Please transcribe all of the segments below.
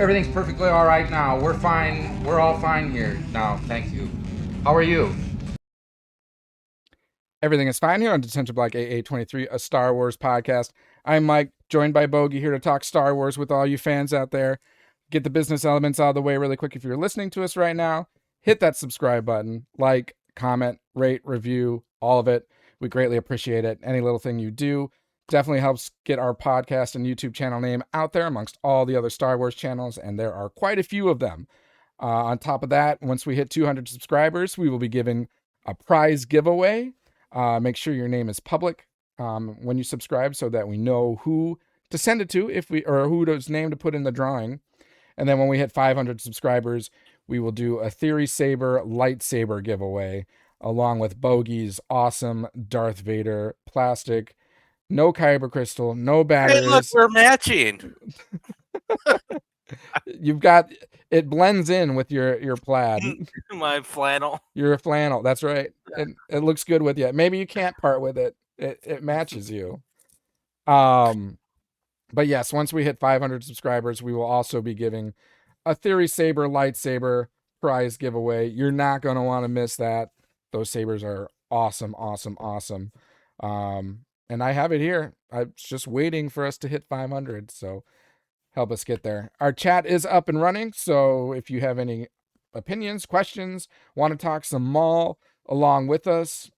everything's perfectly all right now. We're fine. We're all fine here now. Thank you. How are you? Everything is fine here on Detention Block AA23, a Star Wars podcast. I'm Mike, joined by Bogey, here to talk Star Wars with all you fans out there. Get the business elements out of the way really quick. If you're listening to us right now, hit that subscribe button, like, comment, rate, review, all of it. We greatly appreciate it. Any little thing you do definitely helps get our podcast and YouTube channel name out there amongst all the other Star Wars channels, and there are quite a few of them. On top of that, once we hit 200 subscribers, we will be giving a prize giveaway. Make sure your name is public when you subscribe, so that we know who to send it to, or whose name to put in the drawing. And then when we hit 500 subscribers, we will do a Theory Saber lightsaber giveaway, along with Bogey's awesome Darth Vader plastic, no kyber crystal, no Hey, look, batteries. we're matching. You've got it blends in with your plaid. My flannel. You're a flannel. That's right. It looks good with you. Maybe you can't part with it. It matches you. But yes, once we hit 500 subscribers, we will also be giving a Theory Saber lightsaber prize giveaway. You're not going to want to miss that. Those sabers are awesome, awesome, awesome. And I have it here. I'm just waiting for us to hit 500. So help us get there. Our chat is up and running. So if you have any opinions, questions, want to talk some Maul along with us,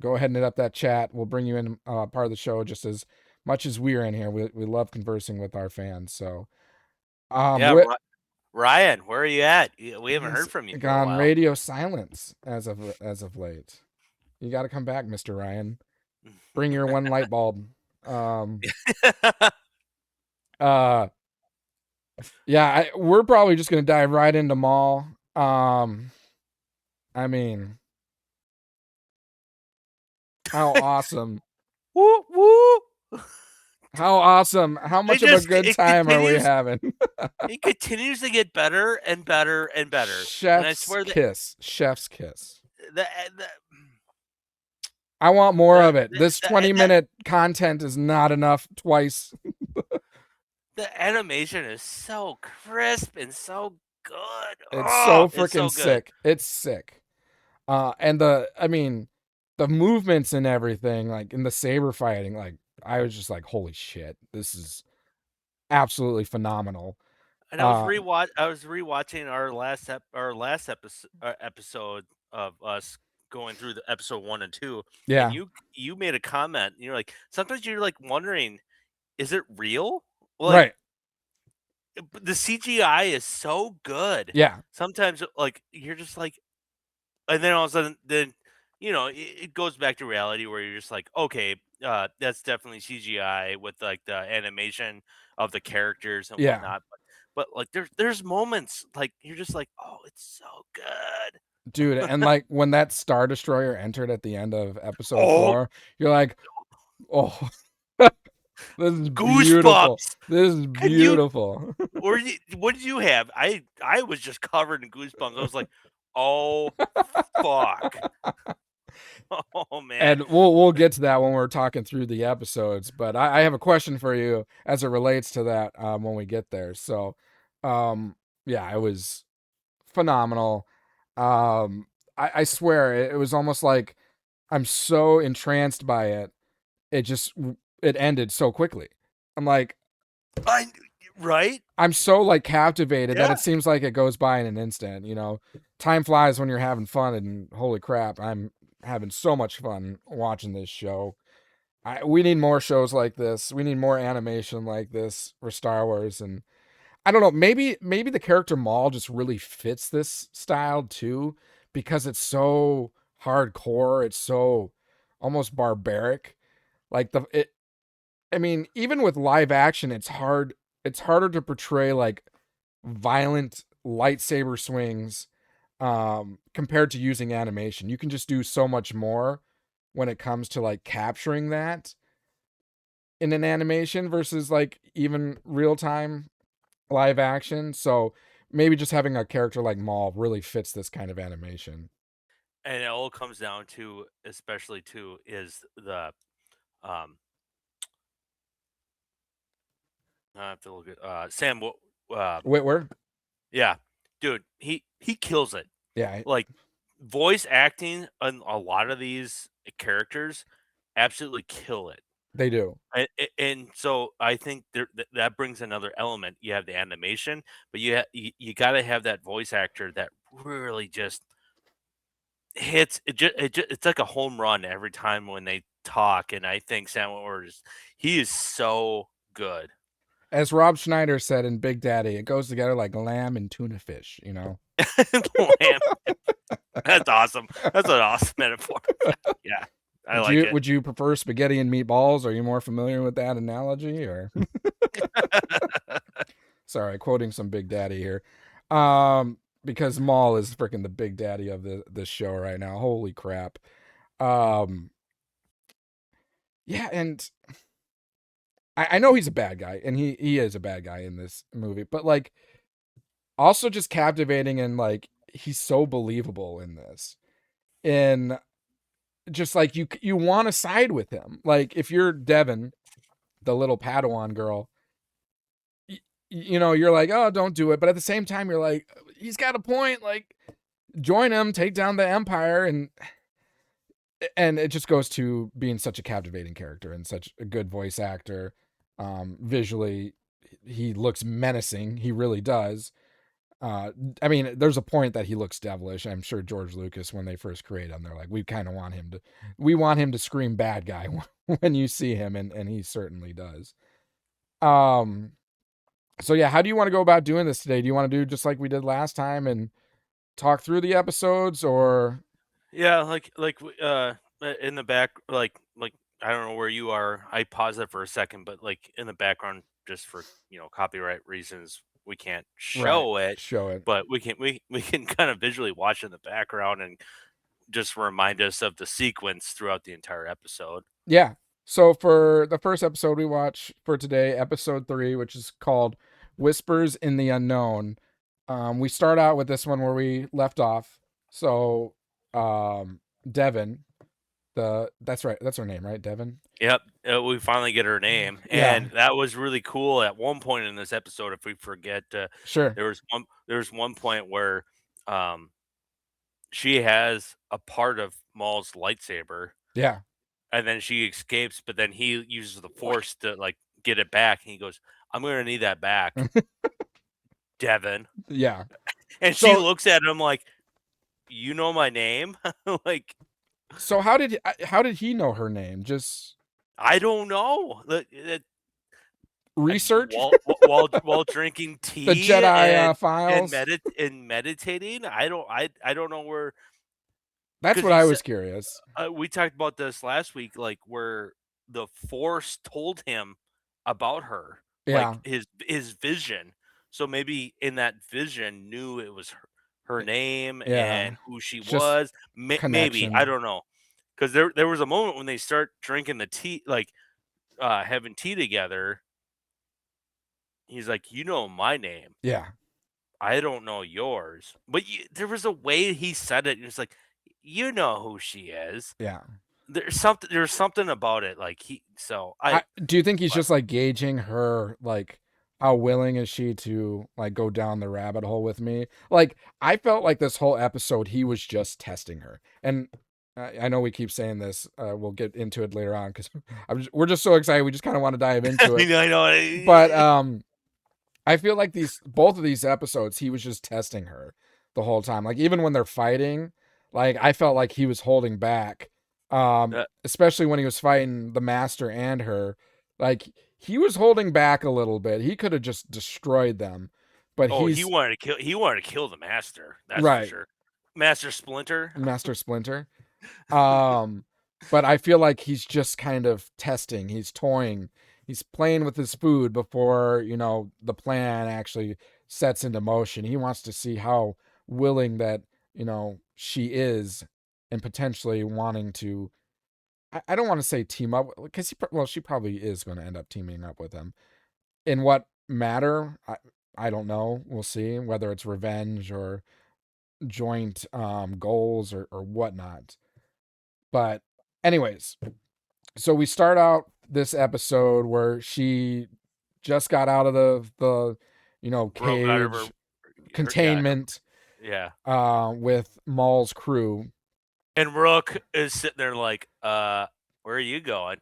go ahead and hit up that chat. We'll bring you in part of the show just as much as we're in here. We love conversing with our fans. So, Yeah, Ryan, where are you at? We haven't heard from you for a gone while. radio silence as of late. You got to come back, Mr. Ryan. Bring your one light bulb. Yeah, we're probably just gonna dive right into Maul. I mean, how awesome! Woo woo! How awesome! How much of a good time are we having? It continues to get better and better and better. Chef's and I swear kiss. Chef's kiss. The, I want more of it. This 20-minute content is not enough twice. The animation is so crisp and so good. It's so freaking sick. It's sick. And the movements and everything, like in the saber fighting, like I was just like, holy shit, this is absolutely phenomenal. And I was rewatching our last episode of us going through the episode 1 and 2. Yeah. And you made a comment. You're like, sometimes you're like wondering, is it real? Like, right. The CGI is so good. Yeah. Sometimes like you're just like, and then all of a sudden, then it goes back to reality where you're just like, okay, that's definitely CGI with like the animation of the characters and whatnot. But like there's moments like you're just like, oh, it's so good. Dude, and like when that Star Destroyer entered at the end of episode 4, you're like, oh, this is beautiful. This is beautiful. What did you have? I was just covered in goosebumps. I was like, oh fuck. Oh man. And we'll get to that when we're talking through the episodes, but I have a question for you as it relates to that when we get there. So yeah, it was phenomenal. I swear it was almost like I'm so entranced by it. It ended so quickly. I'm like, right? I'm so like captivated that it seems like it goes by in an instant. Time flies when you're having fun, and holy crap, I'm having so much fun watching this show. We need more shows like this. We need more animation like this for Star Wars. And I don't know, maybe the character Maul just really fits this style too, because it's so hardcore. It's so almost barbaric. Like even with live action, it's harder to portray like violent lightsaber swings compared to using animation. You can just do so much more when it comes to like capturing that in an animation versus like even real-time live action. So maybe just having a character like Maul really fits this kind of animation. And it all comes down to, especially too, is the I have to look at Sam. Whitwer. Yeah, dude, he kills it. Yeah, Like voice acting on a lot of these characters absolutely kill it. they do. And so I think that brings another element. You have the animation, but you got to have that voice actor that really just hits it's like a home run every time when they talk. And I think Sam Witwer he is so good. As Rob Schneider said in Big Daddy, it goes together like lamb and tuna fish, you know? Lamb. That's awesome. That's an awesome metaphor. Yeah, I like it. Would you prefer spaghetti and meatballs? Are you more familiar with that analogy? Or sorry, quoting some Big Daddy here. Because Maul is freaking the Big Daddy of this show right now. Holy crap. Um yeah, and I know he's a bad guy, and he is a bad guy in this movie, but like also just captivating, and like he's so believable in this. And just like you want to side with him. Like if you're Devin, the little Padawan girl, you know, you're like, oh, don't do it. But at the same time, you're like, he's got a point. Like, join him, take down the Empire, and it just goes to being such a captivating character and such a good voice actor. Visually, he looks menacing. He really does. I mean, there's a point that he looks devilish. I'm sure George Lucas, when they first created him, they're like, we kind of want him to scream bad guy when you see him, and he certainly does. So yeah, how do you want to go about doing this today? Do you want to do just like we did last time and talk through the episodes, or? Yeah, in the back, like I don't know where you are. I paused it for a second, but like in the background, just for copyright reasons, we can't Right, show it, show it. but we can kind of visually watch in the background and just remind us of the sequence throughout the entire episode. Yeah. So for the first episode we watch for today, episode 3, which is called Whispers in the Unknown. We start out with this one where we left off. So, Devin, that's right. That's her name, right? Devin. Yep, we finally get her name, Yeah. and that was really cool. At one point in this episode, if we forget, Sure. there was one point where she has a part of Maul's lightsaber, Yeah. and then she escapes, but then he uses the Force to like get it back, and he goes, "I'm gonna need that back, Devin." Yeah. And she So, looks at him like, "You know my name?" Like, so how did he know her name? Just I don't know. research While drinking tea the Jedi files. and meditating. I don't know where, That's because what I was curious. we talked about this last week, like where the Force told him about her, like Yeah. his vision. So maybe in that vision knew it was her name Yeah. and who she Just was. Maybe I connection. don't know, because there was a moment when they start drinking the tea, like having tea together. He's like, "You know my name. Yeah. I don't know yours." But there was a way he said it. It's like, "You know who she is." Yeah. There's something about it. Like Do you think he's just like gauging her, like how willing is she to like go down the rabbit hole with me? Like I felt like this whole episode he was just testing her, and I know we keep saying this. We'll get into it later on because we're just so excited. We just kind of want to dive into it. I know. But I feel like both of these episodes he was just testing her the whole time. Like even when they're fighting, like I felt like he was holding back. Especially when he was fighting the master and her, like he was holding back a little bit. He could have just destroyed them, but He wanted to kill the master. That's right. for sure. Master Splinter. Master Splinter. But I feel like he's just kind of testing. He's toying. He's playing with his food before, the plan actually sets into motion. He wants to see how willing that, she is, and potentially wanting to, I don't want to say team up, because she probably is going to end up teaming up with him. In what matter? I don't know. We'll see whether it's revenge or joint goals or whatnot. But anyways, so we start out this episode where she just got out of the broke out of cage her yeah, containment yeah. with Maul's crew. And Rook is sitting there like, where are you going?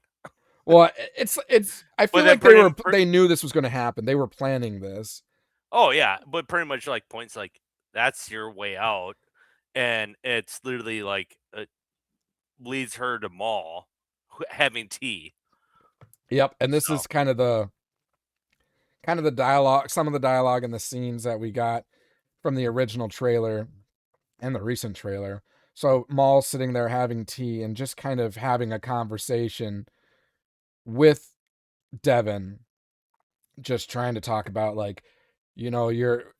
Well, it's I But feel then like they knew this was going to happen. They were planning this. oh yeah, but pretty much like points like that's your way out, and it's literally like leads her to Maul having tea. Yep, and this So is kind of the dialogue, some of the dialogue and the scenes that we got from the original trailer and the recent trailer. So Maul's sitting there having tea and just kind of having a conversation with Devin, just trying to talk about like, you're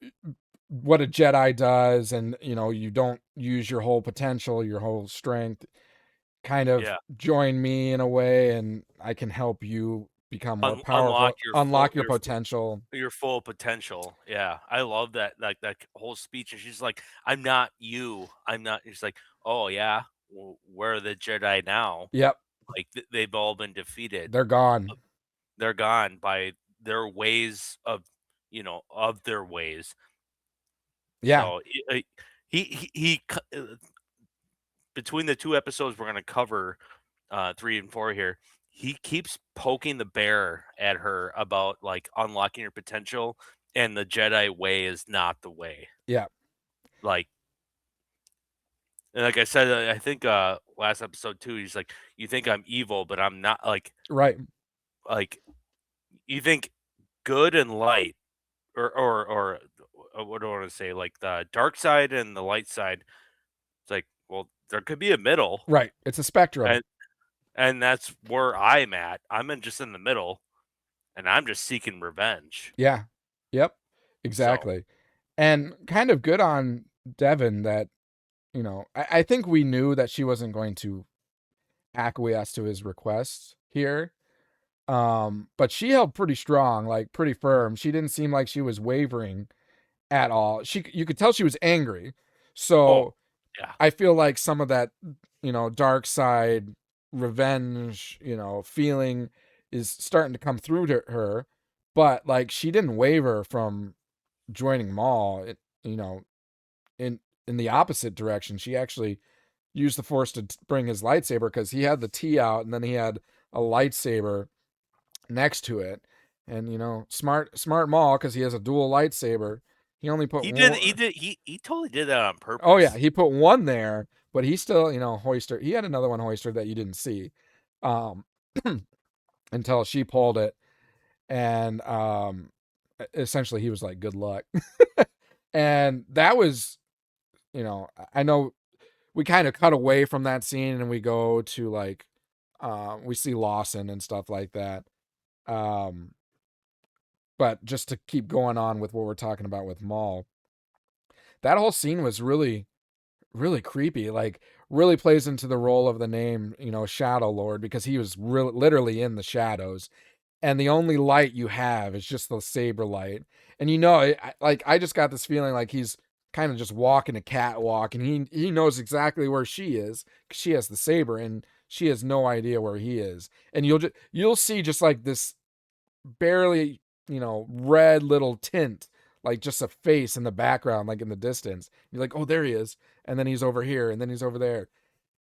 what a Jedi does, and you don't use your whole potential, your whole strength. Kind of yeah, join me in a way, and I can help you become more unlock powerful, unlock your your potential. your full potential. Yeah, I love that like that whole speech. And she's like, "I'm not you. I'm not." She's like, "Oh yeah, well, where are the Jedi now? Yep, Like they've all been defeated. they're gone. They're gone by their ways of of their ways." Yeah, So between the two episodes we're going to cover, 3 and 4 here, he keeps poking the bear at her about like unlocking your potential, and the Jedi way is not the way. yeah, Like, and like I said, I think last episode too, he's like, "You think I'm evil, but I'm not." right. Like you think good and light, or what do I want to say? Like the dark side and the light side. It's like, well, there could be a middle, Right. It's a spectrum. and that's where I'm at. Just in the middle, and I'm just seeking revenge. Yeah. Yep. So Exactly. And kind of good on Devin that, I think we knew that she wasn't going to acquiesce to his request here. But she held pretty strong, like pretty firm. She didn't seem like she was wavering at all. You could tell she was angry. oh So yeah, I feel like some of that, dark side revenge, feeling is starting to come through to her, but like she didn't waver from joining Maul. You know, in the opposite direction. She actually used the Force to bring his lightsaber because he had the T out, and then he had a lightsaber next to it. And smart Maul because he has a dual lightsaber. He only put he did. one. He did. He totally did that on Oh yeah, purpose. he put one there, but he still, hoisted. He had another one hoisted that you didn't see, um, until she pulled it, and essentially he was like, "Good luck," and that was, I know we kind of cut away from that scene and we go to like, we see Lawson and stuff like that, um, but just to keep going on with what we're talking about with Maul, that whole scene was really really creepy, like really plays into the role of the name, Shadow Lord, because he was really literally in the shadows, and the only light you have is just the saber light. And I just got this feeling like he's kind of just walking a catwalk, and he knows exactly where she is because she has the saber, and she has no idea where he is. And you'll see just like this barely, red little tint, like just a face in the background, like in the distance. You're like, oh, there he is, and then he's over here, and then he's over there,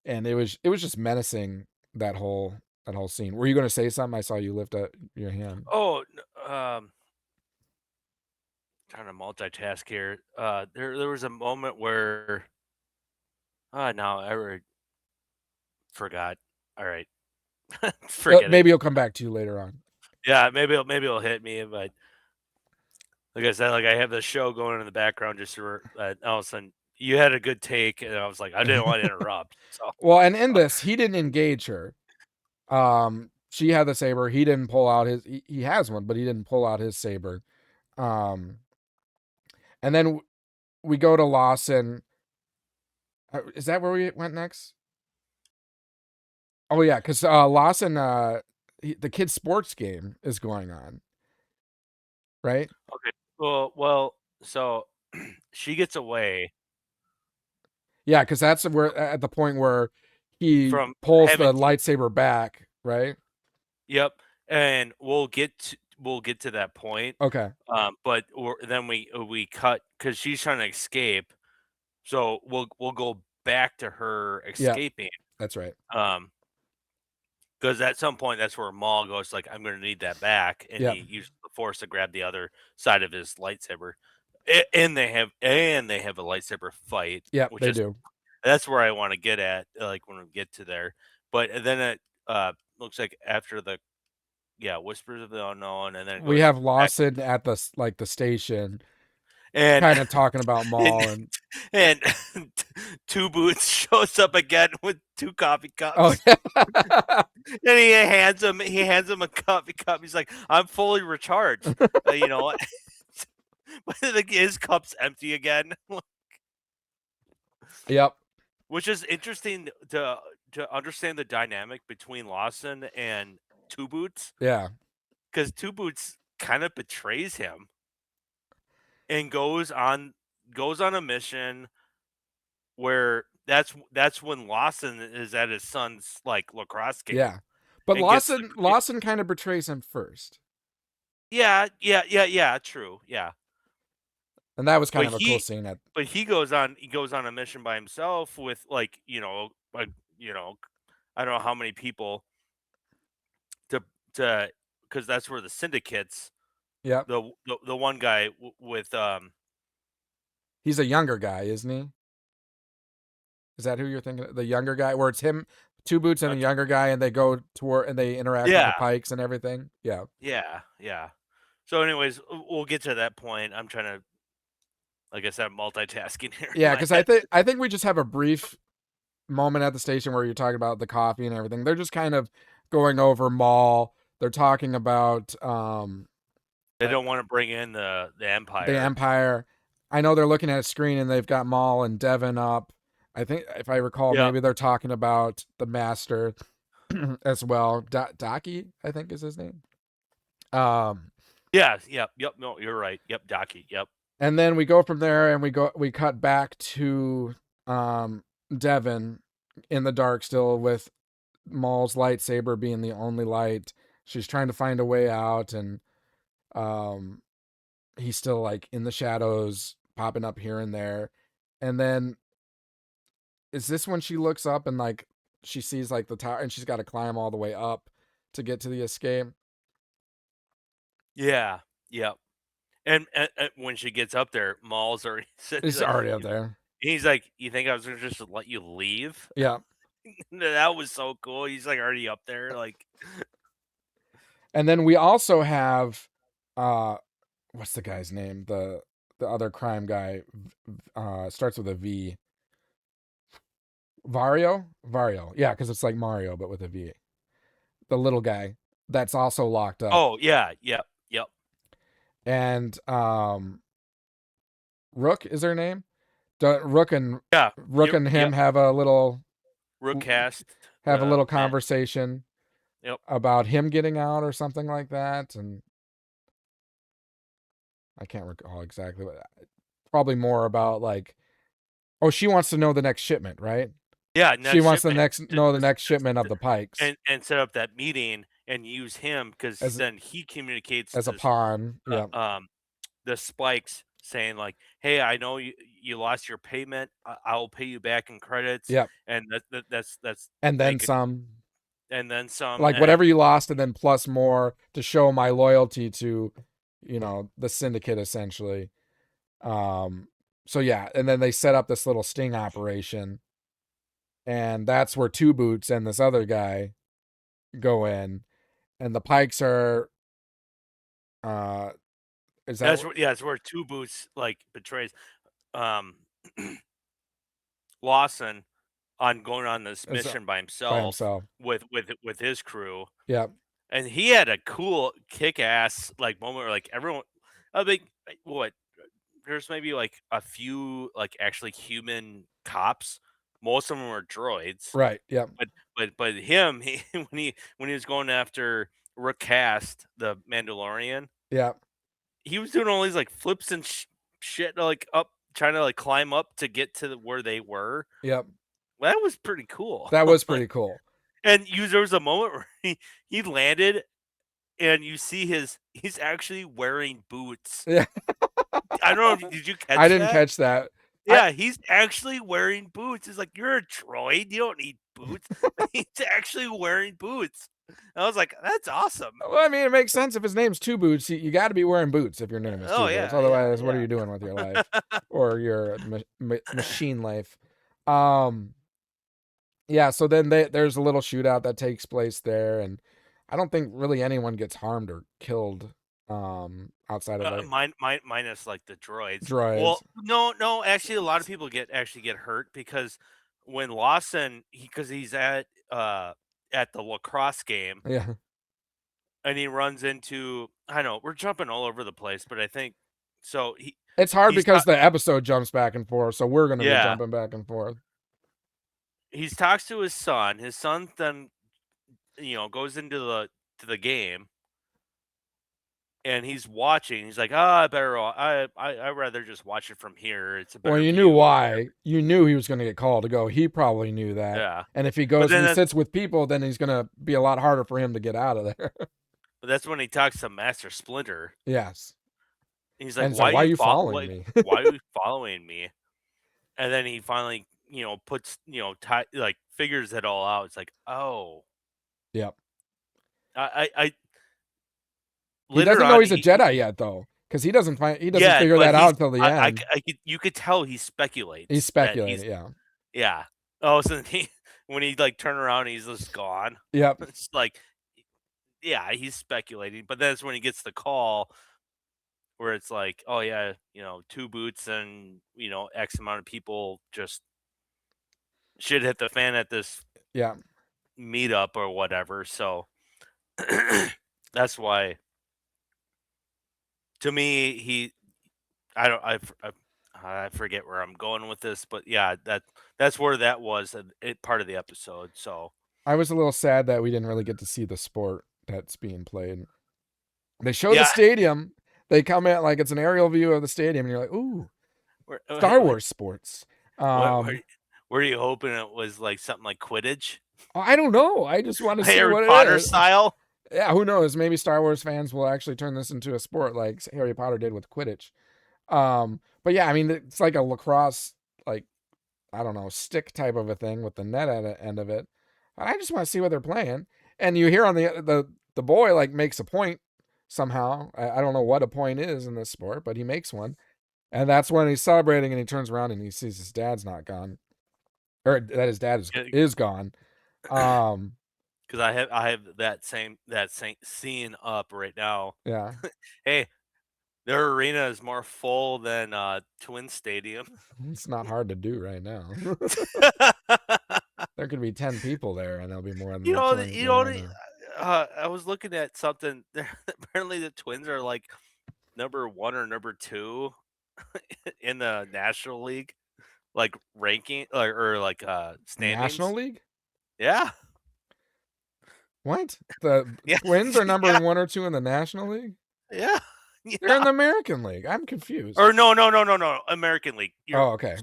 and it was just menacing, that whole scene. Were you going to say something? I saw you lift up your hand. Oh, trying to multitask here. There was a moment where now I forgot. All right, forget it. Maybe he'll come back to you later on. Yeah, maybe it'll hit me, but like I said, like I have the show going in the background just to all of a sudden you had a good take, and I was like, I didn't want to interrupt. So Well, and in this, he didn't engage her. She had the saber. He didn't pull out his. He has one, but he didn't pull out his saber. Um, and then we go to Lawson. Is that where we went next? Oh yeah, because Lawson, the kid's sports game is going on, right? okay, well, so she gets away Yeah, because that's where at the point where he from pulls having the lightsaber back, right? yep, and we'll get to that point. Okay. But then we cut because she's trying to escape, so we'll go back to her Yeah. escaping. That's right. Because at some point that's where Maul goes like, "I'm gonna need that back," and Yep. he uses the Force to grab the other side of his lightsaber, and they have a lightsaber fight, Yep, which they is do. that's where I want to get at, like when we get to there. But then it looks like after the Whispers of the Unknown, and then it We goes have back, Lawson at the station, and kind of talking about Maul and and Two Boots shows up again with 2 coffee oh cups. yeah. And he hands him a coffee cup. He's like, "I'm fully recharged." You know, but his cup's empty again, Yep. which is interesting to understand the dynamic between Lawson and Two Boots, Yeah. because Two Boots kind of betrays him and goes on a mission where that's when Lawson is at his son's like lacrosse game Yeah. But and gets Lawson kind of betrays him first. yeah, true, yeah. And that was kind But of a cool he scene at but he goes on a mission by himself with like, I don't know how many people to because that's where the syndicates, Yep. the one guy with He's a younger guy, isn't he? Is that who you're thinking? The younger guy, where it's him, Two Boots, and a younger guy, and they go toward and they interact with the yeah, Pikes and everything. Yeah. yeah. So anyways, we'll get to that point. I'm trying to, like I said, multitasking here in Yeah, my because head. I think we just have a brief moment at the station where you're talking about the coffee and everything. They're just kind of going over Maul. They're talking about They don't want to bring in the Empire. the Empire. I know they're looking at a screen and they've got Maul and Devin up. I think if I recall, Yep. maybe they're talking about the Master as well. Daki, I think is his name. Yeah, yep. No, you're right. Yep, Docky. Yep. And then we go from there and we cut back to Devin in the dark still with Maul's lightsaber being the only light. She's trying to find a way out, and he's still like in the shadows, popping up here and there. And then is this when she looks up and like she sees like the tower and she's got to climb all the way up to get to the escape? Yeah. Yep. And when she gets up there, Maul's already sitting. It's already up there. He's like, "You think I was gonna just let you leave?" Yeah. That was so cool. He's like already up there, like. And then we also have what's the guy's name? The other crime guy starts with a V. Vario? Yeah, because it's like Mario, but with a V. The little guy that's also locked up. Oh yeah, yep. And Rook is her name. Rook and him have a little conversation. Yep. About him getting out or something like that, and I can't recall exactly, but probably more about like, oh, she wants to know the next shipment, right? Yeah, she wants the next shipment of the Pikes and set up that meeting and use him because then he communicates as a pawn. Yeah. The Spikes saying like, "Hey, I know you lost your payment. I will pay you back in credits." Yeah. And that's and then some. And then some. Like whatever you lost, and then plus more to show my loyalty to, the syndicate essentially. So yeah, and then they set up this little sting operation, and that's where Two Boots and this other guy go in, and the Pikes are. It's where Two Boots like betrays Lawson on going on this mission by himself. With his crew. Yeah. And he had a cool kick-ass like moment where like everyone, I think what there's maybe like a few like actually human cops. Most of them were droids. Right. Yeah. But him when he was going after Rook Cast, the Mandalorian. Yeah. He was doing all these like flips and shit like up trying to like climb up to get to where they were. Yep. Well, that was pretty cool. That was pretty cool. And there was a moment where he landed and you see he's actually wearing boots. Yeah. I don't know. Did you catch I didn't that? catch that. Yeah, he's actually wearing boots. It's like, you're a droid. You don't need boots. He's actually wearing boots. I was like, that's awesome. Well, I mean, it makes sense if his name's Two Boots. You got to be wearing boots if your name is Oh Two Boots. yeah, yeah, Otherwise, what are yeah. you doing with your life or your machine life? Um, yeah. So then there's a little shootout that takes place there, and I don't think really anyone gets harmed or killed. Outside of like Minus like the droids. Well, droids. no. Actually, a lot of people get hurt because when Lawson, because he's at the lacrosse game, Yeah. and he runs into, I know we're jumping all over the place, but I think so. It's hard He's because the episode jumps back and forth, so we're gonna be yeah. jumping back and forth. He talks to his son. His son then, goes into the game, and he's watching. He's like, "Oh, I'd rather just watch it from here. It's a better Well, you knew view." why. You knew he was going to get called to go. He probably knew that. Yeah, And if he but goes and then he sits with people, then he's going to be a lot harder for him to get out of there. that's when he talks to Master Splinter. Yes. He's And like, it's like, why are you following me? why are you following me?" And then he finally, puts, like figures it all out. It's like, oh, Yep. I He later doesn't know on he's a Jedi yet, though, because he doesn't yeah, figure but that out until the end. you could tell he He's speculates that speculating, yeah. yeah. Oh, so then when he like turn around, he's just gone. Yep. It's like, yeah, he's speculating, but then it's when he gets the call where it's like, oh yeah, Two Boots and X amount of people just should hit the fan at this Yeah. meetup or whatever. So that's why, to me, I don't I forget where I'm going with this, but yeah, that's where that was part of the episode. So I was a little sad that we didn't really get to see the sport that's being played. They show the yeah, stadium. They come in like it's an aerial view of the stadium, and you're like, ooh, where, Star Wars sports. what were you hoping it was like something like Quidditch, I don't know. I just want to see Harry what it Potter is. style? Yeah, who knows? Maybe Star Wars fans will actually turn this into a sport like Harry Potter did with Quidditch. But yeah, I mean, it's like a lacrosse, like, I don't know, stick type of a thing with the net at the end of it. And I just want to see what they're playing. And you hear on the boy like makes a point somehow. I don't know what a point is in this sport, but he makes one. And that's when he's celebrating and he turns around and he sees his dad's not gone. Or that his dad is gone. Because I have that same scene up right now. Yeah. Hey, their arena is more full than Twin Stadium. It's not hard to do right now. There could be 10 people there and there'll be more than You the know, Twins you know, arena. I was looking at something. Apparently, the Twins are like number 1 or number 2 in the National League, like ranking or like standings. National League? Yeah, What? The yeah, Twins are number yeah, 1 or 2 in the National League? yeah, They're in yeah. the American League. I'm confused. Or no, American League. Oh, okay.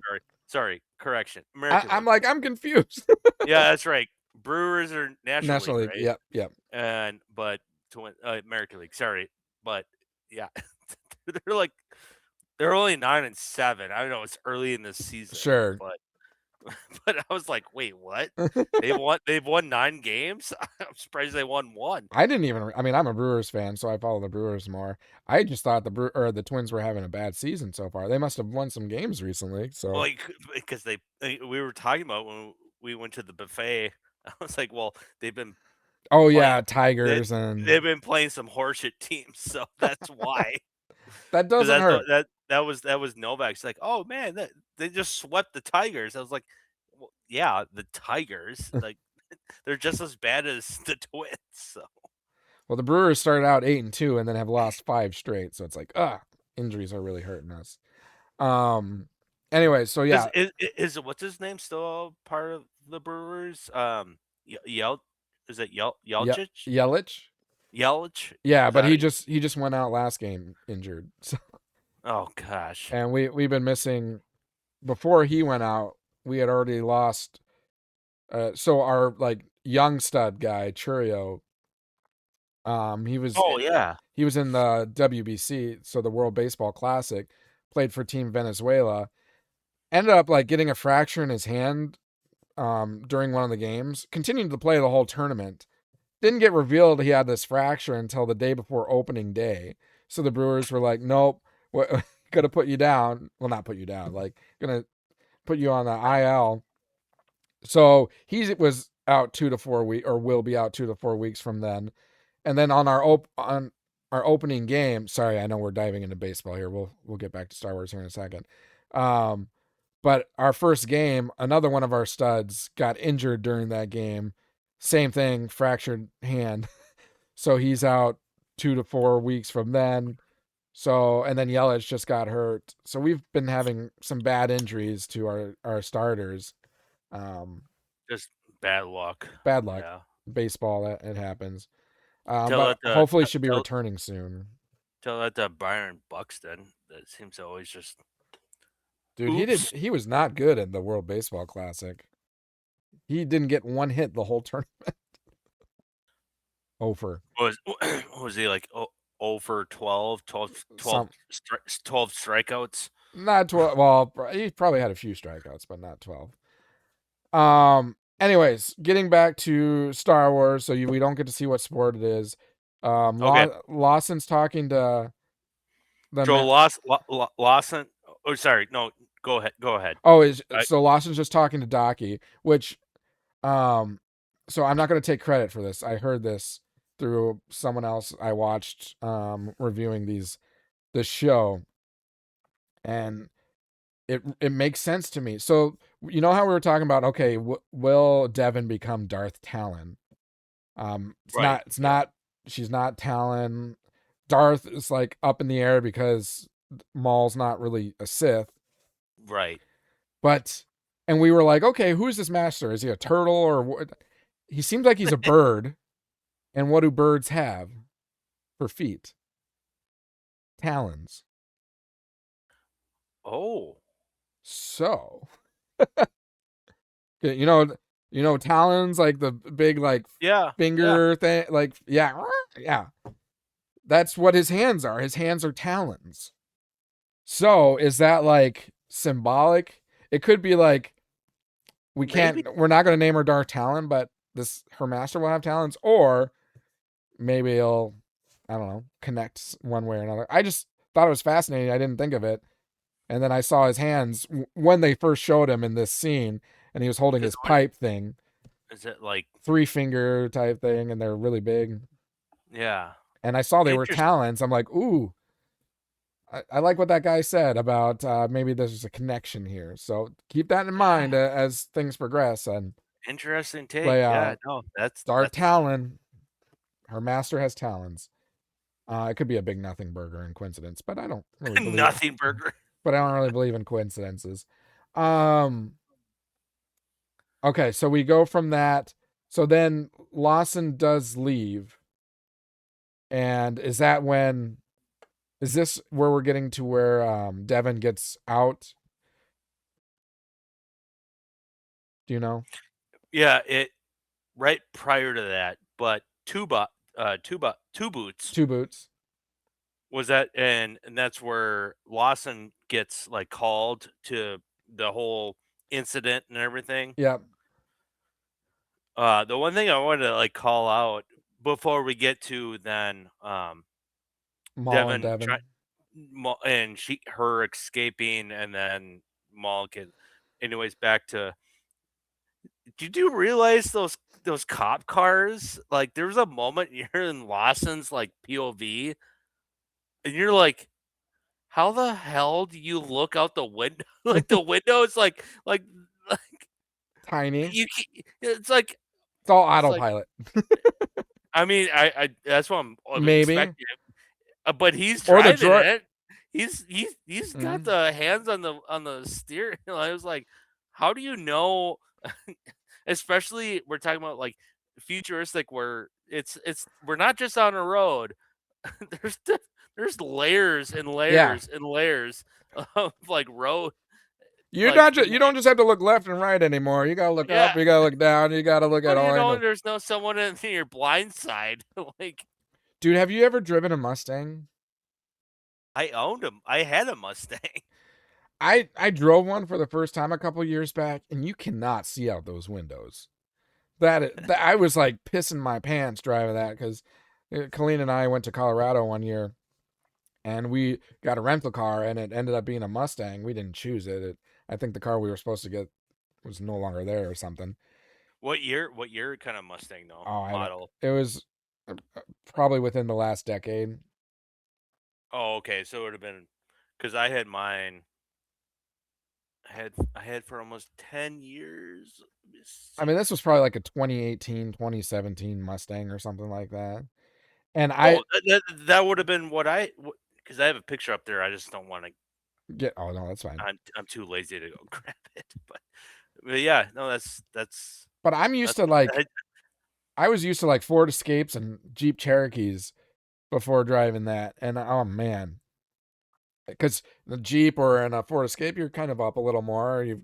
Sorry. Correction. American I'm League. like, I'm confused. Yeah, that's right. Brewers are National National League, League. right? Yep. But American League. Sorry, but yeah, they're like they're only 9-7. I don't know. It's early in the season, Sure. but I was like, wait, what? They've won 9 games. I'm surprised they won 1. I mean, I'm a Brewers fan, so I follow the Brewers more. I just thought the Twins were having a bad season so far. They must have won some games recently. So, Like because we were talking about when we went to the buffet. I was like, well, they've been oh playing. yeah, Tigers They've been playing some horseshit teams, so that's why. that 'Cause doesn't hurt. that was Novak's like, "Oh, man, they just swept the Tigers." I was like, "Well, yeah, the Tigers, like, they're just as bad as the Twins." So, Well, the Brewers started out 8-2 and then have lost 5 straight. So it's like, injuries are really hurting us. Anyway, so yeah, is what's his name still part of the Brewers? Is it Yelchich? Yelich. Yelich? Yeah, Is but that he just went out last game injured. So, oh gosh. and we've been missing before he went out. We had already lost. So our like young stud guy Churio He was Oh yeah. he was in the WBC, so the World Baseball Classic, played for Team Venezuela. Ended up like getting a fracture in his hand during one of the games. Continued to play the whole tournament. Didn't get revealed he had this fracture until the day before opening day. So the Brewers were like, "Nope, we're gonna put you down. Well, not put you down, like gonna put you on the IL." So he was out 2 to 4 weeks, or will be out 2 to 4 weeks from then. And then on our opening game, sorry, I know we're diving into baseball here. We'll get back to Star Wars here in a second. But our first game, another one of our studs got injured during that game. Same thing, fractured hand. So he's out 2 to 4 weeks from then. So, and then Yelich just got hurt. So we've been having some bad injuries to our starters. Just bad luck. Bad luck. Yeah. Baseball, it happens. Tell But that, hopefully should be tell- returning soon. Tell that to Byron Buxton. That seems to always just. Dude, Oops. he was not good in the World Baseball Classic. He didn't get one hit the whole tournament. Over. Was he like 0 for 12, 12 strikeouts? Not 12. Well, he probably had a few strikeouts, but not 12. Anyways, getting back to Star Wars, so we don't get to see what sport it is. Okay. Lawson's talking to Joe Lawson. Oh, sorry. No, go ahead. Oh, so Lawson's just talking to Docky, which, so I'm not going to take credit for this. I heard this through someone else I watched, reviewing this show, and it makes sense to me. So you know how we were talking about, okay, will Devin become Darth Talon? She's not Talon. Darth is like up in the air because Maul's not really a Sith. Right. And we were like, okay, who's this master? Is he a turtle or what? He seems like he's a bird. And what do birds have for feet? Talons. Oh. So, you know, talons, like the big, like finger thing, like, yeah. That's what his hands are. His hands are talons. So is that like symbolic? It could be like, we're not going to name her Darth Talon, but her master will have talons, or maybe it'll, I don't know, connect one way or another. I just thought it was fascinating. I didn't think of it. And then I saw his hands when they first showed him in this scene, and he was holding his pipe thing. Is it like 3-finger type thing, and they're really big? Yeah. And I saw they were talons. I'm like, ooh, I like what that guy said about maybe there's a connection here. So keep that in mind as things progress and interesting take. Play Yeah, out. no, that's Talon. Her master has talons. It could be a big nothing burger and coincidence, but I don't really believe nothing burger. But I don't really believe in coincidences. Okay, so we go from that. So then Lawson does leave. And is this where we're getting to where Devin gets out? Do you know? Yeah, right prior to that, but two boots was that, and that's where Lawson gets like called to the whole incident and everything. Yep. The one thing I wanted to like call out before we get to then Maul and Devin. And her escaping, and then Maul anyways, back to, did you realize those cop cars, like there was a moment you're in Lawson's like POV and you're like, how the hell do you look out the window? Like the window is like tiny. It's like it's all autopilot. I mean, I that's what I'm maybe expecting. But he's driving it. He's got the hands on the steering. I was like, how do you know? Especially we're talking about like futuristic, where we're not just on a road. There's layers and layers and layers of like road. You don't just have to look left and right anymore. You gotta look up. You gotta look down. You gotta look at all angles. There's no someone in your blind side. Like, Dude, have you ever driven a Mustang? I owned him. I had a Mustang. I drove one for the first time a couple years back, and you cannot see out those windows. That I was like pissing my pants driving that because Colleen and I went to Colorado one year, and we got a rental car, and it ended up being a Mustang. We didn't choose it. I think the car we were supposed to get was no longer there or something. What year? What year kind of Mustang though? Oh, I don't. Model. It was probably within the last decade. Oh, okay. So it would have been because I had mine. I had for almost 10 years. Let me I mean, see. this was probably like a 2018, 2017 Mustang or something like that. And I Oh, that would have been what I because I have a picture up there. I just don't want to. get. Oh no, that's fine. I'm too lazy to go grab it. But yeah, no, that's But I'm used that's to like I, I was used to like Ford Escapes and Jeep Cherokees before driving that, and oh man, because the Jeep or in a Ford Escape, you're kind of up a little more. You've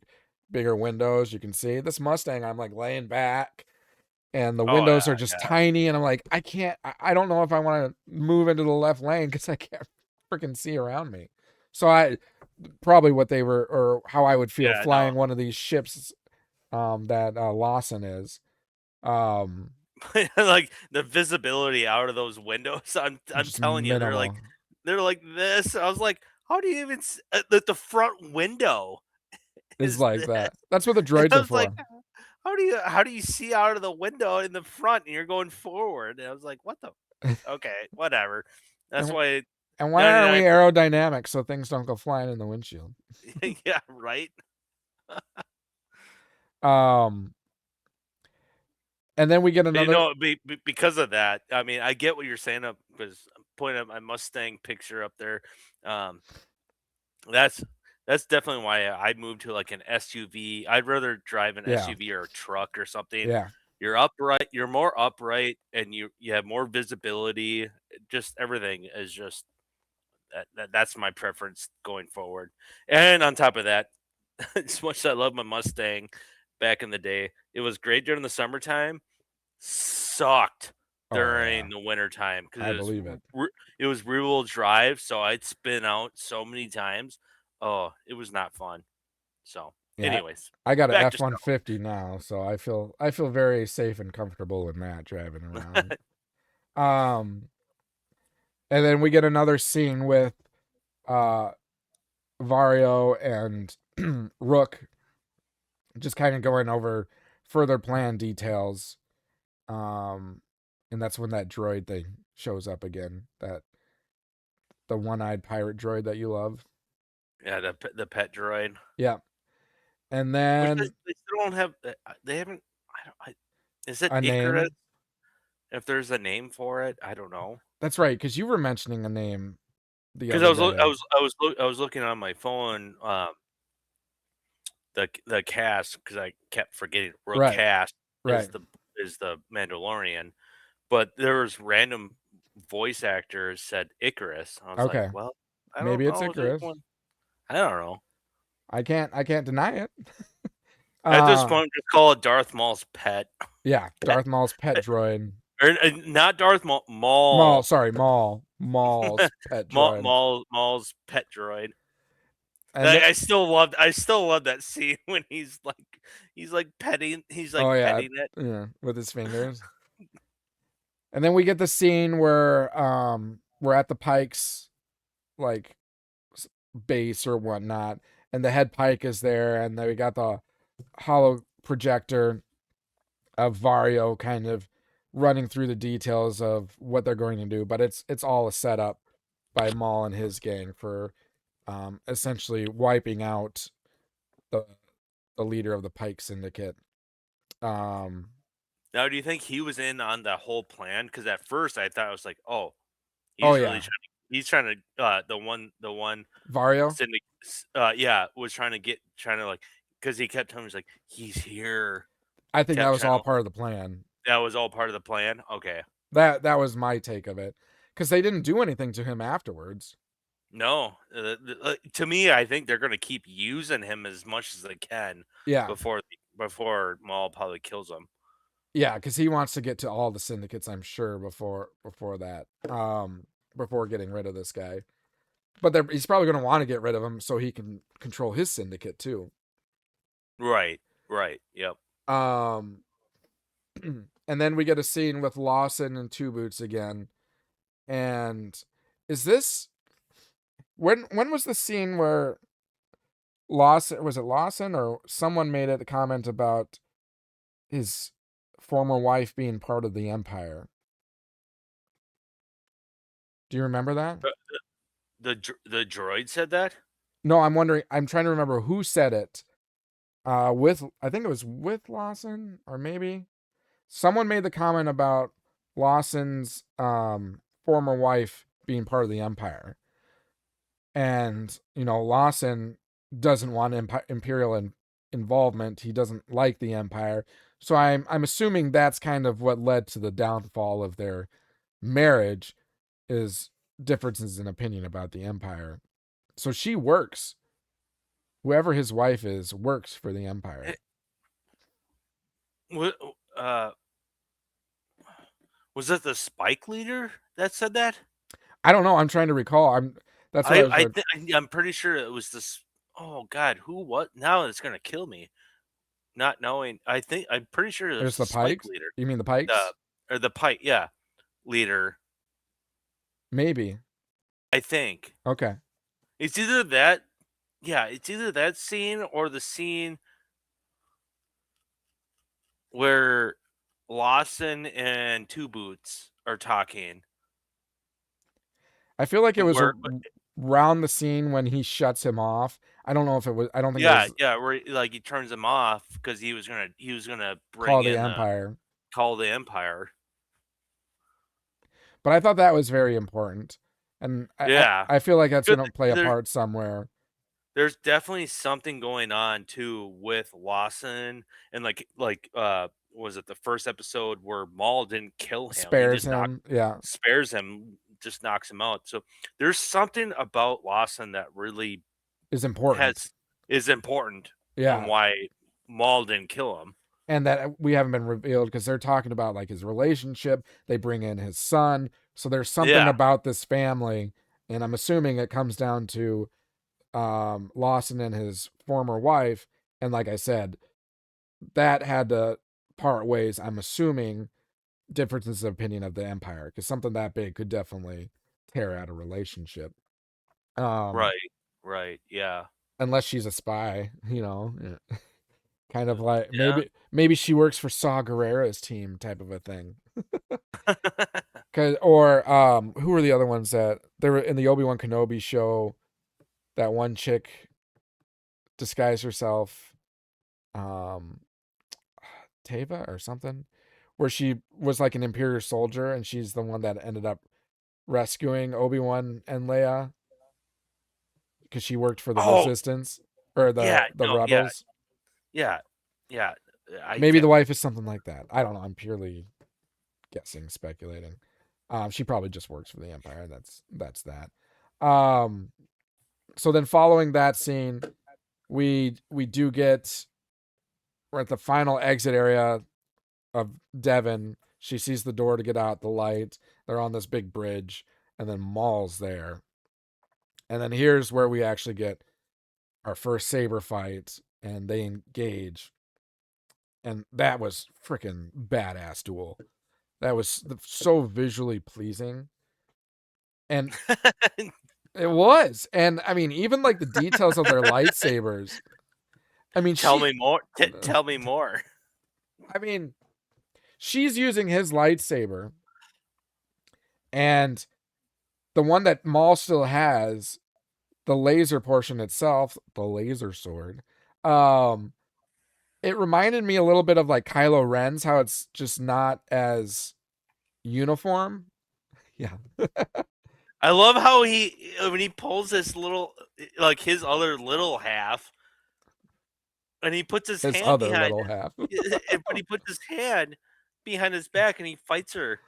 bigger windows, you can see. This Mustang, I'm like laying back, and the oh windows are yeah, just yeah. tiny, and I'm like, I can't. I don't know if I want to move into the left lane because I can't freaking see around me. So I probably what they were or how I would feel Yeah, no. flying one of these ships that Lawson is. Um, Like the visibility out of those windows, I'm just telling you, minimal. they're like this. I was like, how do you even the front window Is is like this? that. That's what the And droids I are was like, for. how do you see out of the window in the front and you're going forward? And I was like, what the okay, whatever. That's And why and why aren't we 99 aerodynamic so things don't go flying in the windshield? yeah, right. Um, and then we get But, another. because of that, I mean, I get what you're saying up because I'm pointing at my Mustang picture up there. Um, that's that's definitely why I moved to like an SUV. I'd rather drive an Yeah, SUV or a truck or something. yeah, You're upright, you're more upright, and you have more visibility. Just everything is just that's my preference going forward. And on top of that, as much as I love my Mustang back in the day, it was great during the summertime. Sucked oh yeah, during the winter time because I believe it. it was rear-wheel drive, so I'd spin out so many times. Oh, it was not fun. So, Yeah, anyways, I got an back to F-150 now, so I feel very safe and comfortable in that driving around. Um, and then we get another scene with uh Vario and Rook just kind of going over further plan details. Um, and that's when that droid thing shows up again. That the one-eyed pirate droid that you love. yeah, the pet droid, Yeah. And which then they still don't have. They haven't. I don't. Is it a Icarus? name. If there's a name for it, I don't know. That's right, because you were mentioning a name the Because other day. I was looking on my phone. The cast because I kept forgetting Rook Right, cast right. is the Mandalorian, but there was random voice actors said Icarus. I was like, Okay. well, I don't Maybe it's know. Is there Icarus. one? I don't know. I can't deny it. At this uh point, just call it Darth Maul's pet. yeah, Pet, Darth Maul's pet droid. or not Darth Maul. Maul, Maul. sorry, Maul. Maul's pet droid. Maul's pet droid. And then I still love that scene when he's like petting oh yeah, petting it. yeah, with his fingers. And then we get the scene where we're at the Pikes like base or whatnot, and the head Pike is there, and then we got the hollow projector of Vario kind of running through the details of what they're going to do, but it's all a setup by Maul and his gang for essentially wiping out the the leader of the Pike Syndicate. Um, Now, do you think he was in on the whole plan? Because at first I thought I was like, oh, oh he's really yeah, trying to the one Vario. syndicate, yeah, was trying to like because he kept telling me he's like he's here. I think that Kept was trying all to part of the plan. that was all part of the plan. Okay, That was my take of it, because they didn't do anything to him afterwards. no, to me, I think they're gonna keep using him as much as they can Yeah, before Maul probably kills him. Yeah, because he wants to get to all the syndicates, I'm sure, before that, before getting rid of this guy. But he's probably going to want to get rid of him so he can control his syndicate too. Right. Right. Yep. Um, and then we get a scene with Lawson and Two Boots again. And is this when was the scene where Lawson, was it Lawson or someone made a comment about his former wife being part of the Empire? Do you remember that? The droid said that. No, I'm wondering. I'm trying to remember who said it. With I think it was with Lawson, or maybe someone made the comment about Lawson's former wife being part of the Empire, and Lawson doesn't want imperial involvement. He doesn't like the Empire, so I'm assuming that's kind of what led to the downfall of their marriage, is differences in opinion about the Empire. So she works. Whoever his wife is works for the Empire. What? Was it the Spike leader that said that? I don't know. I'm trying to recall. That's what I was. I'm pretty sure it was this. Oh God, who? What? Now it's gonna kill me. Not knowing. I'm pretty sure it was There's the the Spike Pikes. leader. You mean the Pikes? The Pike, yeah, leader. Maybe. I think Okay. it's either that. Yeah, it's either that scene or the scene where Lawson and Two Boots are talking. I feel like it was Where around the scene when he shuts him off. I don't know if it was. I don't think it was where like he turns him off because he was gonna Call bring the in Empire. call the Empire. But I thought that was very important, and Yeah, I feel like that's good. going to play a part somewhere. There's definitely something going on too with Lawson and was it the first episode where Maul didn't kill him? He Spares just him. Yeah, spares him, just knocks him out. So there's something about Lawson that really is important. is important on Yeah, why Maul didn't kill him. and that we haven't been revealed because they're talking about like his relationship. They bring in his son, so there's something Yeah, about this family, and I'm assuming it comes down to Lawson and his former wife, and like I said, that had to part ways. I'm assuming differences of opinion of the Empire, because something that big could definitely tear out a relationship. Um, right, yeah. unless she's a spy, kind of like Yeah. maybe she works for Saw Gerrera's team, type of a thing. Or who were the other ones that they were in the Obi-Wan Kenobi show? That one chick disguised herself, um, Teva or something, where she was like an Imperial soldier, and she's the one that ended up rescuing Obi-Wan and Leia because she worked for the Oh, Resistance or yeah, the no, yeah, Rebels. yeah, yeah. I Maybe the can't. wife is something like that. I don't know. I'm purely guessing, speculating. She probably just works for the Empire. That's that. So then following that scene, we do get, we're at the final exit area of Devon. She sees the door to get out the light. They're on this big bridge, and then Maul's there. And then here's where we actually get our first saber fight, and they engage. And that was freaking badass duel. That was so visually pleasing. And it was. And I mean, even like the details of their lightsabers. I mean, Tell me more. Tell me more. I mean, she's using his lightsaber, and the one that Maul still has, the laser portion itself, the laser sword, it reminded me a little bit of like Kylo Ren's, how it's just not as uniform. Yeah. I love how when he pulls this little, like his other little half, and he puts his His hand other behind, little half. but he puts his hand behind his back and he fights her.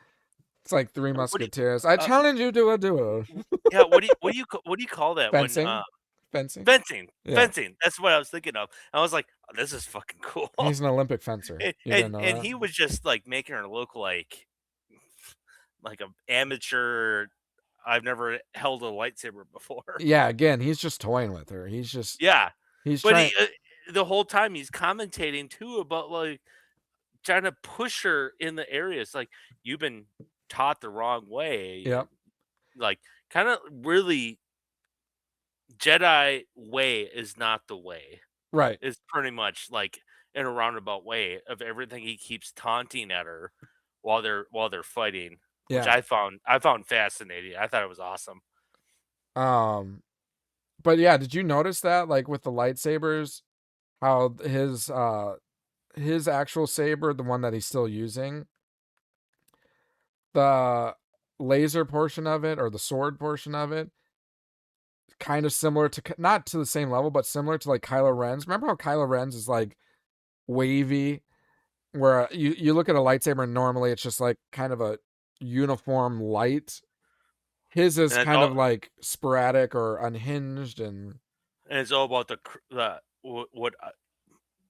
It's like Three What do Musketeers. I challenge you to a duel. yeah, what do you call that when Fencing? Fencing. Fencing, Yeah, fencing. That's what I was thinking of. I was like, oh, "This is fucking cool." he's an Olympic fencer. And You didn't and know and that? he was just like making her look like a amateur. I've never held a lightsaber before. Yeah, again, he's just toying with her. Yeah, He's but trying. the whole time he's commentating too about like trying to push her in the areas like you've been taught the wrong way, Yep. like kind of really Jedi way is not the way. Right. It's pretty much like in a roundabout way of everything he keeps taunting at her while they're fighting, which Yeah. I found fascinating. I thought it was awesome. Um. But yeah, did you notice that, like with the lightsabers, how his actual saber, the one that he's still using, the laser portion of it or the sword portion of it, kind of similar to not to the same level, but similar to like Kylo Ren's. Remember how Kylo Ren's is like wavy, where you look at a lightsaber and normally it's just like kind of a uniform light. His is And it's kind all of like sporadic or unhinged, and and it's all about what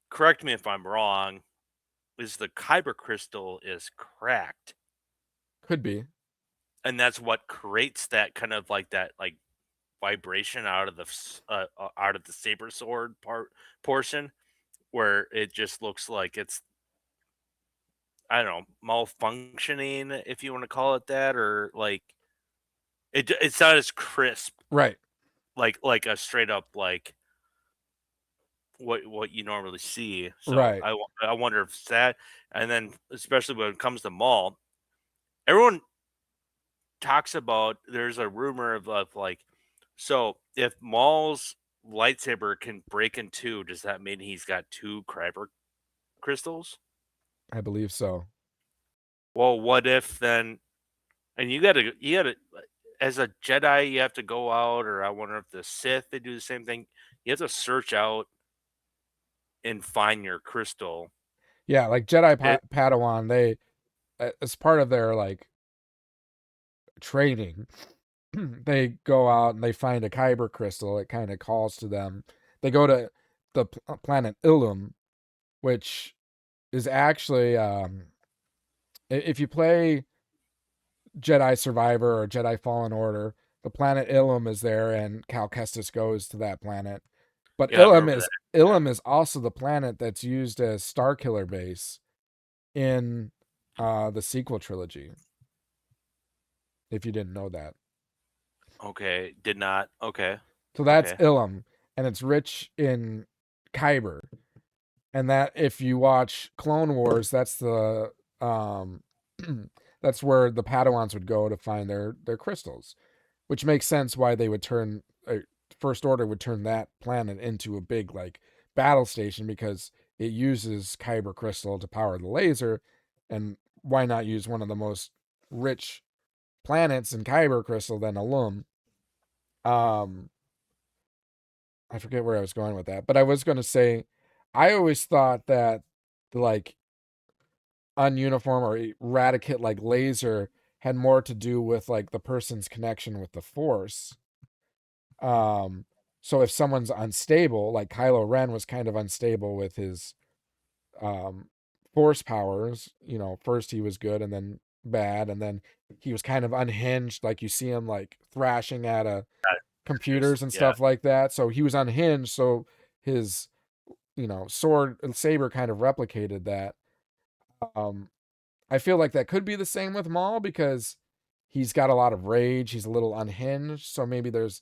correct me if I'm wrong, is the kyber crystal is cracked, could be. and that's what creates that kind of like that like vibration out of the saber sword portion where it just looks like it's I don't know malfunctioning if you want to call it that or like it's not as crisp Right. like a straight up like what you normally see. So Right. I wonder if it's that, and then especially when it comes to Maul, everyone talks about there's a rumor of like, so if Maul's lightsaber can break in two, does that mean he's got two kyber crystals? I believe so. Well, what if then? And you gotta as a Jedi, you have to go out, or I wonder if the Sith they do the same thing. You have to search out and find your crystal. Yeah, like Jedi It, Padawan, they as part of their like training, they go out and they find a kyber crystal. It kind of calls to them. They go to the planet Ilum, which is actually if you play Jedi Survivor or Jedi Fallen Order, the planet Ilum is there, and Cal Kestis goes to that planet. But yeah, I remember that. Yeah. Ilum is also the planet that's used as Starkiller base in the sequel trilogy. If you didn't know that, Okay, did not. Okay, so that's okay. Ilum, and it's rich in kyber. And that if you watch Clone Wars, that's the that's where the Padawans would go to find their crystals, which makes sense why they would turn First Order would turn that planet into a big like battle station because it uses kyber crystal to power the laser, and why not use one of the most rich planets in kyber crystal than Alum? Um, I forget where I was going with that, but I was going to say, I always thought that the like ununiform or eradicate like laser had more to do with like the person's connection with the force. Um, so if someone's unstable, like Kylo Ren was kind of unstable with his um force powers, first he was good and then bad, and then he was kind of unhinged, like you see him like thrashing at a Just computers and yeah. stuff like that. So he was unhinged, so his sword and saber kind of replicated that. Um I feel like that could be the same with Maul because he's got a lot of rage, he's a little unhinged, so maybe there's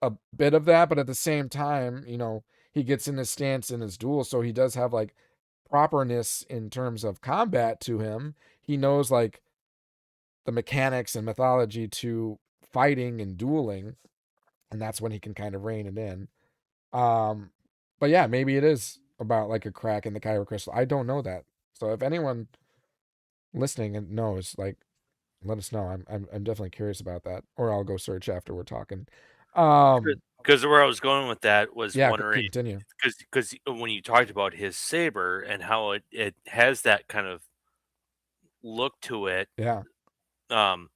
a bit of that, but at the same time, he gets in his stance in his duel, so he does have like properness in terms of combat to him. He knows like the mechanics and mythology to fighting and dueling, and that's when he can kind of rein it in. Um, but yeah, maybe it is about like a crack in the kyber crystal. I don't know that. So if anyone listening and knows, like, let us know. I'm definitely curious about that, or I'll go search after we're talking. Um, Because where I was going with that was yeah, wondering continue. because when you talked about his saber and how it has that kind of look to it, Yeah, um,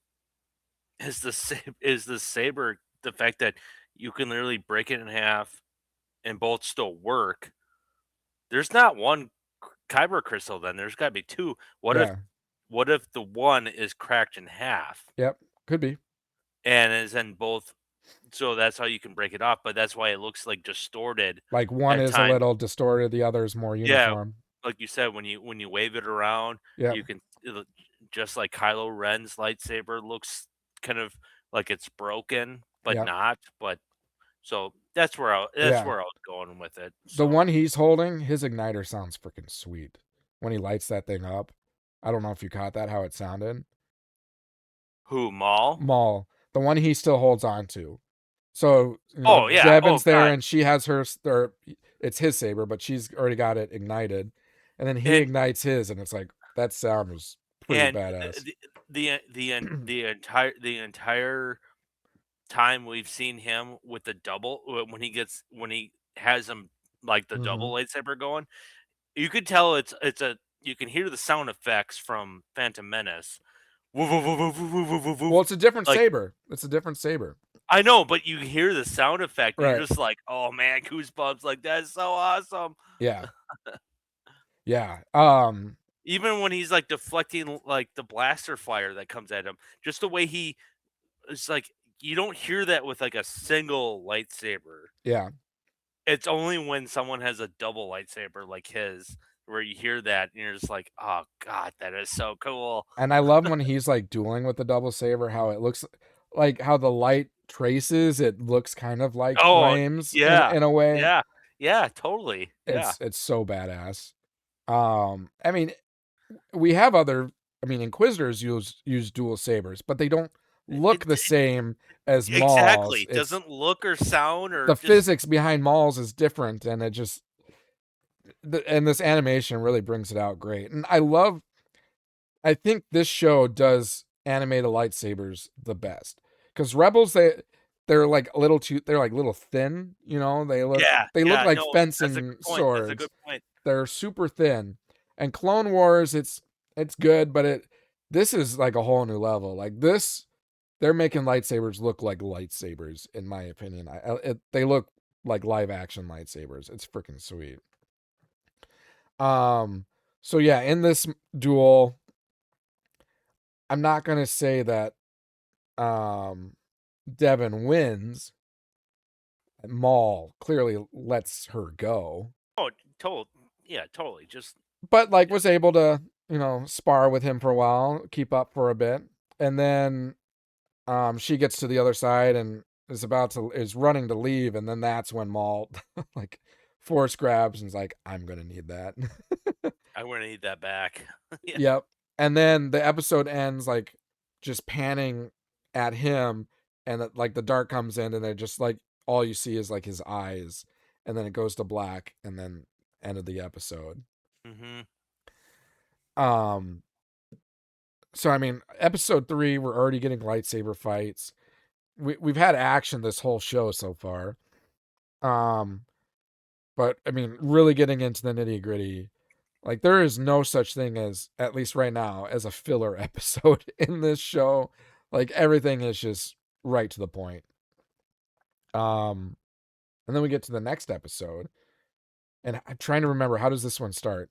is the saber the fact that you can literally break it in half and both still work. There's not one kyber crystal then. There's got to be two. What Yeah. if the one is cracked in half Yep. Could be. and is in both? So that's how you can break it off. But that's why it looks like distorted Like one at is a times. little distorted, the other is more Yeah, uniform. like you said, when you wave it around, Yep. you can just like Kylo Ren's lightsaber looks kind of like it's broken, but Yep. not. But so that's where I Yeah. was going with it. The So one he's holding, his igniter sounds freaking sweet when he lights that thing up. I don't know if you caught that, how it sounded. who Maul? Maul, the one he still holds on to. So, Oh yeah. Devin's there God. and she has or it's his saber, but she's already got it ignited. And then he And ignites his, and it's like, that sound was pretty and badass. the entire time we've seen him with the double when he has him like the double lightsaber going, you could tell you can hear the sound effects from Phantom Menace. Woof, woof, woof, woof, woof, woof, woof, woof. Well, it's a different Like, saber. It's a different saber. I know, but you hear the sound effect, and Right. you're just like, oh man, goosebumps! Like that's so awesome. Yeah. Yeah. Even when he's like deflecting like the blaster fire that comes at him, just the way it's like you don't hear that with like a single lightsaber. Yeah. It's only when someone has a double lightsaber like his where you hear that and you're just like, oh god, that is so cool. And I love when he's like dueling with the double saber, how it looks like how the light traces, it looks kind of like flames yeah, in a way. yeah, totally. Yeah, It's so badass. I mean, we have Inquisitors use dual sabers, but they don't look the same as Maul's. exactly. It doesn't look or sound or the physics behind Maul's is different, and it just and this animation really brings it out great. And I think this show does animate lightsabers the best, because Rebels they're like a little too, they're like little thin, they look like fencing swords. That's a good point. They're super thin. And Clone Wars, it's good, but this is like a whole new level. Like this, they're making lightsabers look like lightsabers, in my opinion. They look like live action lightsabers. It's freaking sweet. So yeah, in this duel, I'm not gonna say that Devin wins. Maul clearly lets her go. Oh, totally. Just but like was able to, spar with him for a while, keep up for a bit, and then she gets to the other side and is running to leave, and then that's when Maul like force grabs and is like, I'm gonna need that. I'm gonna need that back. Yeah. Yep. And then the episode ends like just panning at him, and like the dark comes in, and they're just like all you see is like his eyes, and then it goes to black, and then end of the episode. So episode 3, we're already getting lightsaber fights. We've had action this whole show so far. But really getting into the nitty-gritty, like there is no such thing as, at least right now, as a filler episode in this show. Like everything is just right to the point. And then we get to the next episode, and I'm trying to remember, how does this one start?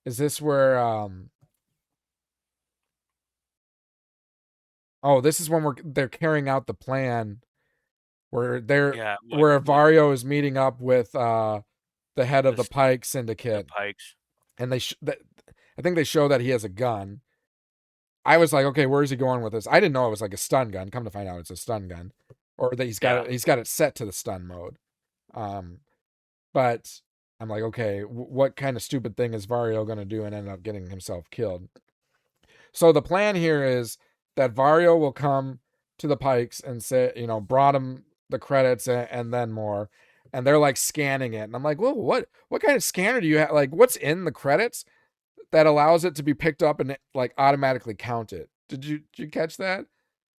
Is this where this is when they're carrying out the plan where where Vario is meeting up with the head of the Pike Syndicate. The Pikes. And I think they show that he has a gun. I was like, okay, where is he going with this? I didn't know it was like a stun gun. Come to find out, it's a stun gun, or that he's got it set to the stun mode. But I'm like, okay, what kind of stupid thing is Vario going to do and end up getting himself killed? So the plan here is that Vario will come to the Pikes and say, brought him the credits and then more. And they're like scanning it. And I'm like, whoa, what kind of scanner do you have? Like, what's in the credits that allows it to be picked up and like automatically count it? Did you catch that?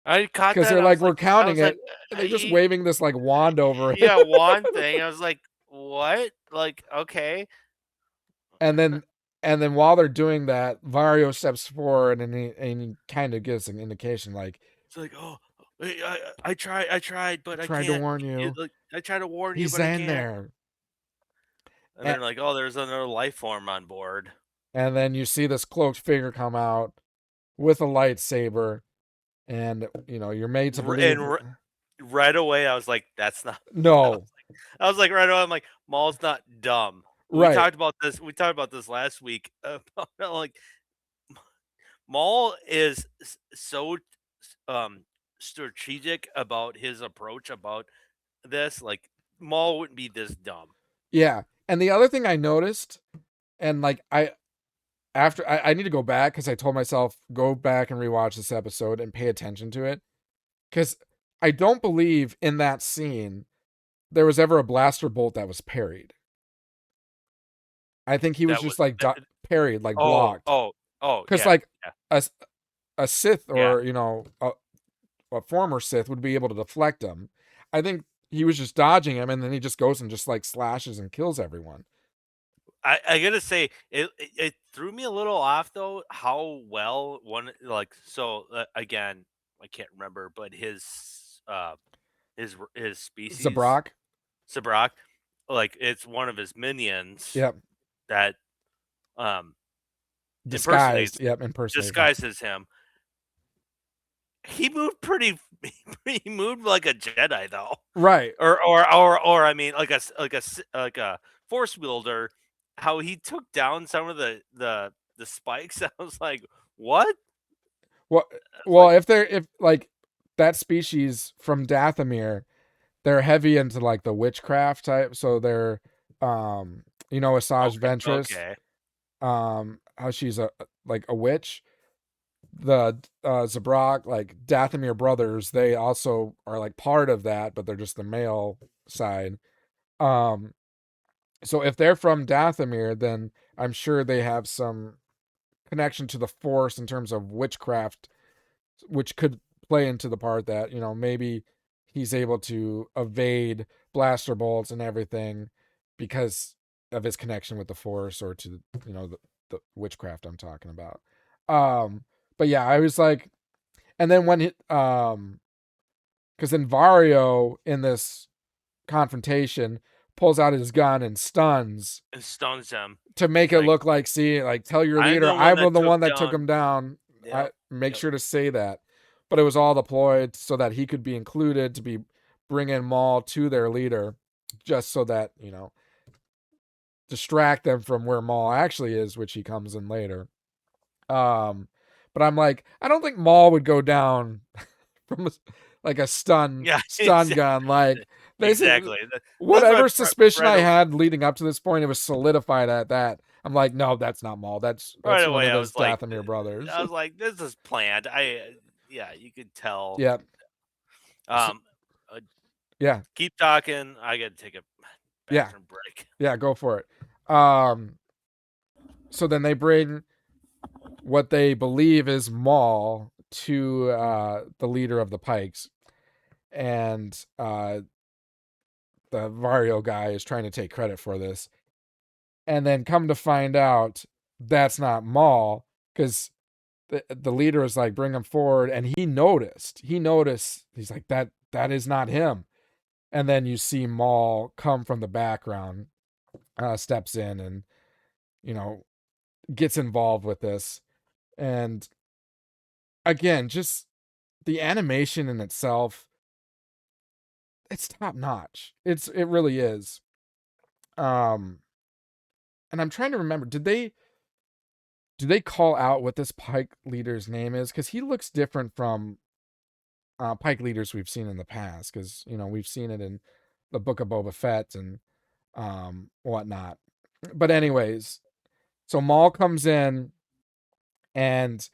I caught that. Because they're like, we're counting it. And they're just waving this like wand over it. Yeah, wand thing. I was like, what? Like, okay. And then while they're doing that, Vario steps forward and he kind of gives an indication like, It's like, oh, I tried, but I Tried to can't. warn you. Like, I tried to warn you, He's but I in can't. there. And they're like, oh, there's another life form on board. And then you see this cloaked figure come out with a lightsaber, and you're made to believe. Right away, I was like, that's not. No. I was like, right away, I'm like, Maul's not dumb. We Right. talked about this. We talked about this last week. About, like, Maul is so strategic about his approach about this. Like, Maul wouldn't be this dumb. Yeah. And the other thing I noticed, and like I need to go back because I told myself go back and rewatch this episode and pay attention to it, because I don't believe in that scene there was ever a blaster bolt that was parried. I think he was That just was like parried, like blocked. Because yeah, like yeah. a Sith Yeah. or a former Sith would be able to deflect him. I think he was just dodging him, and then he just goes and just like slashes and kills everyone. I gotta say it threw me a little off though how well one again I can't remember, but his species Zabrak. like it's one of his minions. Yep. That Disguised. Yep. Impersonated. Disguises him. He moved he moved like a Jedi though. Right. Or I mean like a force wielder. How he took down some of the spikes. I was like, what? Well, if that species from Dathomir, they're heavy into like the witchcraft type, so they're Asajj Ventress. Okay. How she's a witch. The Zabrak, like Dathomir brothers, they also are like part of that, but they're just the male side. So if they're from Dathomir, then I'm sure they have some connection to the Force in terms of witchcraft, which could play into the part that, maybe he's able to evade blaster bolts and everything because of his connection with the Force, or to, the witchcraft I'm talking about. But yeah, I was like, and then when because then Vario in this confrontation pulls out his gun and stuns him to make it look like, see, like, tell your leader I'm the one that took him down. Yep. Make sure to say that. But it was all deployed so that he could be included to be bringing Maul to their leader, just so that, distract them from where Maul actually is, which he comes in later. But I'm like, I don't think Maul would go down from like a stun gun. Like, exactly. Whatever suspicion I had leading up to this point, it was solidified at that. I'm like, no, that's not Maul. That's right one away, of his Dathomir brothers. I was like, this is planned. You could tell. Yep. Yeah. Keep talking. I got to take a bathroom break. Yeah, go for it. So then they bring what they believe is Maul to the leader of the Pikes, and the Vario guy is trying to take credit for this, and then come to find out that's not Maul, because the leader is like, bring him forward, and he noticed he's like, that is not him. And then you see Maul come from the background, steps in, and gets involved with this. And again, just the animation in itself, it's top notch. It really is. And I'm trying to remember, do they call out what this Pike leader's name is? Because he looks different from Pike leaders we've seen in the past. Because we've seen it in the Book of Boba Fett and whatnot. But anyways, so Maul comes in, and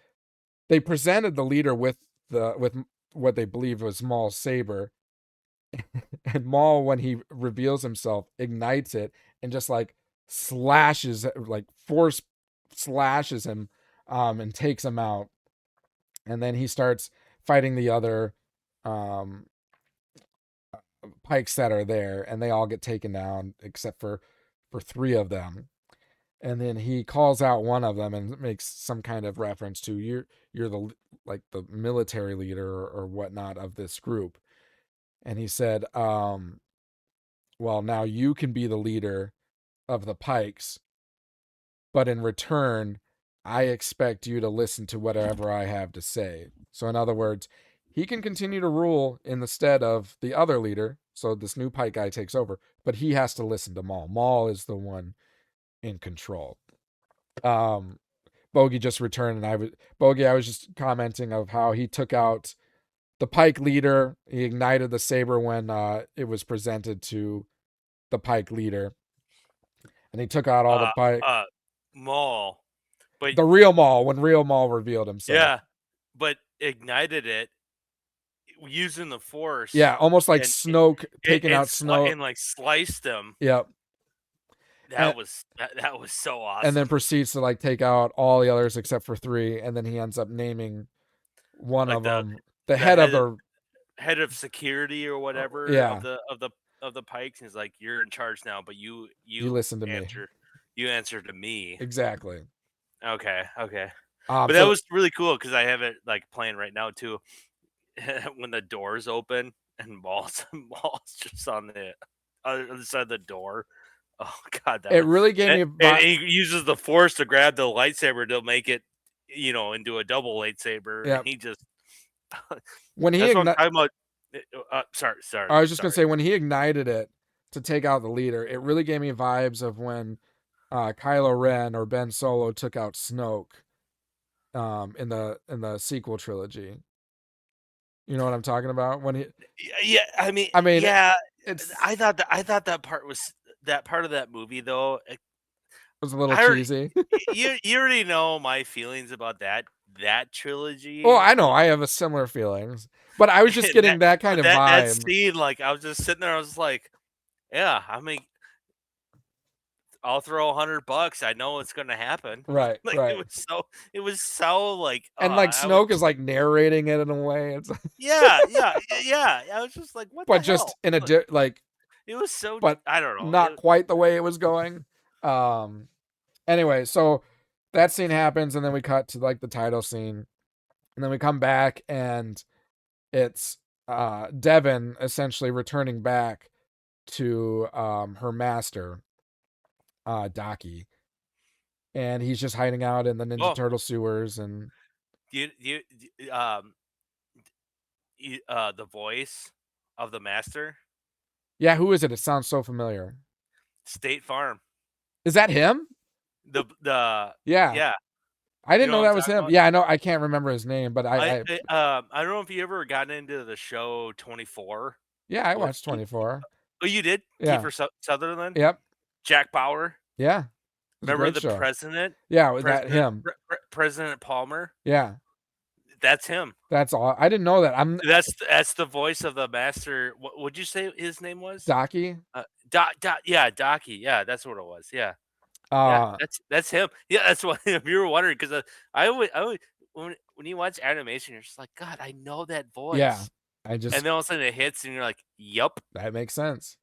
they presented the leader with what they believe was Maul's saber. And Maul, when he reveals himself, ignites it and just like slashes, like force slashes him, and takes him out. And then he starts fighting the other Pikes that are there, and they all get taken down except for 3 of them. And then he calls out one of them and makes some kind of reference to, you're the like the military leader or whatnot of this group. And he said, well, now you can be the leader of the Pikes, but in return, I expect you to listen to whatever I have to say. So in other words, he can continue to rule in the stead of the other leader. So this new Pike guy takes over, but he has to listen to Maul. Maul is the one in control. Bogey just returned, and I was just commenting of how he took out the Pike leader. He ignited the saber when it was presented to the Pike leader, and he took out all the Pike. Maul, but The real Maul, when real Maul revealed himself. yeah, but ignited it using the Force. Yeah, almost like Snoke taking out Snoke and like sliced him. Yep. That was so awesome. And then proceeds to like take out all the others except for 3, and then he ends up naming one like of them the head of the head of security or whatever of the Pikes. And he's like, "You're in charge now, but you listen to me. You answer to me." Exactly. Okay. But that was really cool because I have it like playing right now too. When the doors open and Maul's just on the other side of the door. Oh God, it really gave me. And he uses the Force to grab the lightsaber to make it, into a double lightsaber. Yeah. And he just when he that's what I'm talking about. Sorry. I was just gonna say when he ignited it to take out the leader, it really gave me vibes of when Kylo Ren or Ben Solo took out Snoke in the sequel trilogy. You know what I'm talking about? When he I mean yeah, I thought that part of that movie though it was a little cheesy. you already know my feelings about that trilogy. Oh, I know. I have a similar feelings. But I was just getting that kind of vibe. That scene, like I was just sitting there, I was like, yeah, I mean I'll throw $100. I know it's gonna happen. Right. Like right. it was so like and like Snoke is like narrating it in a way. It's yeah. I was just like, what but the just hell? in a like it was so but I don't know. Not quite the way it was going. Anyway, so that scene happens and then we cut to like the title scene. And then we come back and it's Devin essentially returning back to her master, Daki. And he's just hiding out in the Ninja Turtle sewers and the voice of the master. Yeah, who is it? It sounds so familiar. State Farm. Is that him? The yeah. I didn't know that was him. About? Yeah, I know. I can't remember his name, but I don't know if you ever got into the show 24. Yeah, I watched 24. Oh, you did? Yeah. Kiefer Sutherland? Yep. Jack Bauer? Yeah. Remember the president? Yeah, him. President Palmer? Yeah. That's him. That's all. I didn't know that. That's the voice of the master. What would you say his name was? Daki? Yeah, Daki. Yeah, that's what it was. Yeah. That's him. Yeah, that's what if you were wondering because I always when you watch animation, you're just like, God, I know that voice. Yeah, and then all of a sudden it hits, and you're like, Yup, that makes sense.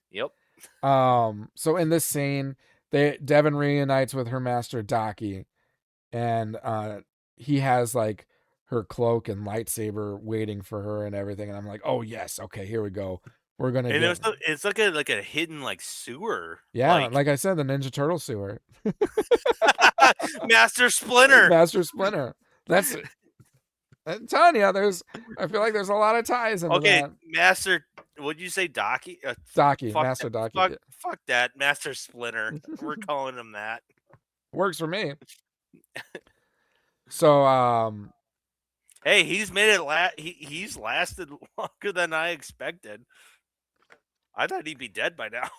Yep. So in this scene, Devin reunites with her master Daki, and he has like her cloak and lightsaber waiting for her and everything, and I'm like, oh yes, okay, here we go. We're gonna. And it's like a hidden like sewer. Yeah, like I said, the Ninja Turtle sewer. Master Splinter. Master Splinter. That's it. I'm telling you, I feel like there's a lot of ties into that. Master. Would you say Daki? Daki, Master Daki. Fuck that, Master Splinter. We're calling him that. Works for me. So, hey, he's made it. He's lasted longer than I expected. I thought he'd be dead by now.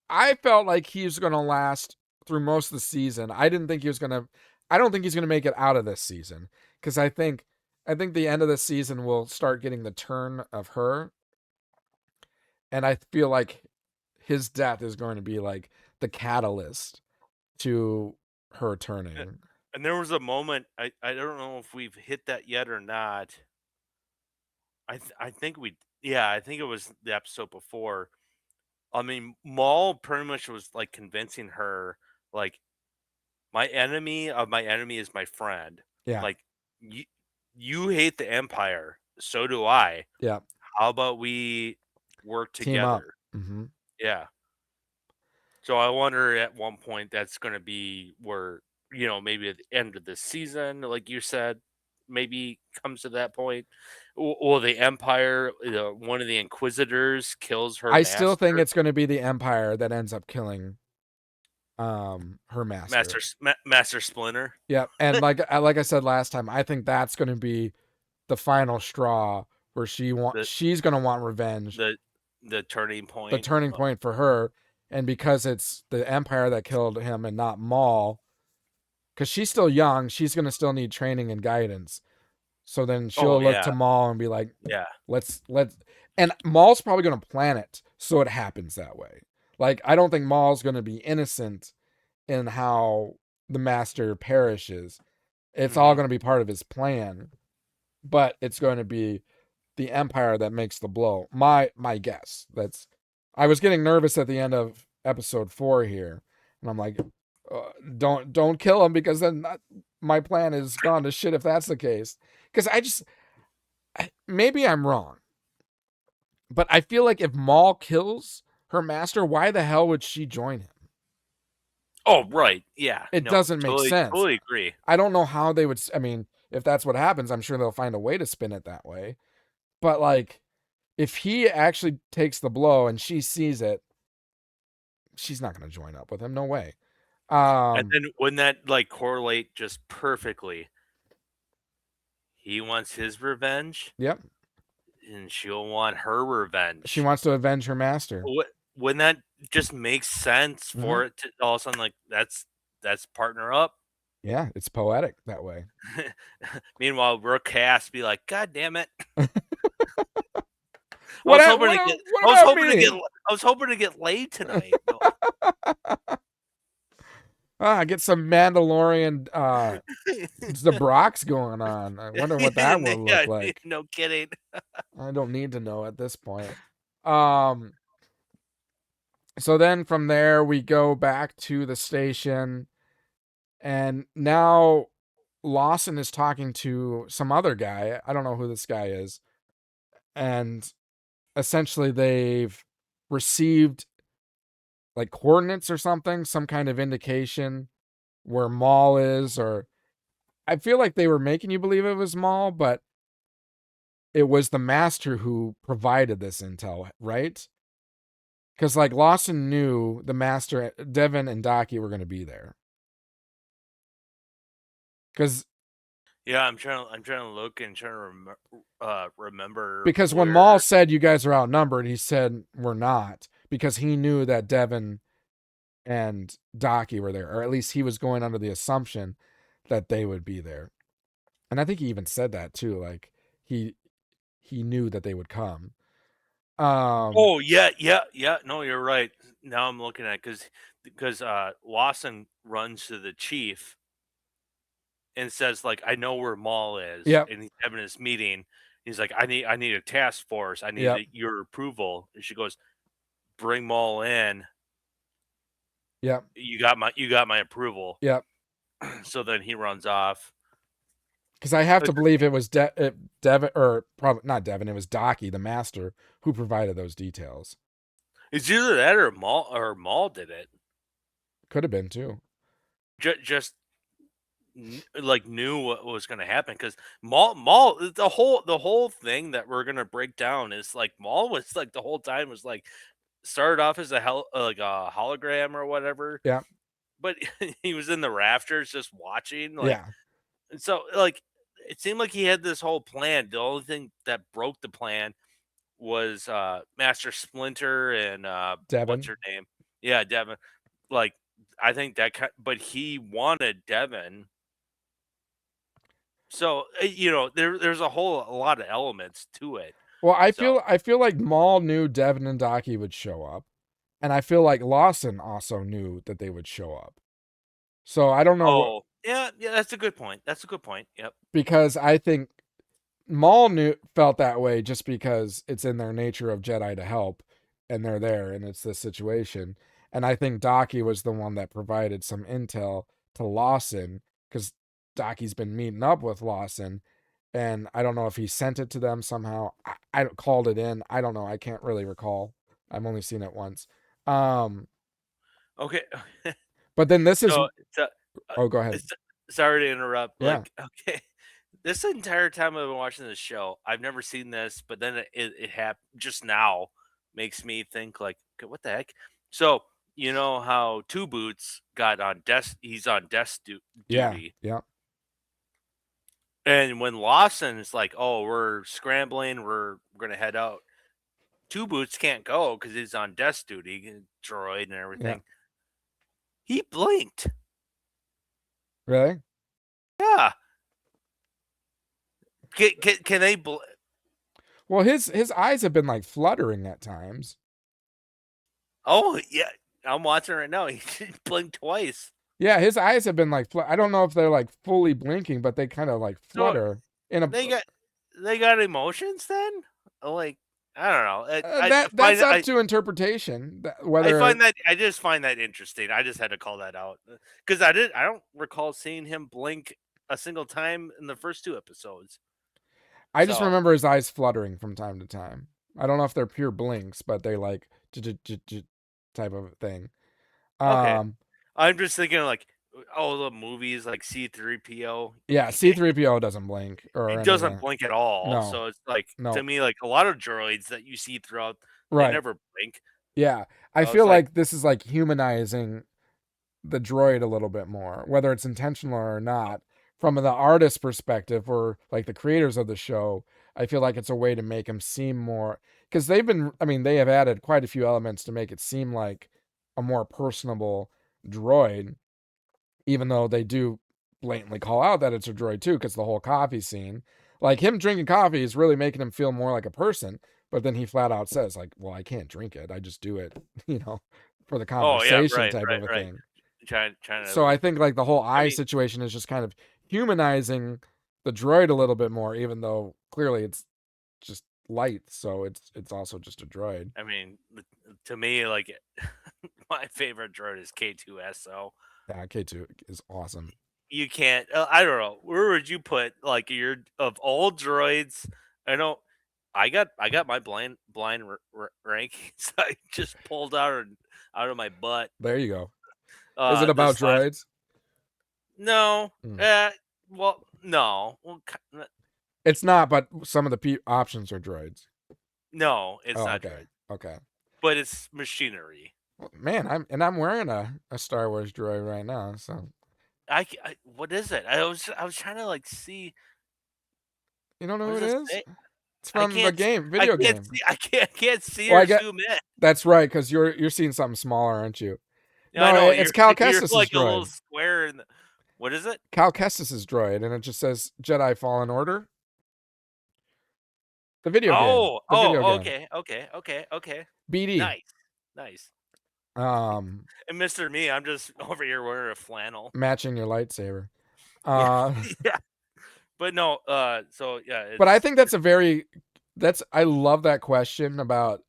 I felt like he was going to last through most of the season. I don't think he's going to make it out of this season because I think the end of the season will start getting the turn of her. And I feel like his death is going to be like the catalyst to her turning. And there was a moment, I don't know if we've hit that yet or not. I think I think it was the episode before. I mean, Maul pretty much was like convincing her, like, my enemy of my enemy is my friend. Yeah. Like, you hate the Empire, so do I. Yeah. How about we work Team up. together? Mm-hmm. Yeah. So I wonder at one point that's going to be where, maybe at the end of the season, like you said, maybe comes to that point. Or the Empire, one of the Inquisitors kills her I still think master, it's going to be the Empire that ends up killing her master. Master Splinter. Yeah, and like I said last time, I think that's going to be the final straw where The she's going to want revenge, the the turning the point. turning point for her, and because it's the Empire that killed him and not Maul, because she's still young, she's going to still need training and guidance. So then Oh she'll look yeah, to Maul and be like, yeah. let's and Maul's probably going to plan it so it happens that way. Like I don't think Maul's going to be innocent in how the master perishes. It's all Hmm. going to be part of his plan, but it's going to be the Empire that makes the blow. My guess. I was getting nervous at the end of episode 4 here, and I'm like, don't kill him because then my plan is gone to shit if that's the case. Because maybe I'm wrong, but I feel like if Maul kills her master, why the hell would she join him? Oh right, yeah. It No, doesn't make totally, sense. totally agree. I don't know how they would. I mean, if that's what happens, I'm sure they'll find a way to spin it that way. But like, if he actually takes the blow and she sees it, she's not going to join up with him. No way. And then wouldn't that like correlate just perfectly? He wants his revenge, Yep. and she'll want her She revenge. wants to avenge her master. Wouldn't that just make sense Hmm. for it to all of a sudden like that's partner up? Yeah, it's poetic that way. Meanwhile, Rook has be like, God damn it! What about me? I was hoping to get laid tonight. No. Get some Mandalorian Zabrox going on. I wonder what that will look Yeah, like. no kidding. I don't need to know at this point. Um, so then from there we go back to the station, and now Lawson is talking to some other guy. I don't know who this guy is. And essentially they've received like coordinates or something, some kind of indication where Maul is, or I feel like they were making you believe it was Maul, but it was the master who provided this intel, right? Because like Lawson knew the master, Devin and Daki were going to be there. Because I'm trying to look and trying to remember when where. Maul said you guys are outnumbered, he said we're not, because he knew that Devin and Daki were there, or at least he was going under the assumption that they would be there. And I think he even said that too, like he knew that they would come. Oh yeah. No, you're right. Now I'm looking at because Lawson runs to the chief and says like, I know where Maul is, Yep. and he's having this meeting. He's like, I need a task force. I need Yep. your approval. And she goes, bring Maul in. Yep. You got my approval. Yep. So then he runs off. Because I have to believe it was Devin, or probably not Devin, it was Daki, the master, who provided those details. It's either that or Maul did it. Could have been too. Just like knew what was going to happen, because Maul the whole thing that we're going to break down is like Maul was like the whole time was like started off as like a hologram or whatever. Yeah. But he was in the rafters just watching, like. Yeah. So like it seemed like he had this whole plan. The only thing that broke the plan was Master Splinter and Devin. what's her name? Yeah, Devin. Like I think but he wanted Devin. So there's a lot of elements to it. Well, I feel like Maul knew Devin and Daki would show up, and I feel like Lawson also knew that they would show up. So I don't know. Oh, yeah, that's a good point. Yep. Because I think Maul felt that way just because it's in their nature of Jedi to help, and they're there, and it's this situation. And I think Daki was the one that provided some intel to Lawson, because Daki's been meeting up with Lawson, and I don't know if he sent it to them somehow. I called it in. I don't know. I can't really recall. I've only seen it once. Okay. But then this is. So, Oh, go ahead. sorry to interrupt. Yeah. Like, okay, this entire time I've been watching this show, I've never seen this, but then it happened just now, makes me think like, okay, what the heck? So you know how Two Boots got on desk? He's on desk Yeah. duty, Yeah. and when Lawson is like, "Oh, we're scrambling, we're gonna head out," Two Boots can't go because he's on desk duty, droid and Yeah. everything. He blinked. Really? Yeah. Can they? Well, his eyes have been like fluttering at times. Oh yeah, I'm watching right now. He blinked twice. Yeah, his eyes have been like I don't know if they're like fully blinking, but they kind of like So flutter in a. they got emotions then? Like I don't know. That's up to interpretation. Whether I just find that interesting. I just had to call that out because I don't recall seeing him blink a single time in the first 2 episodes. I just remember his eyes fluttering from time to time. I don't know if they're pure blinks, but they like type of thing. Okay, I'm just thinking like all the movies like C-3PO. Yeah, C-3PO doesn't blink or It anything. doesn't blink at all. No. So it's like No. to me like a lot of droids that you see throughout, they Right. never blink. Yeah, I So feel it's like this is like humanizing the droid a little bit more, whether it's intentional or not. From the artist perspective or like the creators of the show, I feel like it's a way to make him seem more, because they have added quite a few elements to make it seem like a more personable droid, even though they do blatantly call out that it's a droid too, because the whole coffee scene, like him drinking coffee is really making him feel more like a person, but then he flat out says like, well, I can't drink it, I just do it, for the conversation type of a thing. Trying to. So I think like the whole eye situation is just kind of humanizing the droid a little bit more, even though clearly it's just light, so it's also just a droid. I mean, to me, like my favorite droid is K2SO. Yeah, K2 is awesome. You can't. I don't know. Where would you put like your of all droids? I know. I got my blind rankings. I just pulled out of my butt. There you go. Is it about droids? No. Well, no. Well, it's not, but some of the options are droids. No, it's not okay. droids. Okay. But it's machinery. Well, man, I'm wearing a Star Wars droid right now, so. I what is it? I was trying to like see. You don't know what it is? Say? It's from the video game. I can't see or zoom in. That's right, because you're seeing something smaller, aren't you? No, I know, it's Cal Kestis' like droid. A little square. What is it? Cal Kestis' droid, and it just says Jedi Fallen Order. The video game. Okay. BD. Nice. And Mr. Me, I'm just over here wearing a flannel. Matching your lightsaber. Yeah. But no, so yeah. But I think I love that question about,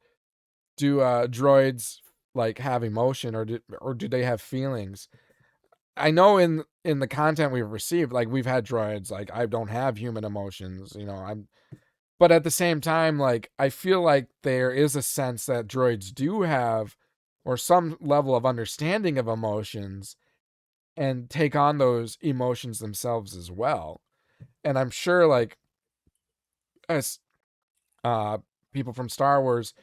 do droids like have emotion, or do they have feelings? I know in the content we've received, like we've had droids like, I don't have human emotions, but at the same time, like I feel like there is a sense that droids do have, or some level of understanding of emotions, and take on those emotions themselves as well. And I'm sure like as people from Star Wars,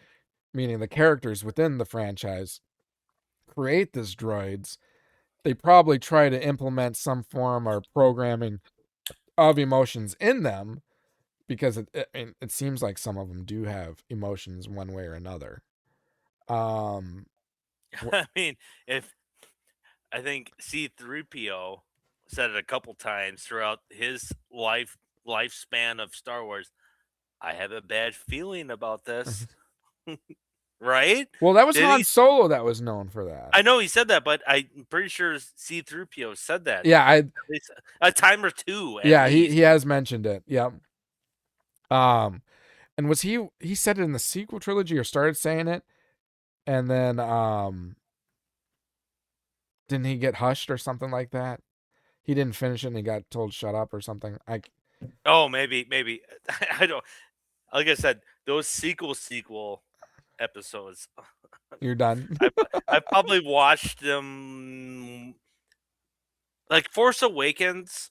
meaning the characters within the franchise, create these droids, they probably try to implement some form or programming of emotions in them, because it seems like some of them do have emotions one way or another. I mean, I think C-3PO said it a couple times throughout his lifespan of Star Wars, I have a bad feeling about this. Right? Well, that was Han Solo that was known for that. I know he said that, but I'm pretty sure C-3PO said that. Yeah, a time or two. Yeah, he has mentioned it. Yep. And was he said it in the sequel trilogy, or started saying it, and then didn't he get hushed or something like that? He didn't finish it and he got told shut up or something. Oh, maybe. I don't. Like I said, those sequel episodes. You're done. I've probably watched them like Force Awakens.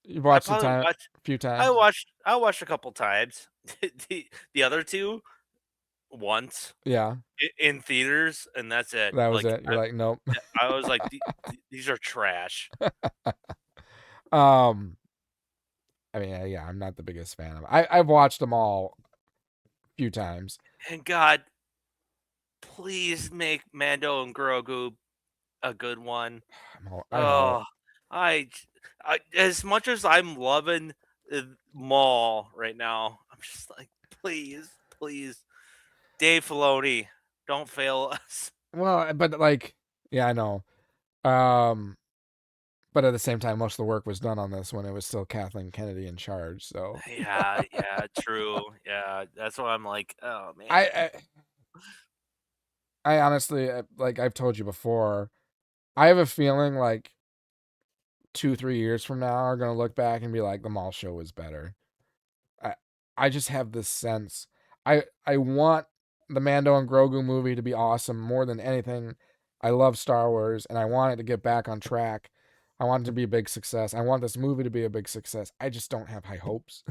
You've I watched probably a watched. few times. I watched a couple times. The other two once Yeah, in theaters, and that's it. that was Like it. You're like, nope. I was like, these are trash. um, I mean, yeah, I'm not the biggest fan of. I've watched them all a few times. And God, please make Mando and Grogu a good one. I hope. Oh, I, as much as I'm loving Maul right now, I'm just like, please, Dave Filoni, don't fail us. Well, but like, yeah, I know. Um, but at the same time, most of the work was done on this when it was still Kathleen Kennedy in charge. So Yeah, true. Yeah, that's why I'm like, oh I, man. I, I honestly, like I've told you before, I have a feeling like 2-3 years from now are gonna look back and be like, the Mall show was better. I, I just have this sense. I want the Mando and Grogu movie to be awesome more than anything. I love Star Wars and I want it to get back on track. I want it to be a big success. I want this movie to be a big success. I just don't have high hopes.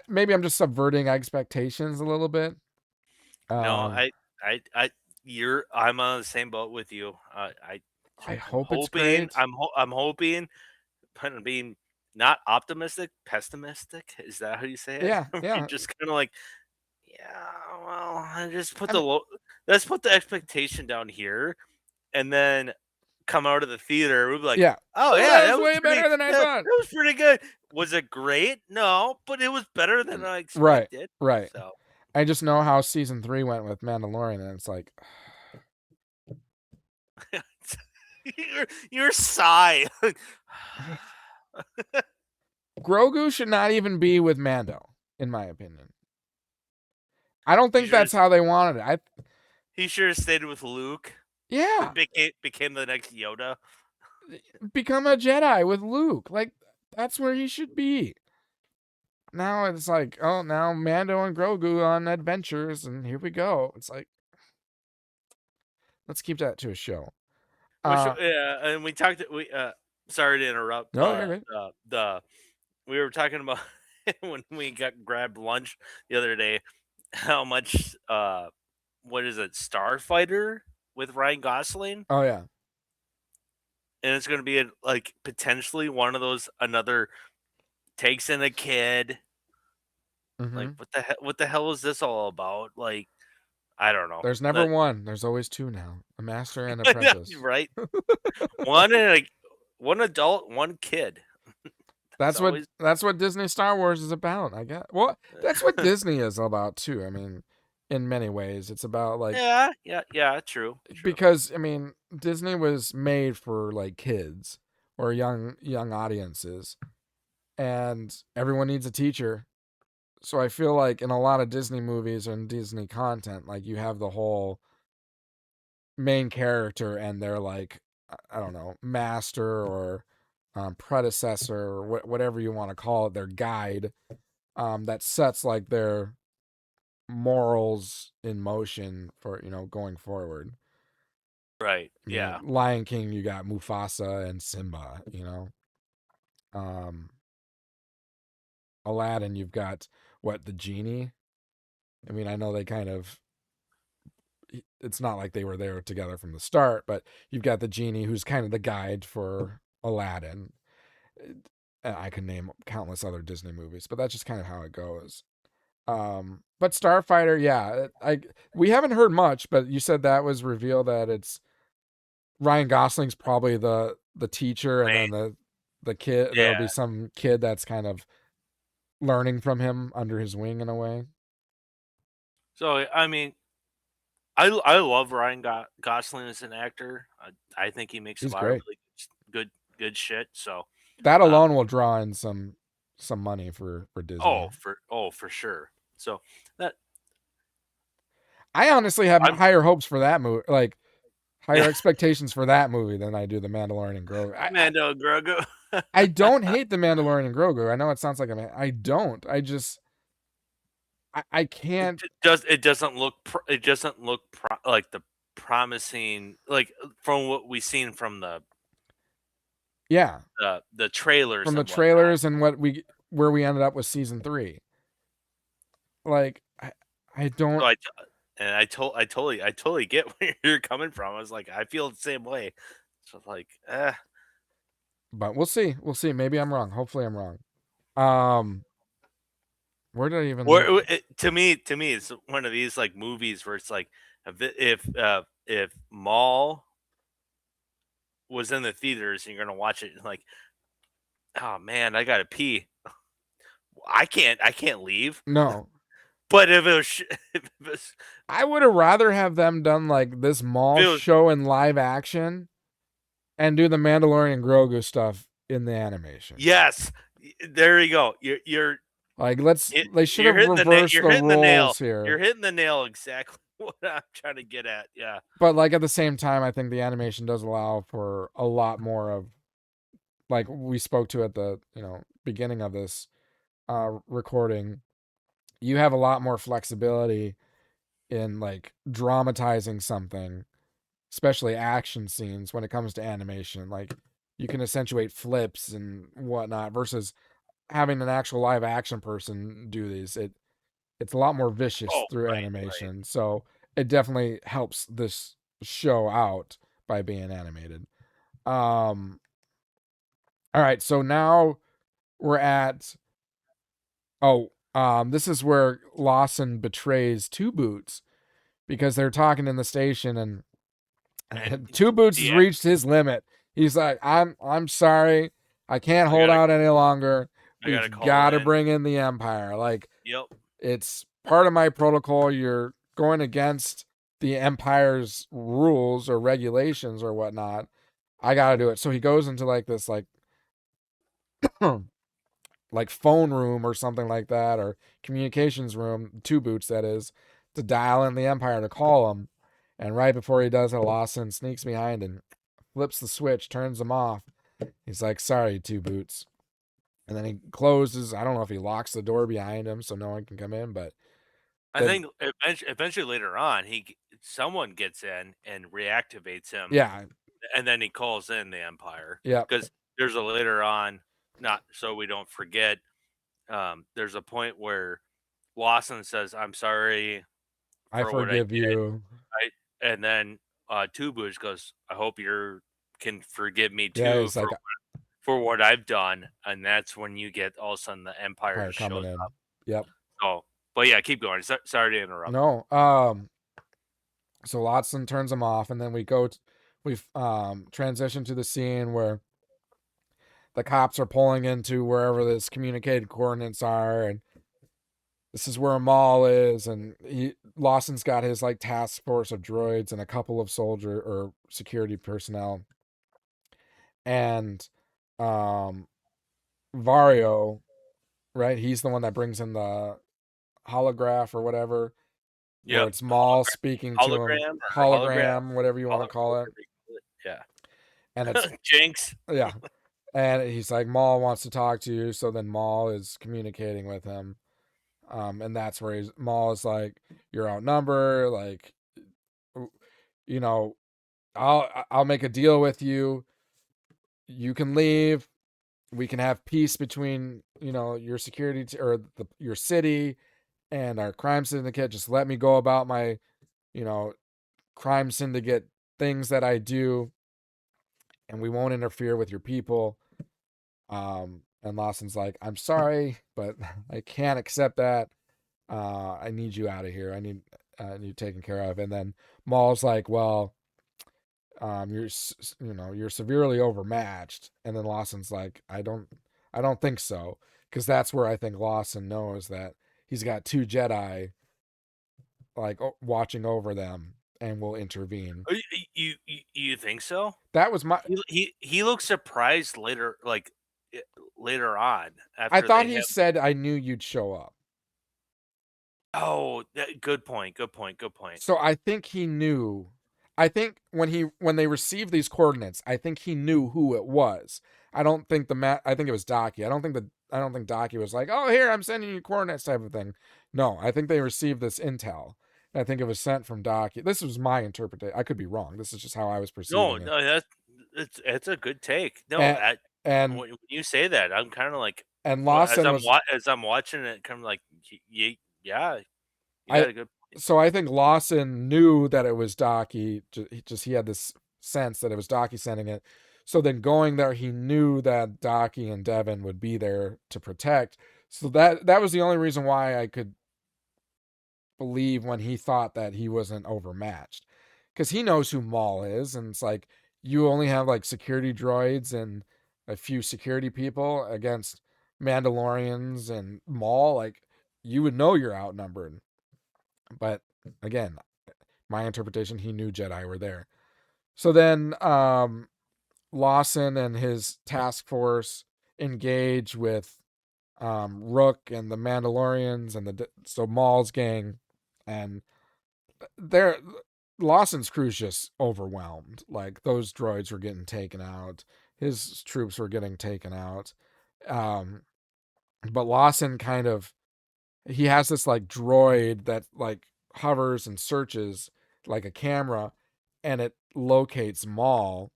Maybe I'm just subverting expectations a little bit. No, Um, I'm on the same boat with you. I I'm hope it's hoping, great. I'm hoping, but I'm being not optimistic, pessimistic. Is that how you say it? Yeah, Where you're yeah. just kind of like, yeah, well, I just put I mean, let's put the expectation down here, and then come out of the theater. We'll be like, yeah. oh Oh, yeah, that was way better than I that thought. was pretty good. Was it great? No, but it was better than I Right, expected. right. So I just know how season 3 went with Mandalorian, and it's like, your sigh. Grogu should not even be with Mando, in my opinion. I don't He think should that's how they wanted it. he should have stayed with Luke. Yeah, Became the next Yoda. become a Jedi with Luke. Like, that's where he should be. Now it's like, oh, now Mando and Grogu on adventures, and here we go. It's like, let's keep that to a show. Which Uh, yeah, and we talked. We sorry to interrupt. no, you're good. The we were talking about when we got grabbed lunch the other day. How much what is it, Starfighter with Ryan Gosling, Oh yeah. and it's going to be like potentially one of those another takes in a kid. Like Mm-hmm. what the hell is this all about? Like I don't know. There's never That one. There's always two now. A master and apprentice. right? One and one adult, one kid. It's always That's what Disney Star Wars is about, I guess. Well, that's what Disney is about too. I mean, in many ways, it's about like yeah, true. because I mean, Disney was made for like kids or young audiences, and everyone needs a teacher. So I feel like in a lot of Disney movies and Disney content, like you have the whole main character and their like I don't know master or predecessor or whatever you want to call it, their guide that sets like their morals in motion for going forward. Right. I mean, Yeah. Lion King, you got Mufasa and Simba. Um, Aladdin, you've got what the genie. I mean, I know they kind of. It's not like they were there together from the start, but you've got the genie who's kind of the guide for Aladdin. I can name countless other Disney movies, but that's just kind of how it goes. But Starfighter, yeah, we haven't heard much, but you said that was revealed that it's Ryan Gosling's probably the teacher, and then Right. the kid there'll Yeah. be some kid that's kind of learning from him under his wing in a way. So I mean, I love Ryan Gosling as an actor. I think he makes a He's lot of great. really good shit. So That uh, alone will draw in some money for Disney. for sure. So that I honestly have I'm higher hopes for that movie. Like higher expectations for that movie than I do The Mandalorian and Grogu. Mando Grogu. I don't hate The Mandalorian and Grogu. I know it sounds like I don't. I can't. It doesn't look like the promising, like from what we've seen from the trailers From the and whatnot. trailers and where we ended up with season 3. Like I don't. So I totally get where you're coming from. I was like, I feel the same way. So like, But we'll see. We'll see. Maybe I'm wrong. Hopefully I'm wrong. Where did I even? To me, it's one of these like movies where it's like, if Maul was in the theaters and you're gonna watch it, and like, oh man, I gotta pee. I can't leave. No. But if it was, I would have rather have them done like this Maul show in live action, and do the Mandalorian and Grogu stuff in the animation. Yes, there you go. You're like they should have reversed the roles here. You're hitting the nail exactly what I'm trying to get at. Yeah. But like at the same time, I think the animation does allow for a lot more of, like we spoke to at the beginning of this recording. You have a lot more flexibility in like dramatizing something, especially action scenes when it comes to animation. Like you can accentuate flips and whatnot versus having an actual live action person do these. It's a lot more vicious through animation. Right. So it definitely helps this show out by being animated. All right, so now we're at this is where Lawson betrays Two Boots because they're talking in the station and Two Boots has reached his limit. He's like, I'm sorry. I can't hold out any longer. We've got to bring in the Empire. Like, yep. It's part of my protocol. You're going against the Empire's rules or regulations or whatnot. I got to do it. So he goes into like this like like phone room or something like that, or communications room, Two Boots that is, to dial in the Empire to call him. And right before he does it, Lawson sneaks behind and flips the switch, turns them off. He's like, sorry, Two Boots. And then he closes. I don't know if he locks the door behind him so no one can come in, but I think eventually later on, someone gets in and reactivates him. Yeah. And then he calls in the Empire. Yeah. Because there's a later on, not so we don't forget, there's a point where Lawson says, I'm sorry. I forgive you. Right? And then Two Boots goes, I hope you can forgive me too. Yeah, for what I've done, and that's when you get all of a sudden the Empire shows in. up. Yep. So, but yeah, keep going. Sorry to interrupt. No. So Lawson turns him off, and then we transition to the scene where the cops are pulling into wherever this communicated coordinates are, and this is where Maul is, and Lawson's got his like task force of droids and a couple of soldier or security personnel, and Vario, right? He's the one that brings in the holograph or whatever. Yeah, it's Maul speaking to him. Hologram, whatever you want to call it. Yeah. And it's Jinx. Yeah. And he's like, Maul wants to talk to you. So then Maul is communicating with him. And that's where Maul is like, you're outnumbered. Like, I'll make a deal with you. You can leave. We can have peace between, your security or your city and our crime syndicate. Just let me go about my, crime syndicate things that I do, and we won't interfere with your people. And Lawson's like, I'm sorry, but I can't accept that. I need you out of here. I need you taken care of. And then Maul's like, well, you're severely overmatched. And then Lawson's like, I don't think so, because that's where I think Lawson knows that he's got two Jedi like watching over them and will intervene. You think so? That was my. He looks surprised later, like later on. I thought he said, "I knew you'd show up." Oh, good point. So I think he knew. I think when they received these coordinates, I think he knew who it was. I don't think I think it was Daki. I don't think Daki was like, "Oh, here, I'm sending you coordinates," type of thing. No, I think they received this intel. And I think it was sent from Daki. This was my interpretation. I could be wrong. This is just how I was No, perceiving it. no, it's a good take. No, And and when you say that, I'm kind of like, well, Lawson was as I'm watching it, kind of like, yeah, you I got a good. so I think Lawson knew that it was Daki. He had this sense that it was Daki sending it. So then going there, he knew that Daki and Devin would be there to protect. So that was the only reason why I could believe when he thought that he wasn't overmatched, because he knows who Maul is, and it's like you only have like security droids and a few security people against Mandalorians and Maul. Like you would know you're outnumbered. But again, my interpretation, he knew Jedi were there. So then Lawson and his task force engage with Rook and the Mandalorians and so Maul's gang, and they're Lawson's crew's just overwhelmed. Like those droids were getting taken out, his troops were getting taken out. Um, but Lawson he has this like droid that like hovers and searches like a camera, and it locates Maul.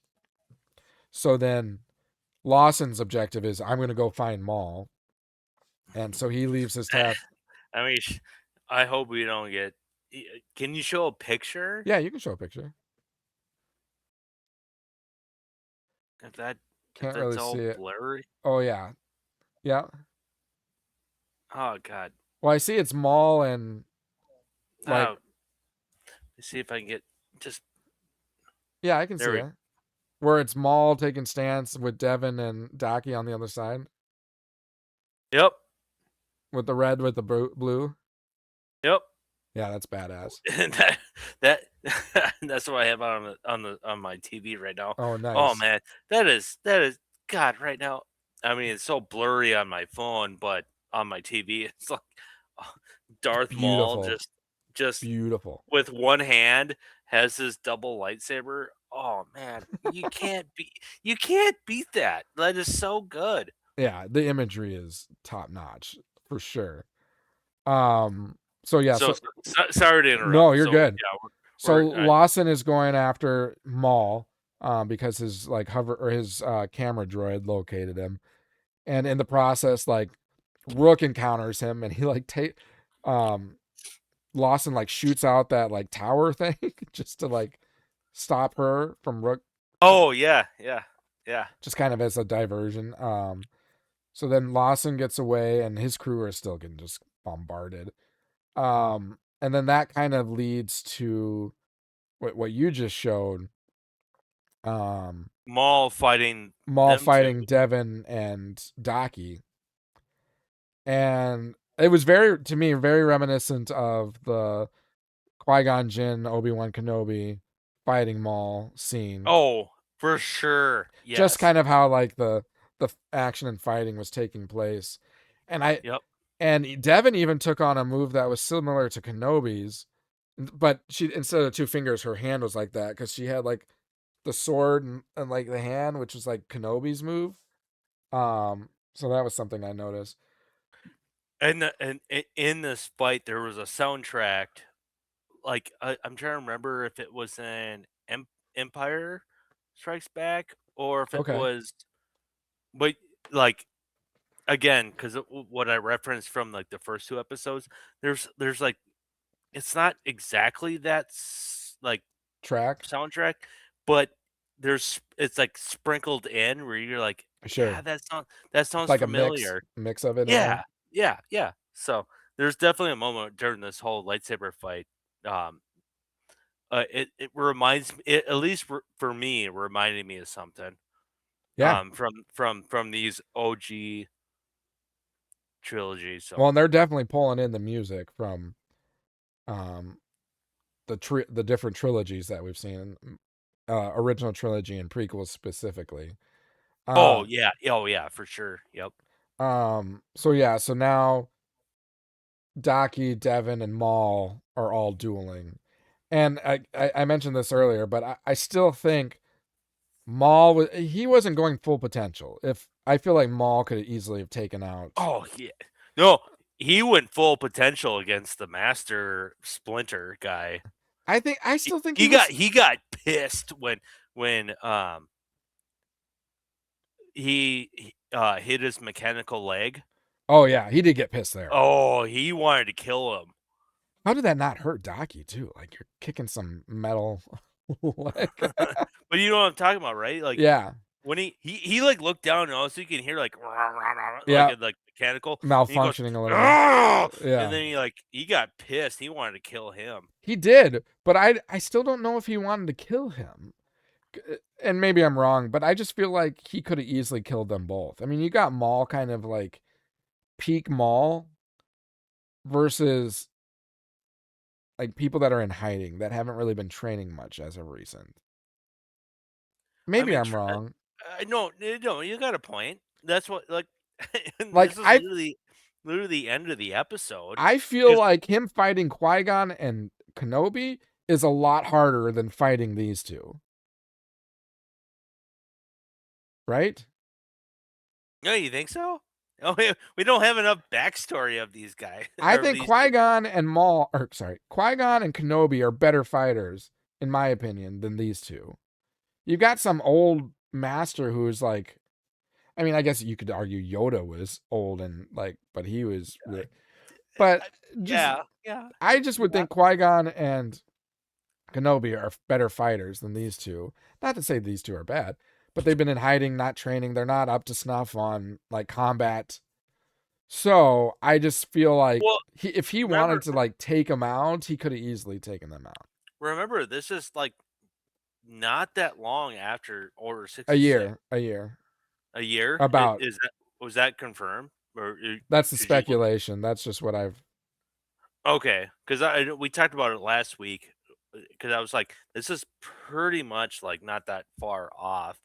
So then Lawson's objective is, I'm going to go find Maul. And so he leaves his task. I mean, I hope we don't get. Can you show a picture? Yeah, you can show a picture. If Can't that's really see all it. blurry. Oh, yeah. Yeah. Oh God. Well, I see it's Maul and like, Oh, let's see if I can get just yeah, I can there. see it. Where it's Maul taking stance with Devin and Daki on the other side. Yep. With the red with the blue. Yep. Yeah, that's badass. And that that's what I have on my TV right now. Oh, Oh nice. man, that is God right now. I mean, it's so blurry on my phone, but on my TV, it's like oh, Darth Maul Beautiful. just Beautiful. with one hand has this double lightsaber. Oh man, you can't beat that. That is so good. Yeah, the imagery is top notch for sure. So yeah, Sorry to no, interrupt. you're So good. yeah, So Lawson is going after Maul, because his like hover or his camera droid located him, and in the process, like Rook encounters him, and he like um, Lawson like shoots out that like tower thing just to like stop her from Rook. oh yeah. Just kind of as a diversion. So then Lawson gets away, and his crew are still getting just bombarded. And then that kind of leads to what you just showed. Maul fighting Maul them two. fighting Devin and Daki, and it was to me very reminiscent of the Qui-Gon Jinn Obi-Wan Kenobi fighting Maul scene. Oh, for sure. Just Yes. kind of how like the action and fighting was taking place, and Yep. and Devin even took on a move that was similar to Kenobi's, but she, instead of two fingers, her hand was like that because she had like the sword and like the hand, which was like Kenobi's move. So that was something I noticed. And in this fight, there was a soundtrack. Like I'm trying to remember if it was in Empire Strikes Back or if it Okay, was, but like again, because what I referenced from like the first two episodes, there's like it's not exactly like track, soundtrack, but it's like sprinkled in where you're like, sure, yeah, that sounds like a mix familiar. mix of it in there. Yeah, yeah. So there's definitely a moment during this whole lightsaber fight. Um, it reminds me, at least for me, it reminded me of something. Yeah. From these OG trilogies. So Well, and they're definitely pulling in the music from um the different trilogies that we've seen, original trilogy and prequels specifically. Uh oh yeah, for sure. Yep. so yeah, so now Daki, Devin, and Maul are all dueling. And I mentioned this earlier, but I still think Maul he wasn't going full potential. If I feel like Maul could easily have taken out. Oh yeah, no, he went full potential against the Master Splinter guy. I still think He was. got pissed when he hit his mechanical leg. Oh yeah, he did get pissed there. Oh, he wanted to kill him. How did that not hurt Docky too? Like you're kicking some metal leg. But you know what I'm talking about, right? Like Yeah. when he like looked down and all, so you can hear like Yeah. like mechanical and he goes, Malfunctioning a little "Argh!" bit. Yeah. And then he got pissed. He wanted to kill him. He did, but I still don't know if he wanted to kill him. And maybe I'm wrong, but I just feel like he could have easily killed them both. I mean, you got Maul kind of like peak Maul versus like people that are in hiding that haven't really been training much as of recent. Maybe I'm wrong. No, you got a point. That's what like. Like This is literally the end of the episode. I feel like him fighting Qui-Gon and Kenobi is a lot harder than fighting these two. Right? No, you think so? Oh, we don't have enough backstory of these guys. I think Qui-Gon and Qui-Gon and Kenobi are better fighters, in my opinion, than these two. You've got some old master who's like, I mean, I guess you could argue Yoda was old and like, but he was, but just, yeah. I just would think Qui-Gon and Kenobi are better fighters than these two. Not to say these two are bad, but they've been in hiding, not training. They're not up to snuff on like combat. So I just feel like if he wanted to like take them out, he could have easily taken them out. Remember, this is like not that long after Order 66. A year. About was that confirmed? Or that's the speculation. That's just what I've. Okay, because we talked about it last week. Because I was like, this is pretty much like not that far off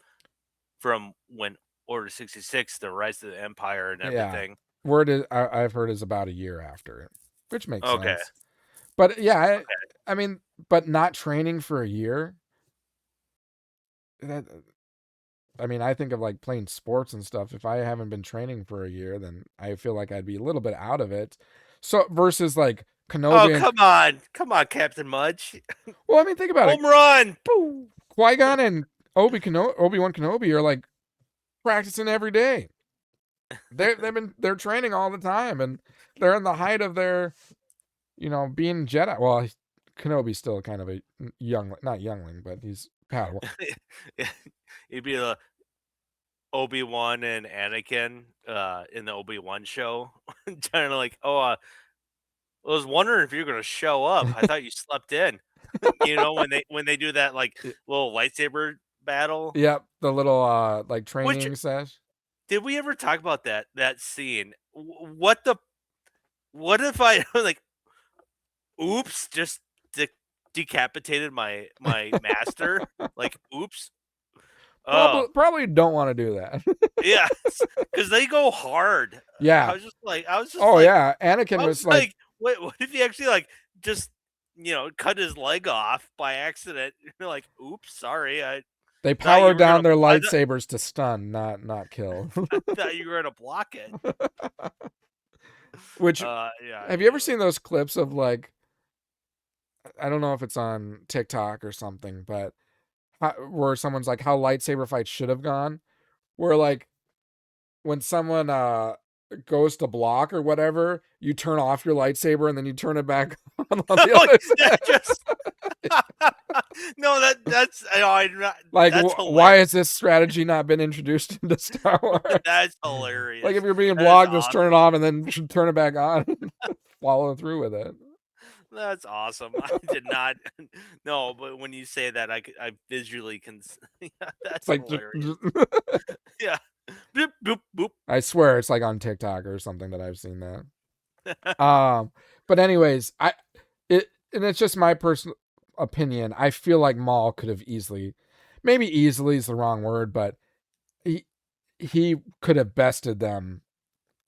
from when Order 66, the Rise of the Empire, and everything. Yeah. Word is, I've heard is about a year after it, which makes sense. But yeah, I mean, but not training for a year. That, I mean, I think of like playing sports and stuff. If I haven't been training for a year, then I feel like I'd be a little bit out of it. So versus like Kenobi. Oh, come on, Captain Mudge. Well, I mean, think about it. Home run. Qui-Gon and Obi-Wan Kenobi are like practicing every day. They're training all the time, and they're in the height of their, being Jedi. Well, Kenobi's still kind of a not youngling, but he's Padawan. He'd be the Obi-Wan and Anakin in the Obi-Wan show, kind of like, I was wondering if you're going to show up. I thought you slept in. when they do that like little lightsaber battle. Yep, the little like training sesh. Did we ever talk about that scene? What if I like, oops, just decapitated my master? Like, oops. Probably don't want to do that. Yeah, because they go hard. Yeah, I was just like, yeah, Anakin was like, what if he actually like just cut his leg off by accident? You're like, oops, sorry. They power down their lightsabers to stun, not kill. I thought you were gonna block it. Which have you ever seen those clips of like, I don't know if it's on TikTok or something, but where someone's like how lightsaber fights should have gone, where like when someone goes to block or whatever, you turn off your lightsaber and then you turn it back on the other side. No, that's like that's why has this strategy not been introduced into Star Wars? That's hilarious. Like if you're being blocked, just turn it off and then turn it back on and follow through with it. That's awesome. I did not no, but when you say that, I visually can. That's like hilarious. Yeah. Boop, boop, boop. I swear it's like on TikTok or something that I've seen that. But anyways, and it's just my personal opinion. I feel like Maul could have maybe easily is the wrong word, but he could have bested them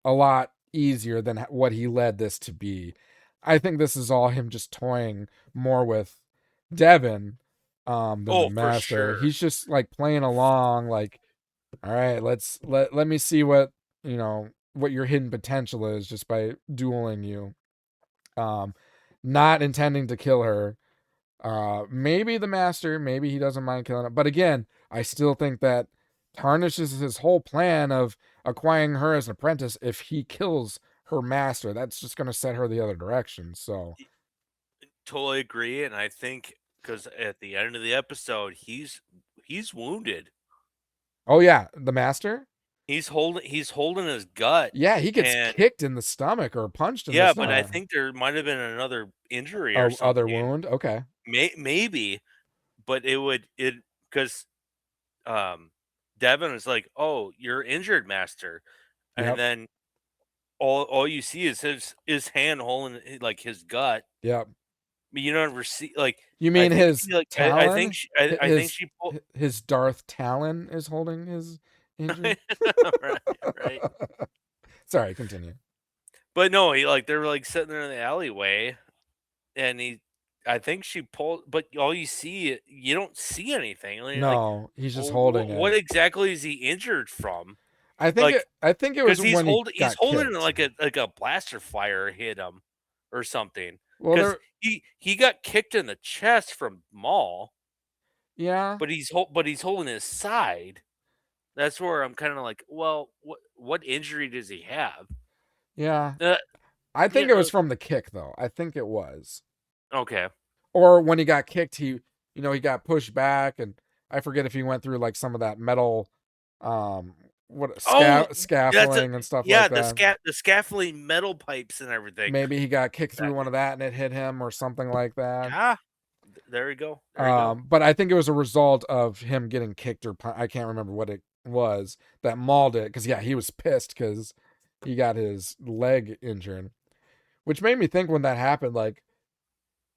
a lot easier than what he led this to be. I think this is all him just toying more with Devin than the Oh, for master. sure. He's just like playing along, like, all right, let me see what what your hidden potential is just by dueling you. Not intending to kill her. Maybe the master, maybe he doesn't mind killing it. But again, I still think that tarnishes his whole plan of acquiring her as an apprentice if he kills her master. That's just going to set her the other direction. So, Totally agree, and I think because at the end of the episode, he's wounded. oh yeah, the master? He's holding his gut, Yeah, he gets and kicked in the stomach or punched in the yeah, but I stomach. think there might have been another injury or Oh, other something. wound? Okay. Maybe, but it because Devin was like, "Oh, you're injured, master," and Yep. then all you see is his hand holding like his gut. Yep. But you don't ever see like You I mean think his I think talon? I think she pulled His Darth Talon is holding his injury? right, right. Sorry, continue. But no, they were like sitting there in the alleyway, and I think she pulled, but all you see, you don't see anything. And you're like, No, he's just holding what it. exactly is he injured from? I think Like, it was because when he he's got holding it kicked. like a blaster fire hit him or something. Well, Because there, he got kicked in the chest from Maul, yeah, but he's holding his side. That's where I'm kind of like, well, what injury does he have? yeah. Uh, I think yeah, it was from the kick, though. I think it was. okay. Or when he got kicked, he got pushed back, and I forget if he went through like some of that metal, um, Oh, that's a scaffolding and stuff yeah, like that. the scaffolding metal pipes and everything. Maybe he got kicked through That one of that and it hit him or something like that. yeah, there you go. There you go. But I think it was a result of him getting kicked or I can't remember what it was that mauled it because yeah, he was pissed because he got his leg injured, which made me think when that happened, like,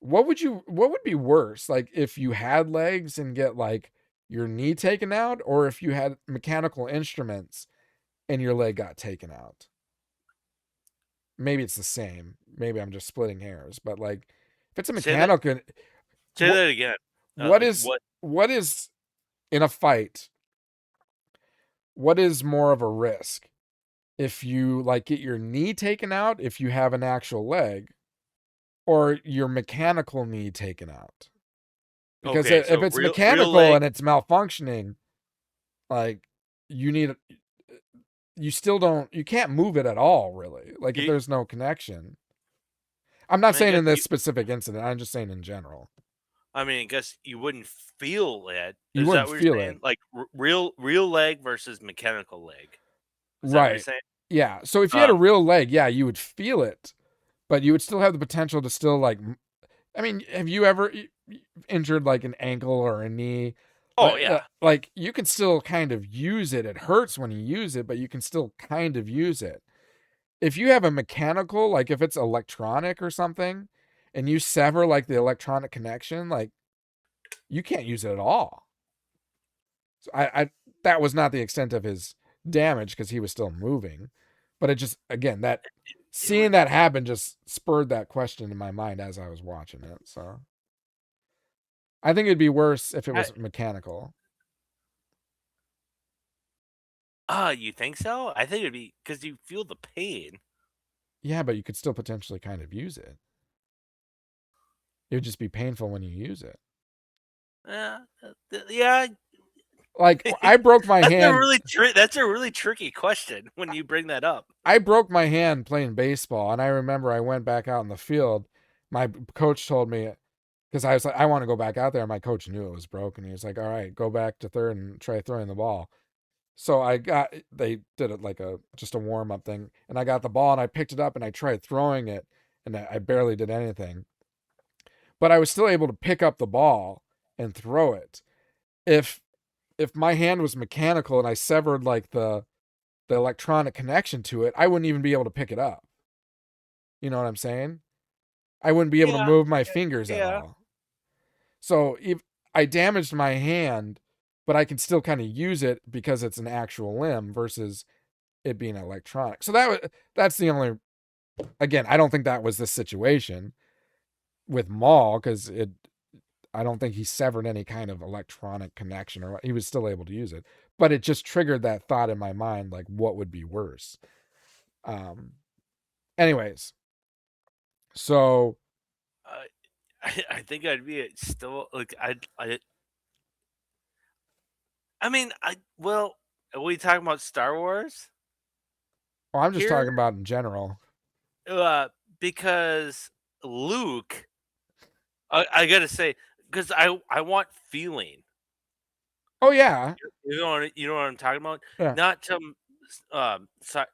what would be worse, like if you had legs and get like your knee taken out, or if you had mechanical instruments and your leg got taken out? Maybe it's the same. Maybe I'm just splitting hairs, but like if it's a Say that mechanical, say what that again. what Like is what is in a fight? What is more of a risk? If you like get your knee taken out, if you have an actual leg, or your mechanical knee taken out? Because okay, if so it's real mechanical leg. and it's malfunctioning, like you need you can't move it at all, really. Like if You, there's no connection. I'm not I saying guess in this specific incident. I'm just saying in general. I guess you wouldn't feel it. You Is that wouldn't what feel you're it. saying? Like real leg versus mechanical leg. Is that what you're Right. saying? Yeah. So if you had a Um. real leg, yeah, you would feel it, but you would still have the potential to still like I mean, have you ever injured like an ankle or a knee? Oh yeah. Like you can still kind of use it. It hurts when you use it, but you can still kind of use it. If you have a mechanical, like if it's electronic or something, and you sever like the electronic connection, like you can't use it at all. So I that was not the extent of his damage because he was still moving, but it just again that It would. seeing that happen just spurred that question in my mind as I was watching it. So I think it'd be worse if it was mechanical. You think so? I think it'd be because you feel the pain. Yeah, but you could still potentially kind of use it. It would just be painful when you use it. Yeah. Like I broke my hand. That's a really tricky question when you bring that up. I broke my hand playing baseball, and I remember I went back out in the field. My coach told me because I was like, I want to go back out there. My coach knew it was broken. He was like, "All right, go back to third and try throwing the ball." So they did it like just a warm up thing, and I got the ball and I picked it up and I tried throwing it, and I barely did anything. But I was still able to pick up the ball and throw it. If my hand was mechanical and I severed like the electronic connection to it, I wouldn't even be able to pick it up. You know what I'm saying? I wouldn't be able to Yeah. move my fingers at Yeah. all. So if I damaged my hand, but I can still kind of use it because it's an actual limb versus it being electronic. So that's the only. Again, I don't think that was the situation with Maul because I don't think he severed any kind of electronic connection, or he was still able to use it. But it just triggered that thought in my mind, like what would be worse. Anyways, so I think I'd be still like I mean well, are we talking about Star Wars I'm just here? talking about in general. Because Luke, I gotta say, because I want feeling. Oh yeah, You know what I'm talking about? yeah, Not some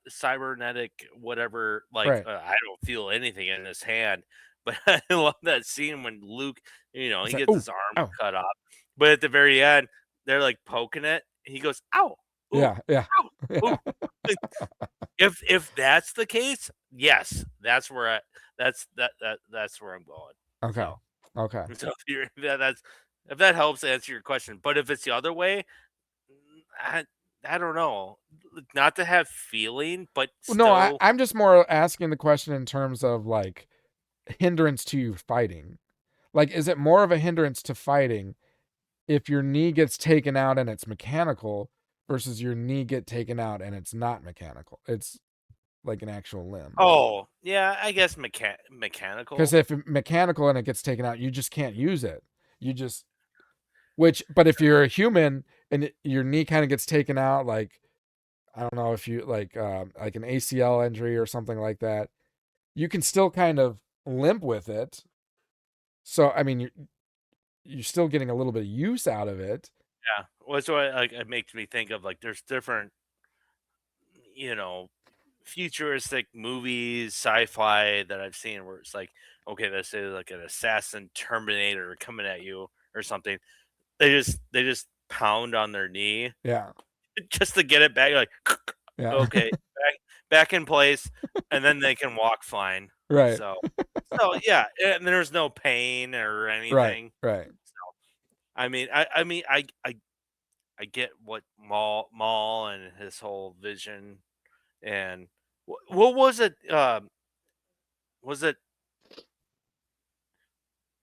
cybernetic whatever. Like right. I don't feel anything in his hand, but I love that scene when Luke, he It's like, gets oh, his arm oh, cut off, but at the very end, they're like poking it. He goes, "Ow, ooh, yeah, yeah, ow, ooh." If that's the case, yes, that's where I'm going. okay, So. okay. So if that helps answer your question, but if it's the other way, I I don't know. Not to have feeling, but Well, no, still. I'm just more asking the question in terms of like hindrance to you fighting. Like, is it more of a hindrance to fighting if your knee gets taken out and it's mechanical versus your knee get taken out and it's not mechanical? It's like an actual limb. Oh, yeah, I guess Because mechanical. if mechanical and it gets taken out, you just can't use it. You just but if you're a human and your knee kind of gets taken out, like I don't know if you like an ACL injury or something like that, you can still kind of limp with it. So I mean, you're still getting a little bit of use out of it. Yeah. Well, so it makes me think of like there's different, you know, futuristic movies, sci-fi that I've seen where it's like, okay, let's say like an assassin Terminator coming at you or something. They just pound on their knee Yeah, just to get it back, like, yeah, okay, back in place, and then they can walk fine. right, So yeah, and there's no pain or right, anything. right. I get what Maul and his whole vision and what was it? Was it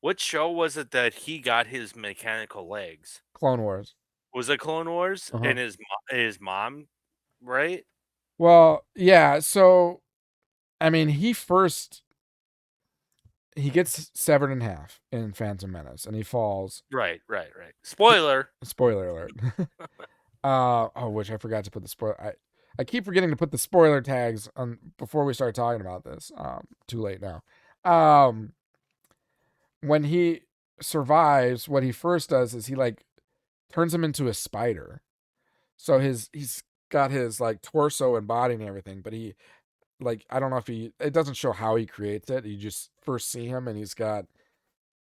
what show was it that he got his mechanical legs? Clone Wars. Was it Clone Wars? Uh huh. And his mom, right? Well, yeah. So I mean, he gets severed in half in Phantom Menace, and he falls. Right. Spoiler. Spoiler alert. Which I forgot to put the spoiler. I keep forgetting to put the spoiler tags on before we start talking about this. Too late now. Um, when he survives, what he first does is he like turns him into a spider. So he's got his like torso and body and everything, but he like I don't know if it doesn't show how he creates it. You just first see him and he's got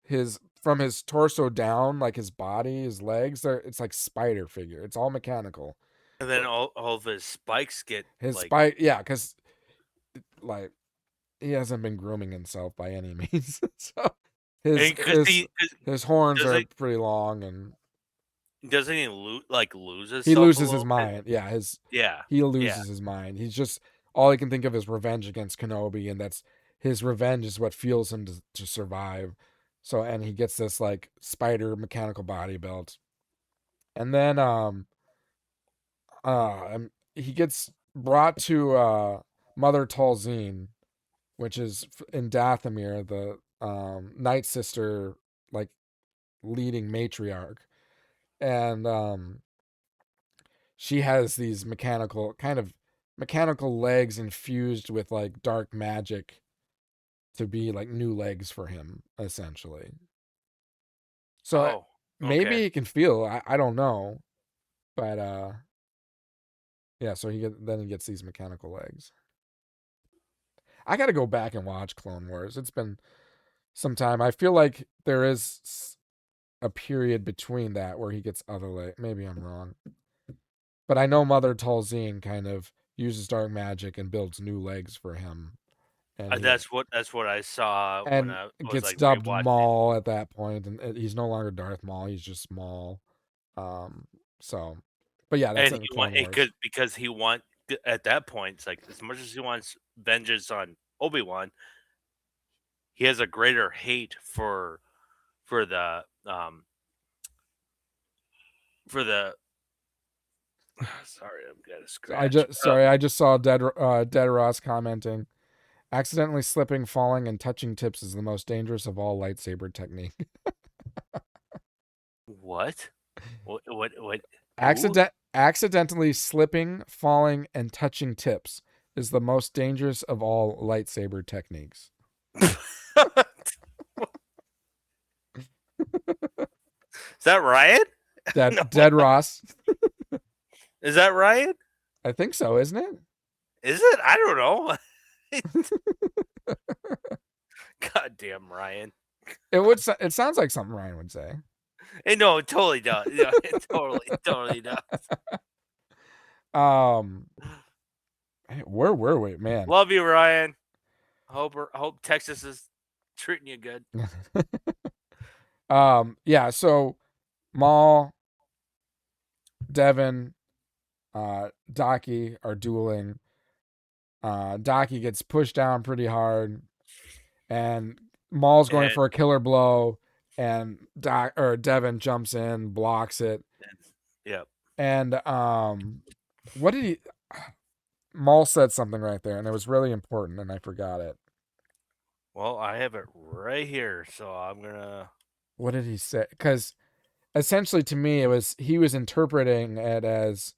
his from his torso down, like his body, his legs, it's like spider figure. It's all mechanical. And then all of his spikes get His like, spike, yeah, because like he hasn't been grooming himself by any means. So his because his his horns does are it pretty long, and doesn't he lose he himself a loses his little bit? mind. Yeah, Yeah, he yeah. loses his mind. He's just all he can think of is revenge against Kenobi, and that's his revenge is what fuels him to survive. So and he gets this like spider mechanical body built, and then he gets brought to Mother Talzine, which is in Dathomir, the Night Sister, like leading matriarch, and she has these mechanical legs infused with like dark magic to be like new legs for him, essentially. So Oh, maybe okay. he can feel. I don't know, but yeah. So then he gets these mechanical legs. I got to go back and watch Clone Wars. It's been some time. I feel like there is a period between that where he gets other leg. Maybe I'm wrong, but I know Mother Talzine kind of uses dark magic and builds new legs for him, and That's what I saw when and I was gets like dubbed rewatching. Maul at that point, and he's no longer Darth Maul. He's just Maul. Um, so, but yeah, that's And in he want Clone it Wars. could because he want at that point, it's like as much as he wants vengeance on Obi-Wan, he has a greater hate for the for the. Sorry, I'm gonna scratch. I just saw Dead Ross commenting. Accidentally slipping, falling, and touching tips is the most dangerous of all lightsaber technique. What? What? Who? Accidentally slipping, falling, and touching tips is the most dangerous of all lightsaber techniques. Is that Ryan? No, Dead Ross. is that Ryan? I think so, isn't it? Is it? I don't know. Goddamn Ryan. It sounds like something Ryan would say. No, it totally does. Yeah, it totally does. Where were we, man? Love you, Ryan. Hope Texas is treating you good. Yeah, so Maul, Devin, Daki are dueling. Daki gets pushed down pretty hard, and Maul's going for a killer blow, and Devin jumps in, blocks it. Yep. And what did he? Maul said something right there, and it was really important, and I forgot it. Well, I have it right here, so I'm gonna. What did he say? Because essentially, to me, he was interpreting it as,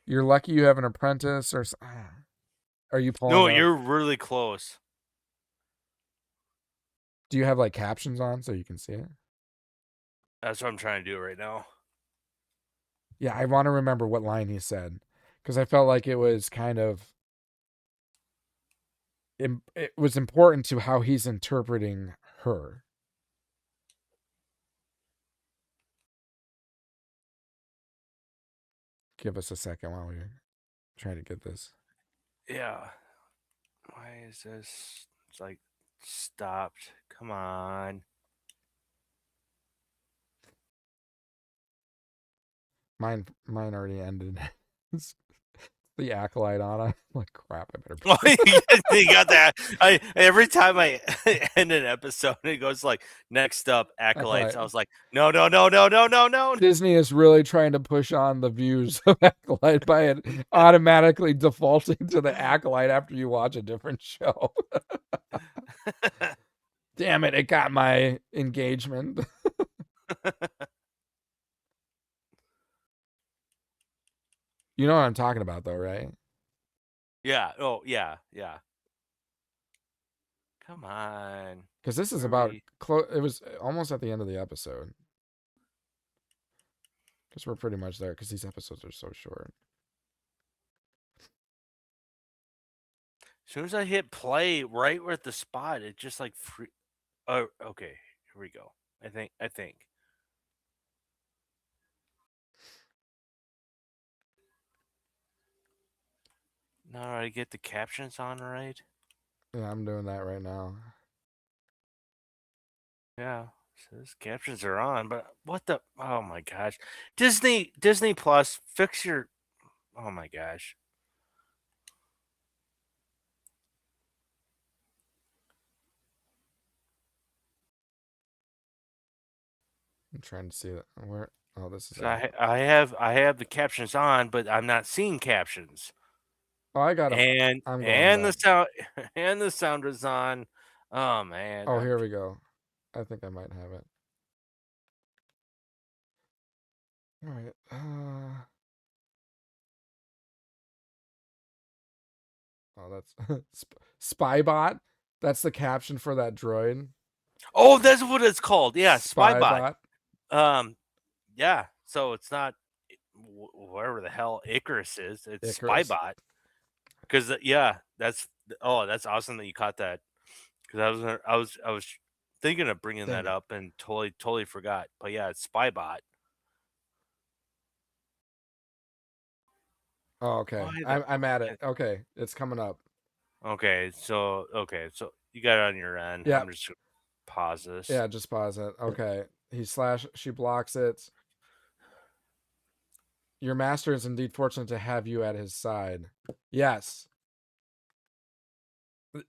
you're lucky you have an apprentice, or are you pulling? No, you're really close. Do you have like captions on so you can see it? That's what I'm trying to do right now. Yeah, I want to remember what line he said, because I felt like it was kind of. It was important to how he's interpreting her. Give us a second while we try to get this. Yeah. Why is this? It's like stopped. Come on. Mine already ended. The acolyte on it. I'm like, crap, I better. Oh, you got that. Every time I end an episode, it goes like, next up, acolytes. I was like, no. Disney is really trying to push on the views of Acolyte by it automatically defaulting to the Acolyte after you watch a different show. Damn it, it got my engagement. You know what I'm talking about, though, right? Yeah. Oh, yeah. Come on. Because this is about it was almost at the end of the episode. Because we're pretty much there, because these episodes are so short. As soon as I hit play, right where at the spot, it just like free. Oh, okay. Here we go. I think. Now I get the captions on right. Yeah, I'm doing that right now. Yeah, so those captions are on, but what the? Oh my gosh, Disney Plus, fix your. Oh my gosh. I'm trying to see it. Where? Oh, this is. I have the captions on, but I'm not seeing captions. Oh, I got them. And the sound and the sound is on. Oh man. Oh, here we go. I think I might have it. All right. Oh, that's Spybot. That's the caption for that droid. Oh, that's what it's called. Yeah, Spybot. Yeah. So it's not wherever the hell Icarus is. It's Spybot. Because that's awesome that you caught that. Because I was thinking of bringing that up and totally forgot. But yeah, it's Spybot. Oh, okay. I'm at it. Okay, it's coming up. Okay, so you got it on your end. Yeah. I'm just gonna pause this. Yeah, just pause it. Okay. She blocks it. Your master is indeed fortunate to have you at his side. Yes.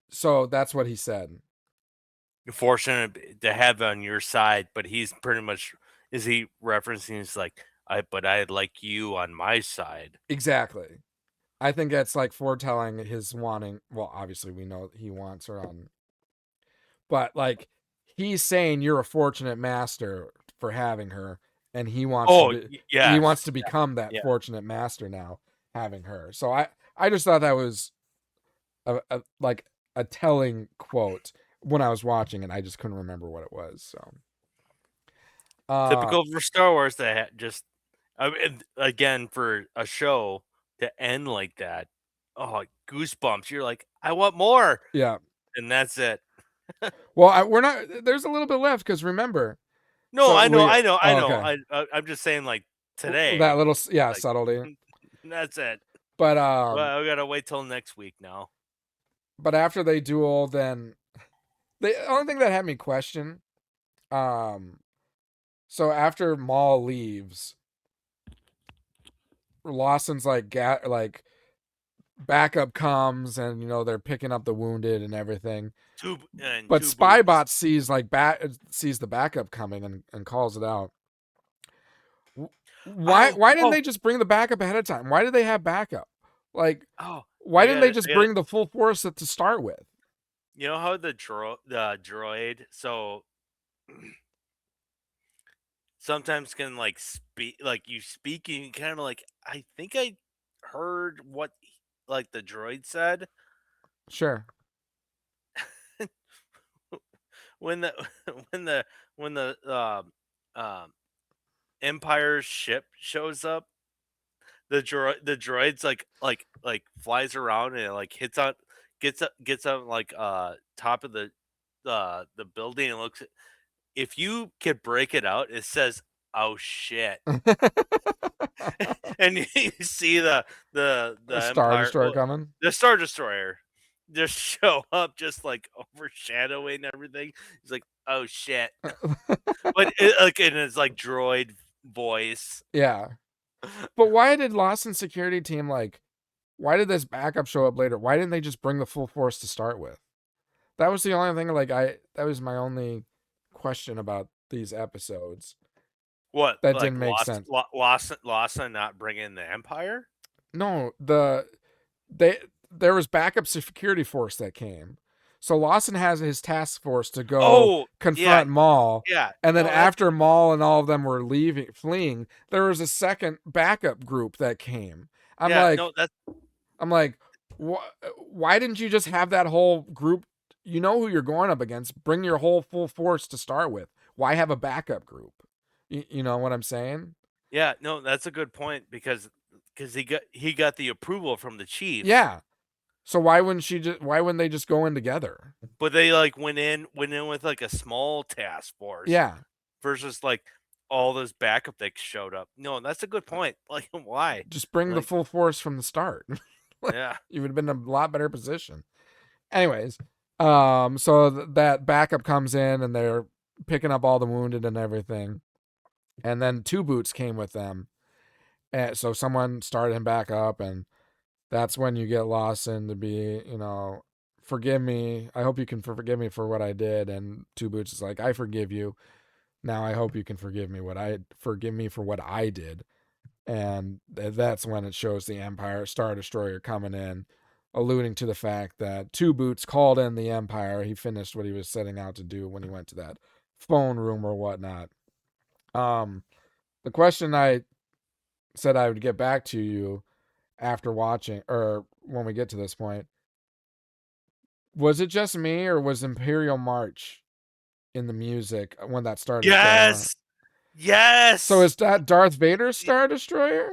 So that's what he said. You're fortunate to have on your side, but he's pretty much is he referencing? It's like but I like you on my side. Exactly. I think that's like foretelling his wanting. Well, obviously we know he wants her on, but like he's saying you're a fortunate master for having her, and he wants to Oh, be. He wants yes, to become that yeah. fortunate master now, having her. So I just thought that was like a telling quote when I was watching, and I just couldn't remember what it was. So, Typical for Star Wars that just I mean, again for a show to end like that. Oh, goosebumps! You're like, I want more, yeah. and that's it. Well, we're not. There's a little bit left because remember. No, So I know, we. I know, I Oh, know. okay. I'm just saying, like That today, little like subtlety, that's it. but Well, I gotta wait till next week now. after they duel, then the only thing that had me question, um, so after Maul leaves, Lawson's like backup comes, and they're picking up the wounded and everything. Two But boots. Spybot sees the backup coming and calls it out. Why Oh, why didn't oh, they just bring the backup ahead of time? Why did they have backup? Like, oh! why didn't they I just got. bring the full force to start with? You know how the droid so sometimes can like speak like you speak and kind of like I think I heard what like the droid said Sure. when the when the when the um Empire's ship shows up. The droid's like flies around and it, like gets up like top of the building and looks. If you could break it out, it says, "Oh shit." And you see A the Star Empire, Destroyer well, coming. the Star Destroyer, just show up, just like overshadowing everything. He's like, "Oh shit," but like in his like droid voice. Yeah. But why did Lawson's security team why did this backup show up later? Why didn't they just bring the full force to start with? That was the only thing that was my only question about these episodes. What That like didn't make sense. Lawson not bringing the Empire? No, they there was backup security force that came. So Lawson has his task force to go Oh yeah, confront Maul, yeah. and then No, that's after Maul and all of them were fleeing, there was a second backup group that came. I'm yeah. like, No, that's I'm like, why didn't you just have that whole group? You know who you're going up against. Bring your whole full force to start with. Why have a backup group? You know what I'm saying? yeah. No, that's a good point because he got the approval from the chief. Yeah. So why wouldn't they just go in together? But they like went in with like a small task force Yeah. versus like all this backup that showed up. No, that's a good point. Like why? Just bring the Like full force from the start. yeah. You would have been in a lot better position. Anyways, so that backup comes in and they're picking up all the wounded and everything. And then two boots came with them. And so someone started him back up, and that's when you get Lawson to be, forgive me. I hope you can forgive me for what I did. And Two Boots is like, I forgive you. Now I hope you can forgive me for what I did. And that's when it shows the Empire Star Destroyer coming in, alluding to the fact that Two Boots called in the Empire. He finished what he was setting out to do when he went to that phone room or whatnot. The question I said I would get back to you after watching, or when we get to this point, was it just me, or was Imperial March in the music when that Star Destroyer? Yes. Yes. So is that Darth Vader's Star Destroyer?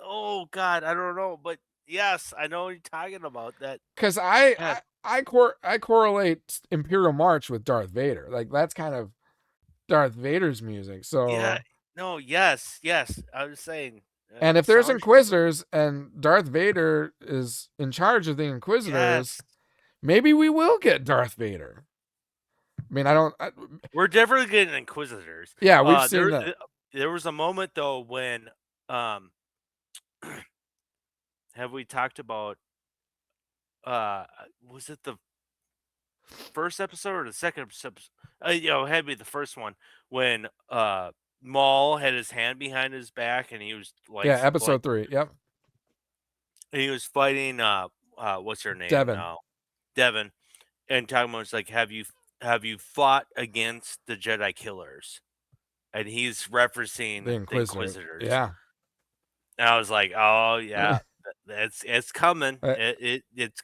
Oh god, I don't know, but yes, I know what you're talking about. That Because yes, I correlate Imperial March with Darth Vader. Like that's kind of Darth Vader's music. yeah, So, no, yes, yes. I was saying, and if there's sound Inquisitors and Darth Vader is in charge of the Inquisitors, yes. maybe we will get Darth Vader. I mean, We're definitely getting Inquisitors. yeah, we've seen There that. there was a moment though when um have we talked about was it the first episode or the second episode? It had to be the first one when Maul had his hand behind his back and he was like, Yeah, episode 3. Yep. he was fighting what's her name Devin. now, Devin, and talking about, it's like, have you fought against the Jedi killers? And he's referencing The the Inquisitors. Inquisitors. Yeah. And I was like, oh yeah, it's coming. It's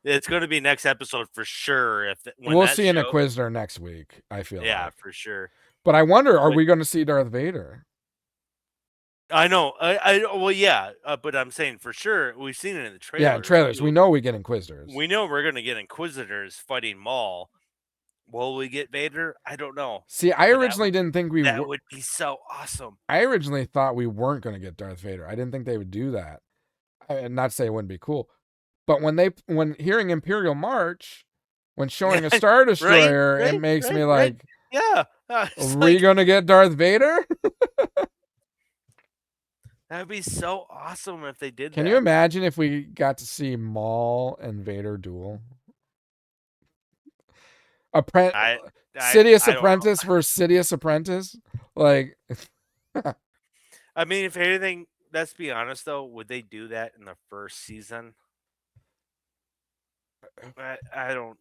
it's going to be next episode for sure. When We'll that see an show, Inquisitor next week, I feel yeah, like. for sure. But I wonder, are But- we going to see Darth Vader? I know. Well, yeah, but I'm saying for sure we've seen it in the trailers. Yeah, in trailers. We know we get Inquisitors. We know we're going to get Inquisitors fighting Maul. Will we get Vader? I don't know. See, I originally didn't think we that would be so awesome. I originally thought we weren't going to get Darth Vader. I didn't think they would do that. And not to say it wouldn't be cool. But when hearing Imperial March, when showing a Star Destroyer, it makes me like, yeah. Are we going to get Darth Vader? That'd be so awesome if they did that. Can you imagine if we got to see Maul and Vader duel? Sidious Apprentice versus Sidious Apprentice? Like, I mean, if anything, let's be honest though, would they do that in the first season? I don't.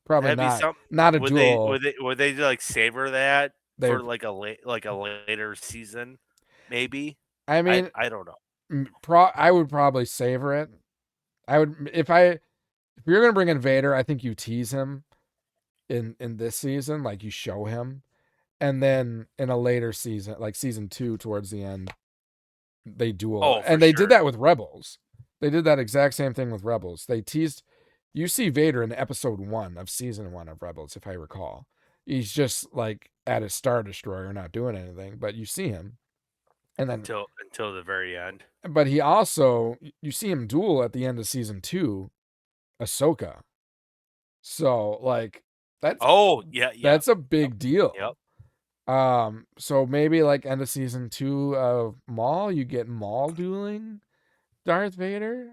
Probably not. Not a duel. Would they like savor that for like a later season? Maybe. I mean, I don't know. I would probably savor it. I would if you're gonna bring in Vader, I think you tease him in this season, like you show him, and then in a later season, like season 2, towards the end, they duel. And they did that with Rebels. They did that exact same thing with Rebels. They teased. You see Vader in episode 1 of season 1 of Rebels, if I recall. He's just like at a Star Destroyer, not doing anything, but you see him. And then until the very end. But he also, you see him duel at the end of season 2, Ahsoka. So like that's that's a big deal. Yep. So maybe like end of season 2 of Maul, you get Maul dueling Darth Vader.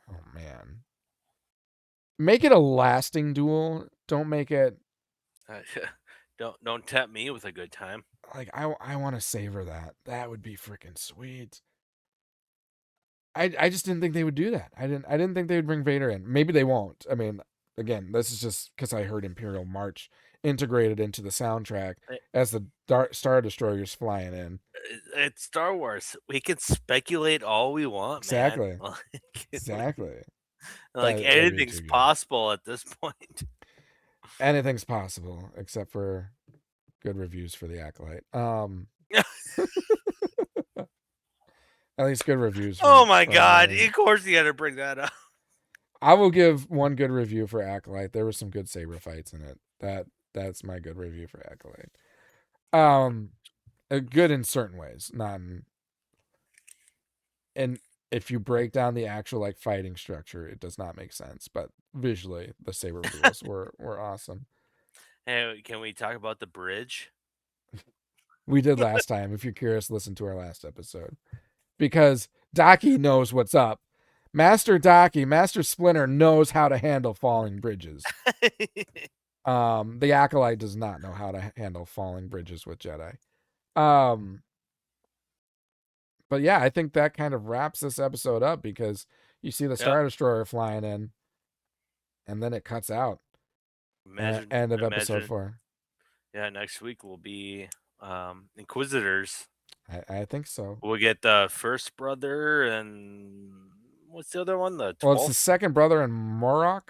Oh man. Make it a lasting duel. Don't make it don't tempt me with a good time. Like I want to savor that. That would be freaking sweet. I just didn't think they would do that. I didn't think they would bring Vader in. Maybe they won't. I mean, again, this is just because I heard Imperial March integrated into the soundtrack as the Star Destroyers flying in. It's Star Wars. We can speculate all we want, exactly. man. Exactly. Like anything's possible at this point. Anything's possible except for good reviews for the Acolyte. At least good reviews. Oh my god! Of course you got to bring that up. I will give one good review for Acolyte. There were some good saber fights in it. That's my good review for Acolyte. Good in certain ways, not in. And if you break down the actual like fighting structure, it does not make sense. But visually, the saber duels were awesome. Hey, can we talk about the bridge? We did last time. If you're curious, listen to our last episode. Because Daki knows what's up. Master Daki, Master Splinter knows how to handle falling bridges. The Acolyte does not know how to handle falling bridges with Jedi. But yeah, I think that kind of wraps this episode up because you see the Star Destroyer flying in, and then it cuts out. End of episode 4. Yeah, next week will be Inquisitors. I think so. We'll get the first brother and what's the other one? The 12th? Well, it's the second brother and Morok.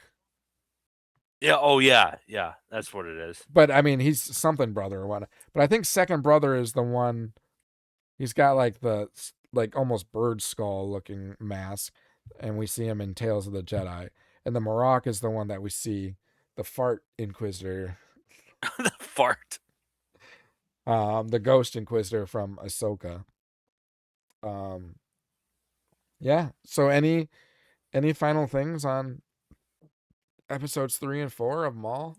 Yeah. Oh yeah. Yeah. That's what it is. But I mean, he's something brother or what. But I think second brother is the one. He's got like the almost bird skull looking mask, and we see him in Tales of the Jedi. And the Morok is the one that we see, the fart Inquisitor. The fart. The Ghost Inquisitor from Ahsoka. Yeah. So any final things on episodes 3 and 4 of Maul?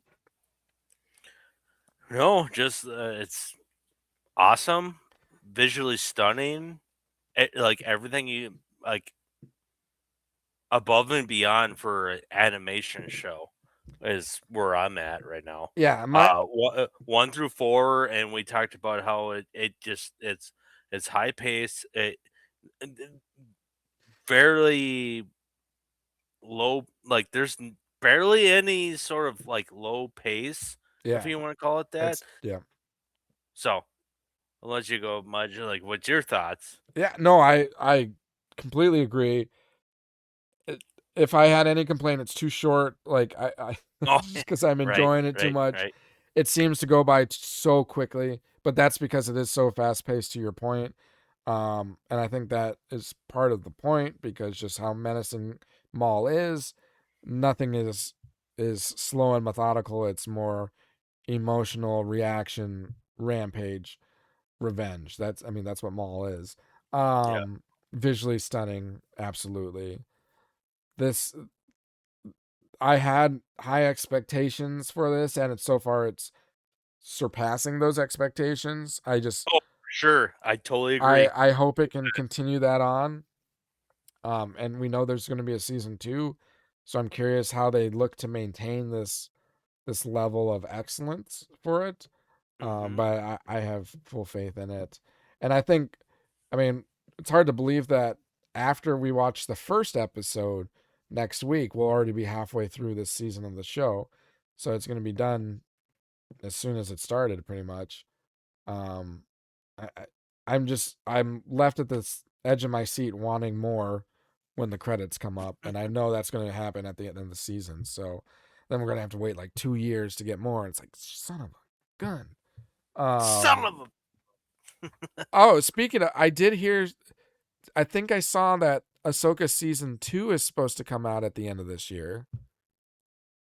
No, just it's awesome, visually stunning. Like everything you like, above and beyond for an animation show is where I'm at right now. Yeah, 1 through 4, and we talked about how it's high pace. It fairly low, like there's barely any sort of like low pace, if yeah, you want to call it that. yeah. So I'll let you go, Mudge. Like, what's your thoughts? Yeah, no, I completely agree. If I had any complaint, it's too short. Like I Oh, just because I'm right, enjoying it too right, much. right. It seems to go by so quickly, but that's because it is so fast paced. To your point, and I think that is part of the point because just how menacing Maul is. Nothing is slow and methodical. It's more emotional reaction, rampage, revenge. That's what Maul is. Yeah. Visually stunning, absolutely. This I had high expectations for this, and so far it's surpassing those expectations. Oh, for sure. I totally agree. I hope it can continue that on. And we know there's going to be a season 2, so I'm curious how they look to maintain this level of excellence for it. Hmm. But I have full faith in it. And I think, I mean, it's hard to believe that after we watch the first episode next week, we'll already be halfway through this season of the show. So it's going to be done as soon as it started, pretty much. Um, I'm left at this edge of my seat wanting more when the credits come up. And I know that's going to happen at the end of the season. So then we're going to have to wait like 2 years to get more. It's like, son of a gun. Some Um, of them. oh, speaking of, I did hear, I think I saw that Ahsoka season 2 is supposed to come out at the end of this year.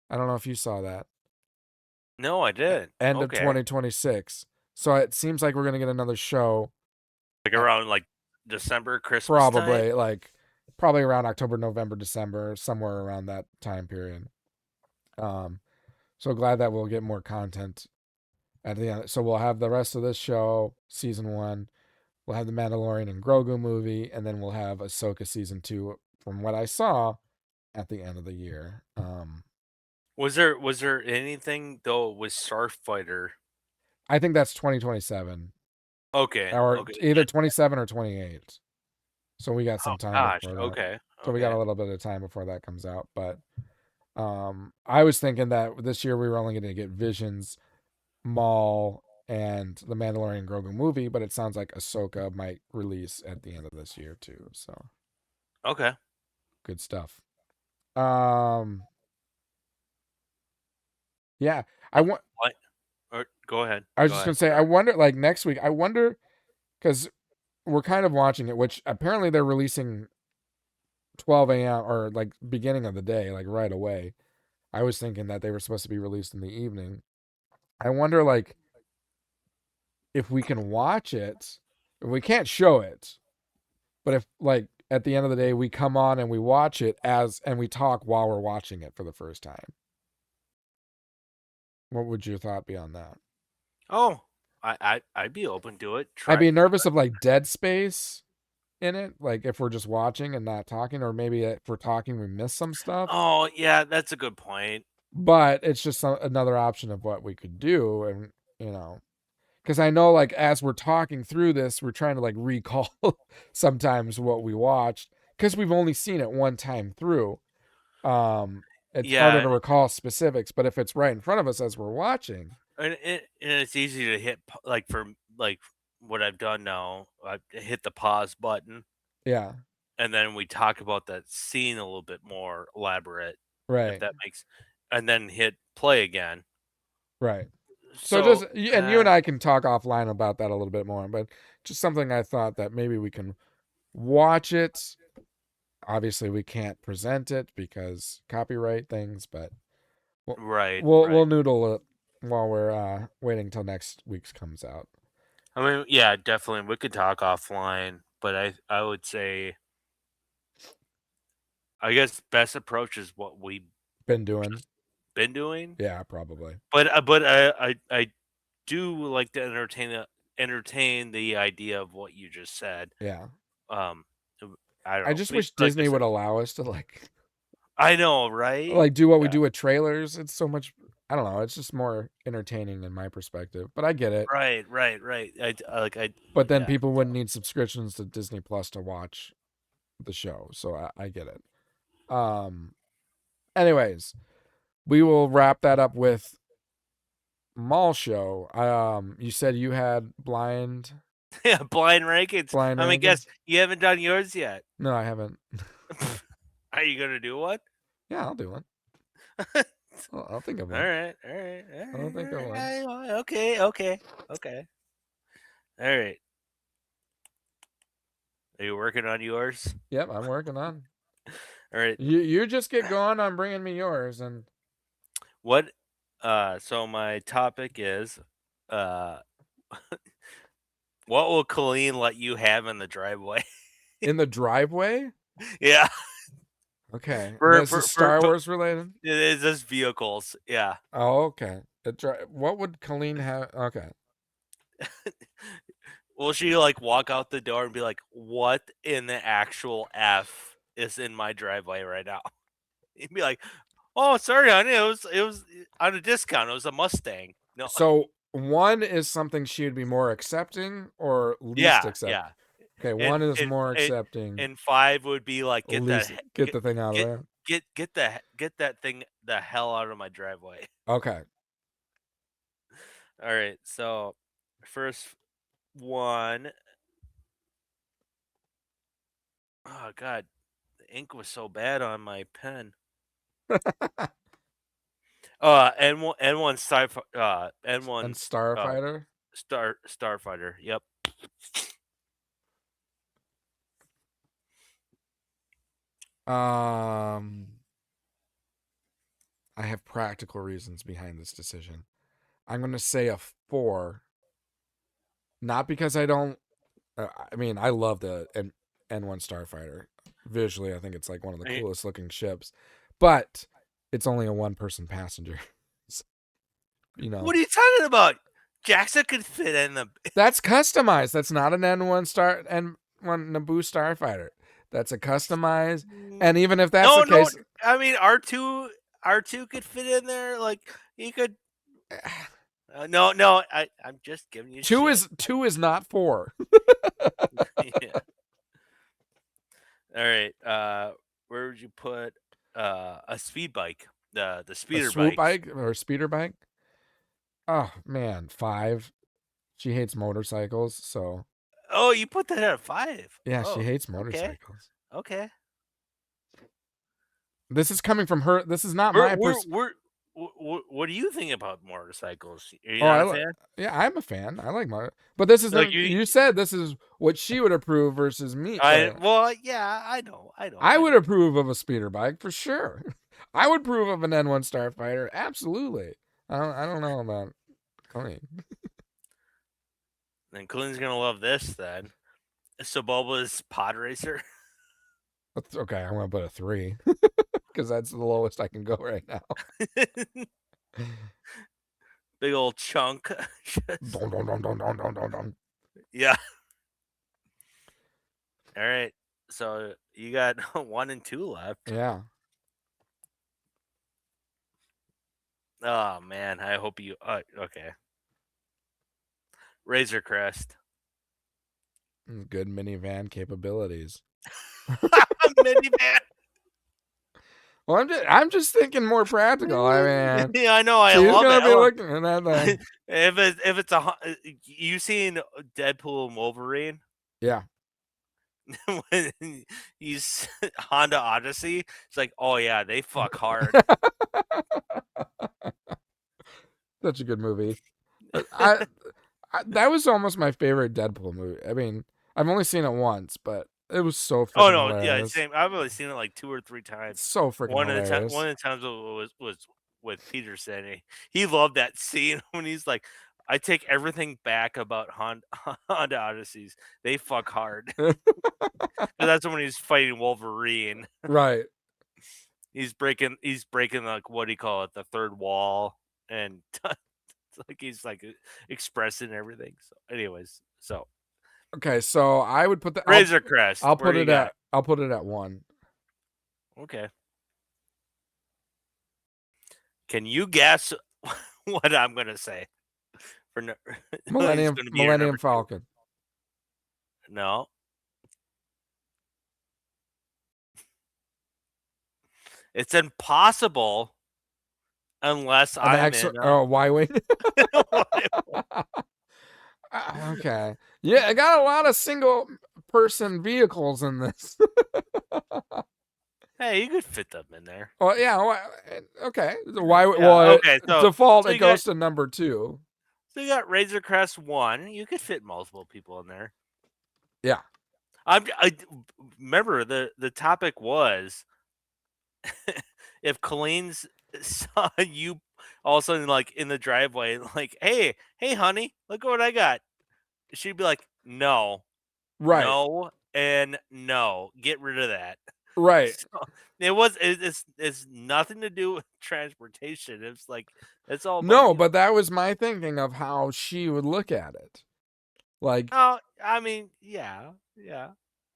I don't know if you saw that. No, I did. End of Okay. 2026. So it seems like we're going to get another show Like at around like December, Christmas time. probably around October, November, December, somewhere around that time period. Um, so glad that we'll get more content at the end. So we'll have the rest of this show, season 1. We'll have the Mandalorian and Grogu movie, and then we'll have Ahsoka season 2. From what I saw, at the end of the year. Was there anything though with Starfighter? I think that's 2027, Okay. or Okay. either 27 or 28. So we got Oh some time gosh. before that. Okay. So we got Okay. a little bit of time before that comes out. But I was thinking that this year we were only going to get Visions, Maul, and the Mandalorian Grogu movie, but it sounds like Ahsoka might release at the end of this year too. So Okay. good stuff. Um, yeah, I want. What? Or go ahead. I was Go just ahead. gonna say, I Sorry. wonder, like next week, I wonder because we're kind of watching it, which apparently they're releasing 12 a.m. or like beginning of the day, like right away. I was thinking that they were supposed to be released in the evening. I wonder, like, if we can watch it, we can't show it, but if like at the end of the day we come on and we watch it and we talk while we're watching it for the first time. What would your thought be on that? Oh, I'd be open to it. I'd Try. be nervous of like dead space in it, like if we're just watching and not talking, or maybe if we're talking we miss some stuff. Oh yeah, that's a good point. But it's just another option of what we could do, and you know, because I know like as we're talking through this, we're trying to like recall sometimes what we watched because we've only seen it one time through. Um, it's harder Yeah, to recall specifics, but if it's right in front of us as we're watching, and it's easy to hit like for like what I've done now. I hit the pause button, yeah, and then we talk about that scene a little bit more elaborate, if right, that makes, and then hit play again. right. So So, and you and I can talk offline about that a little bit more, but just something I thought that maybe we can watch it. Obviously, we can't present it because copyright things, but we'll right, we'll right. noodle it while we're waiting till next week's comes out. I mean, yeah, definitely. We could talk offline, but I would say, I guess best approach is what we've Been doing, just been doing. yeah, probably, But I do like to entertain the idea of what you just said. yeah. Um, I don't I know. just Maybe wish like Disney this. would allow us to like I know, right? Like, do what we Yeah. do with trailers. It's so much. I don't know. It's just more entertaining in my perspective. But I get it. Right. But then Yeah. people wouldn't need subscriptions to Disney Plus to watch the show. So I get it. Anyways, we will wrap that up with Maul show. You said you had blind Yeah, blind rankings. I mean, guess rankings? you haven't done yours yet. No, I haven't. Are you gonna do one? Yeah, I'll do one. I'll think of All one. right, all right, I'll think of one. okay. All right. Are you working on yours? Yep, I'm working on. All right. You just get going on bringing me yours, and What? So my topic is, uh, what will Colleen let you have in the driveway? in the driveway. Yeah, Okay, for this is Star Wars related. it is just vehicles. Yeah. Oh, okay. What would Colleen have? Okay. Will she like walk out the door and be like, "What in the actual f is in my driveway right now?" You'd be like, "Oh, sorry, honey, it was on a discount. It was a Mustang." No, So one is something she would be more accepting or least yeah, accept. yeah. Okay, And one is and more and, accepting. and 5 would be like, "Get that, Least get the thing out of get there. get that thing the hell out of my driveway." Okay. All right, so first one, oh god, the ink was so bad on my pen. N1 Sci-Fi, And N1 Starfighter. Starfighter. Yep. Um, I have practical reasons behind this decision. I'm going to say a 4. Not because I don't. I mean, I love the N1 Starfighter. Visually, I think it's like one of the Eh, coolest looking ships, but it's only a one-person passenger. You know, What are you talking about? Jackson could fit in the. that's customized. That's not an N1 Naboo Starfighter. That's a customized. And even if that's the No. case, I mean, R2 could fit in there. Like he could. No. I'm just giving you shit. two is not 4. Yeah. All right. Where would you put a speed bike? The A speeder swoop bikes. bike or a speeder bike? Oh man, 5. She hates motorcycles, so Oh, you put that at 5. yeah, she Oh, hates okay. motorcycles. Okay. This is coming from her. This is not We're my we're pers- we're what do you think about motorcycles? Are you Oh, not a fan? yeah, I'm a fan. I like motor. But this is Like you said this is what she would approve versus me. yeah, I know. I would approve of a speeder bike for sure. I would approve of an N1 Starfighter. Absolutely. I don't know about Colleen. Then Colleen's gonna love this then. Soboba's pod racer. Okay, I'm gonna put a 3 because that's the lowest I can go right now. Big old chunk. Dun, dun, dun, dun, dun, dun, dun, dun. Yeah. All right. So you got 1 and 2 left. Yeah. Oh man, I hope you. Okay. Razor Crest. Good minivan capabilities. Minivan. Well, I'm just thinking more practical. I mean, Yeah, I know. I she's love gonna it. be looking at that. If it's you seen Deadpool and Wolverine Yeah. when he's Honda Odyssey, it's like, oh yeah, they fuck hard. Such a good movie. I that was almost my favorite Deadpool movie. I mean, I've only seen it once, but it was so Oh freaking no, yeah, hilarious. same. I've only seen it like 2 or 3 It's times. so freaking hilarious. One of the times was with Peterson. He loved that scene when he's like, I take everything back about Honda Odysseys. They fuck hard. 'Cause that's when he's fighting Wolverine. Right. He's breaking like, what do you call it, the third wall, and it's like he's like expressing everything. So anyways, so Okay, so I would put the Razor Crest. I'll where put you it got? at 1. Okay. Can you guess what I'm gonna say? For who's gonna be your Millennium number 2? Falcon. No. It's impossible unless An I'm X in or Y-wing. Okay. Yeah, I got a lot of single person vehicles in this. Hey, you could fit them in there. Well, yeah. Okay. Why? Yeah, Well, okay, default so it you got goes to number 2. so you got Razor Crest 1. You could fit multiple people in there. Yeah. I remember the topic was if Colleen's saw you all of a sudden like in the driveway, like, hey, honey, look what I got. She'd be like, no, Right. no, and no. Get rid of that. Right. So it's nothing to do with transportation. It's like it's all about No, but that was my thinking of how she would look at it. Like, oh, I mean, yeah.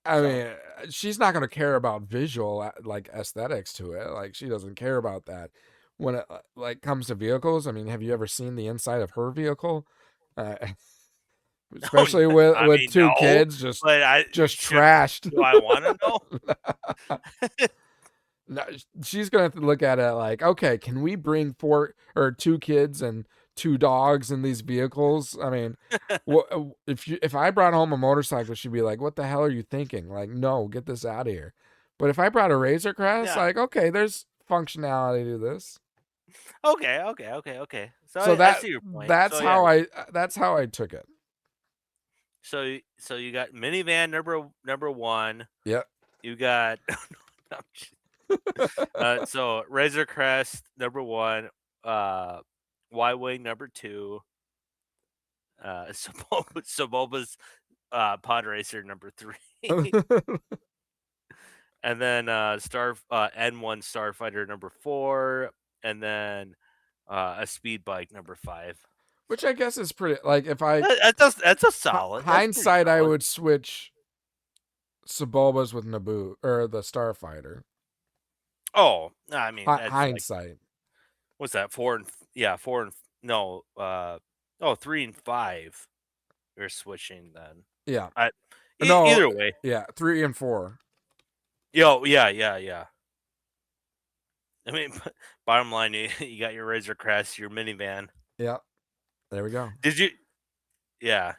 I So mean, she's not going to care about visual like aesthetics to it. Like, she doesn't care about that. When it like comes to vehicles, I mean, have you ever seen the inside of her vehicle? Uh, no, especially I with mean 2 no, kids just but should trashed. do I want to know? No, she's gonna look at it like, okay, can we bring 4 or 2 kids and 2 dogs in these vehicles? I mean, if I brought home a motorcycle, she'd be like, what the hell are you thinking? Like, no, get this out of here. But if I brought a Razor Crest, Yeah. like, okay, there's functionality to this. Okay. So So I see your point. that's So yeah. how I took it. So you got minivan number 1. Yep. You got so Razor Crest number 1, Y-wing number 2, Saboba's Pod Racer number 3, and then N1 Starfighter number 4, and then a speed bike number 5. Which I guess is pretty, like, if I That's a solid. That's pretty hindsight, I solid. would switch Sebulba's with Naboo or the Starfighter. Oh, I mean, that's like, Hindsight. what's that? 4 and no, 3 and 5. You're switching then. Yeah. No, either way. Yeah, 3 and 4. Yo, yeah. I mean, bottom line, you got your Razor Crest, your minivan. Yeah. There we go. Did you? Yeah.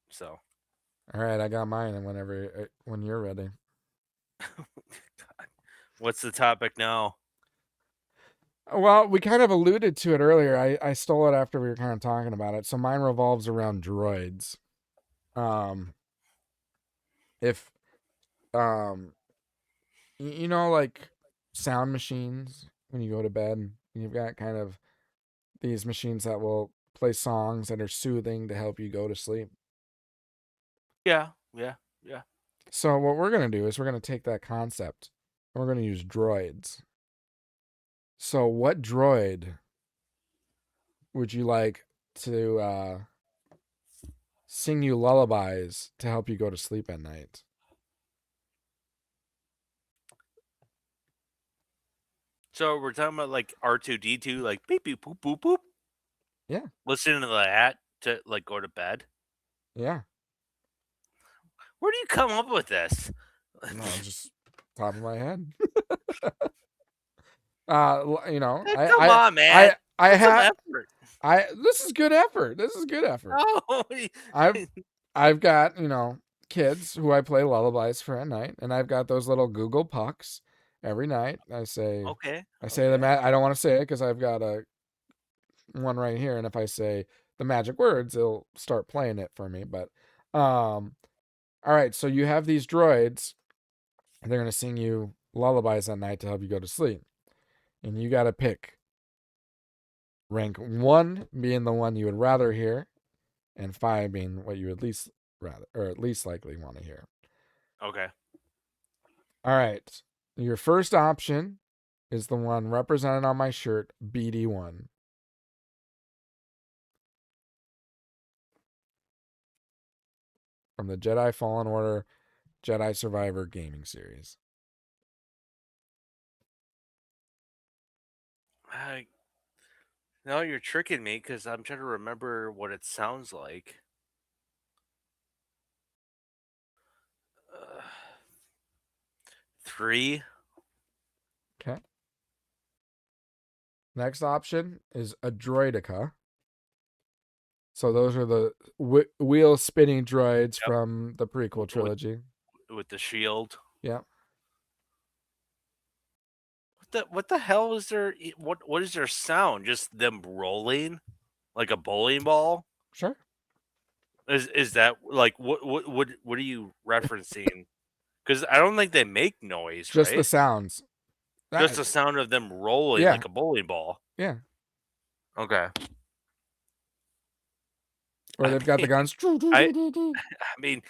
So, all right, I got mine, and when you're ready. what's the topic now? Well, we kind of alluded to it earlier. I stole it after we were kind of talking about it. So mine revolves around droids. If you know, like sound machines when you go to bed, you've got kind of these machines that will play songs that are soothing to help you go to sleep. Yeah. So what we're going to do is we're going to take that concept and we're going to use droids. So what droid would you like to sing you lullabies to help you go to sleep at night? So we're talking about like R2D2, like beep beep boop boop boop. Yeah. Listening to that to like go to bed. Yeah. Where do you come up with this? No, just top of my head. You know, Come on, man. I Put some have effort. this is good effort. Oh, I've got, you know, kids who I play lullabies for at night, and I've got those little Google pucks every night. I say okay. I don't want to say it because I've got one right here, and if I say the magic words, it'll start playing it for me. But all right, so you have these droids, and they're gonna sing you lullabies at night to help you go to sleep. And you gotta pick rank 1 being the one you would rather hear, and 5 being what you would least likely want to hear. Okay. All right. Your first option is the one represented on my shirt, BD1. From the Jedi Fallen Order Jedi Survivor gaming series. No, you're tricking me because I'm trying to remember what it sounds like. Uh, 3. Okay. Next option is a droidica. So those are the wheel spinning droids Yep. from the prequel trilogy. With the shield. Yeah. What the hell is their what is their sound? Just them rolling like a bowling ball? Sure. Is that like what are you referencing? Because I don't think they make noise, Just the right? sounds. Just the sound of them rolling Yeah. like a bowling ball. Yeah. Okay. Or they've got the guns. I mean,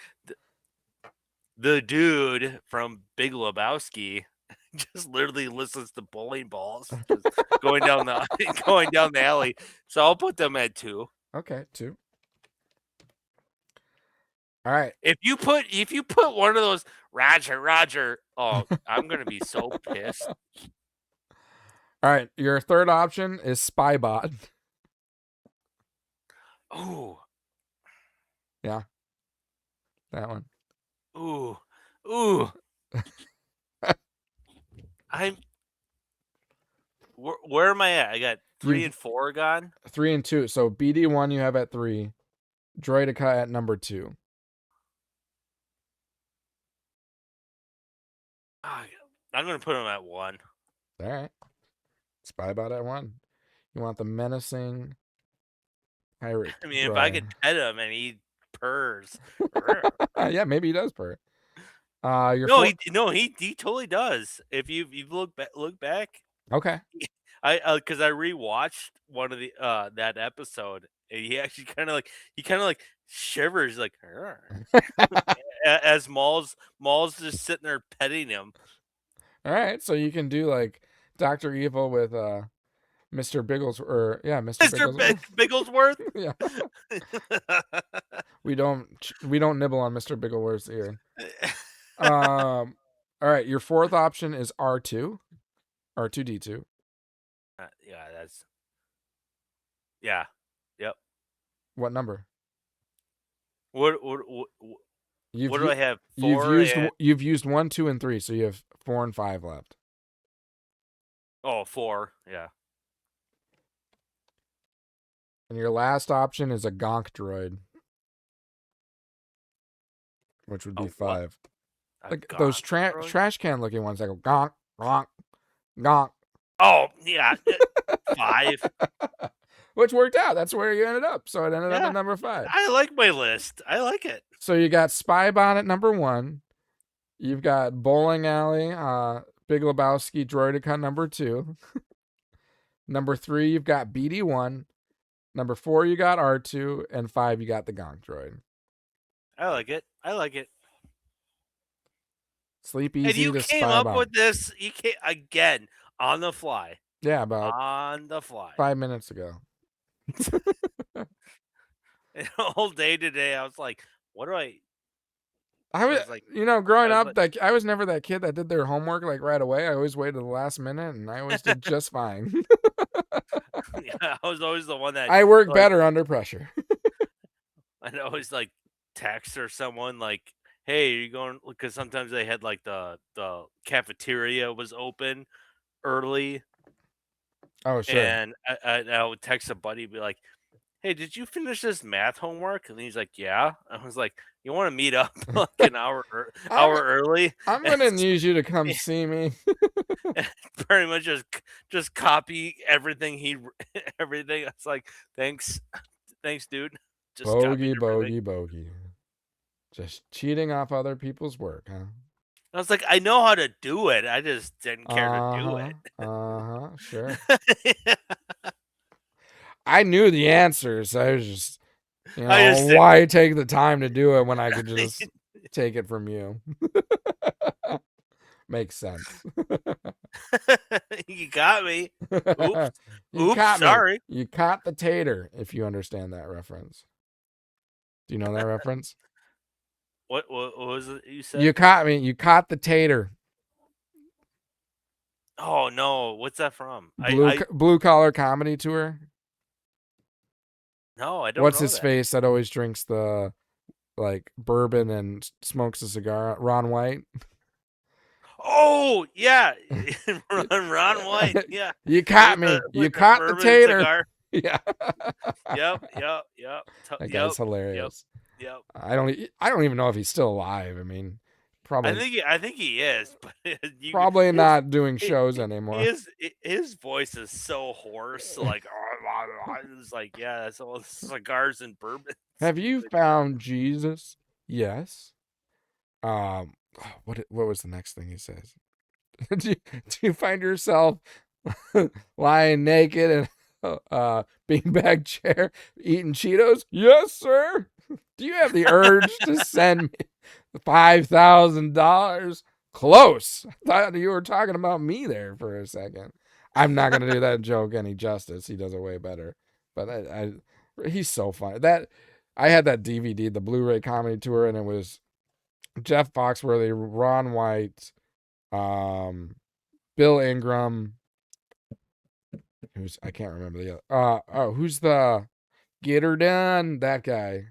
the dude from Big Lebowski just literally listens to bowling balls just going down the going down the alley. So I'll put them at 2. Okay, 2. All right. If you put one of those Roger, oh, I'm gonna be so pissed. All right. Your third option is Spybot. Ooh, Yeah. That one. ooh. I'm. Where am I at? I got 3 and 4 gone. 3 and 2. So BD1 you have at 3. Droidica at number 2. I'm gonna put them at 1. All right. Spybot at 1. You want the menacing pirate. I mean, if I could pet him and he purrs. Yeah, maybe he does purr. He totally does. If you look back, Okay. because I rewatched one of the that episode, and he actually kind of like shivers like as Maul's just sitting there petting him. All right, so you can do like Dr. Evil with Mr. Mr. Bigglesworth. Yeah. We don't nibble on Mr. Bigglesworth's ear. All right, your fourth option is R2. R2D2. Yeah. Yep. What number? What do I have? 4 you've used 1, 2, and 3, so you have 4 and 5 left. Oh, 4. Yeah. And your last option is a gonk droid, which would be 5. Like those trash can looking ones that go gonk, gonk, gonk. Oh, yeah. 5. Which worked out. That's where you ended up. So it ended up at number 5. I like my list. I like it. So you got Spybot at number 1. You've got Bowling Alley, Big Lebowski, Droidicon number 2. Number 3, you've got BD1. Number 4, you got R2. And 5, you got the Gonk Droid. I like it. Sleep easy. And you came up with this. You came again on the fly. Yeah, about on the fly. 5 minutes ago. And all day today, I was like, "What do I?" I was like, growing up, like I was never that kid that did their homework like right away. I always waited the last minute, and I always did just fine. Yeah, I was always the one that I work better under pressure. I'd always like text or someone like, "Hey, are you going?" Because sometimes they had like the cafeteria was open early. Oh, sure. And I would text a buddy, be like, "Hey, did you finish this math homework?" And he's like, "Yeah." I was like, "You want to meet up like an hour early?" I'm gonna need you to come see me. Pretty much just copy everything everything. It's like, thanks, dude. Just Bogey. Just cheating off other people's work, huh? I was like, I know how to do it. I just didn't care to do it. Sure. I knew the answers. I was just, why take the time to do it when I could just take it from you? Makes sense. You got me. Oops. Sorry. You caught the tater, if you understand that reference. Do you know that reference? What was it you said? You caught me. You caught the tater. Oh no! What's that from? Blue Collar Comedy Tour. No, I don't What's know his that. face that always drinks the like bourbon and smokes a cigar? Ron White. Oh yeah, Ron White. Yeah, You caught me. You with the caught the bourbon tater. cigar. Yeah. Yep, yep, yep, That yep, guy's yep, hilarious. yep. I don't even know if he's still alive. I mean, probably I think he is, but you probably his not doing hi- shows anymore. his voice is so hoarse, like it's like yeah, that's all cigars and bourbon. Have you found Jesus? Yes. What was the next thing he says? Do you find yourself lying naked in a beanbag chair eating Cheetos? Yes, sir. Do you have the urge to send me $5,000? Close. I thought you were talking about me there for a second. I'm not gonna do that joke any justice. He does it way better. But he's so funny. That I had that DVD, the Blu-ray comedy tour, and it was Jeff Foxworthy, Ron White, Bill Ingram, I can't remember the other. Who's the Get Her Done? That guy.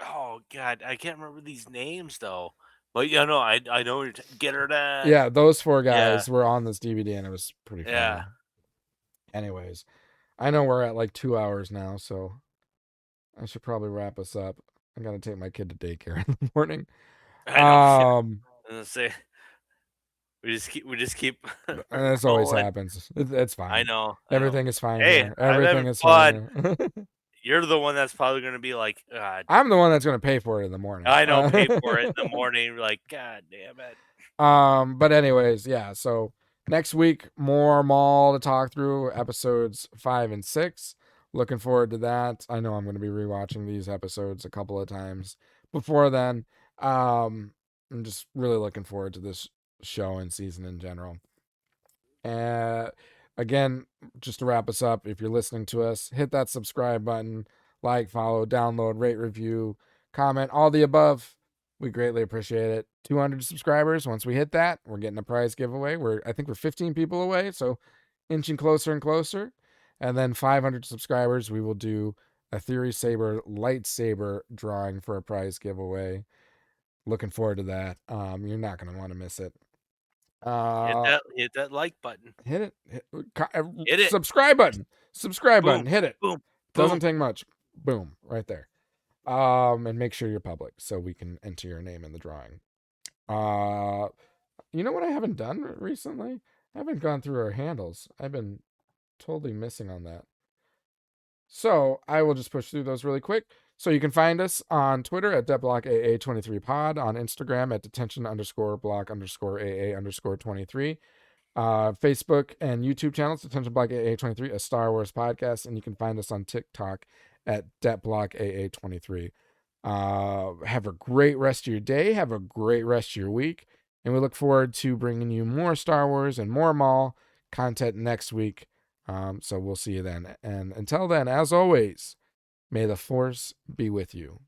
Oh God, I can't remember these names though. But yeah, no, I know get her done. Yeah, those four Yeah, guys were on this DVD, and it was pretty funny. yeah. Anyways, I know we're at like 2 hours now, so I should probably wrap us up. I gotta take my kid to daycare in the morning. I know. Yeah. I was gonna say we just keep And this always rolling. happens. It's I fine. know. I know. Everything is fine Hey, here. I'm Everything having is fun. fine here. You're the one that's probably gonna be like, God. I'm the one that's gonna pay for it in the morning. I know, pay for it in the morning. Like, God damn it. But anyways, yeah. So next week, more Maul to talk through, episodes 5 and 6. Looking forward to that. I know I'm going to be rewatching these episodes a couple of times before then. I'm just really looking forward to this show and season in general. Again, just to wrap us up, if you're listening to us, hit that subscribe button, like, follow, download, rate, review, comment, all the above. We greatly appreciate it. 200 subscribers. Once we hit that, we're getting a prize giveaway. I think we're 15 people away, so inching closer and closer. And then 500 subscribers, we will do a Theory Saber lightsaber drawing for a prize giveaway. Looking forward to that. You're not going to want to miss it. Hit that like button. Hit it. Hit it. Subscribe button. Subscribe Boom. button. Hit it. Boom. Doesn't Boom. take much. Boom. Right there. And make sure you're public so we can enter your name in the drawing. You know what I haven't done recently? I haven't gone through our handles. I've been totally missing on that. So I will just push through those really quick. So you can find us on Twitter at DetBlockAA23pod, on Instagram at detention_block_AA_23. Facebook and YouTube channels, Detention Block AA23, a Star Wars podcast, and you can find us on TikTok at DetBlock AA23. Have a great rest of your day. Have a great rest of your week. And we look forward to bringing you more Star Wars and more Maul content next week. So we'll see you then. And until then, as always, may the Force be with you.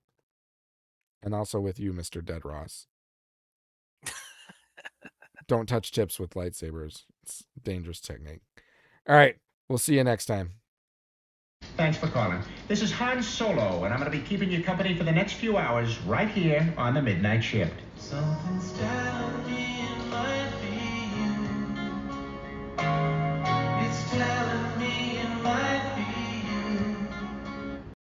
And also with you, Mr. Dead Ross. Don't touch tips with lightsabers. It's a dangerous technique. All right. We'll see you next time. Thanks for calling. This is Han Solo, and I'm going to be keeping you company for the next few hours right here on the midnight shift. Something's telling me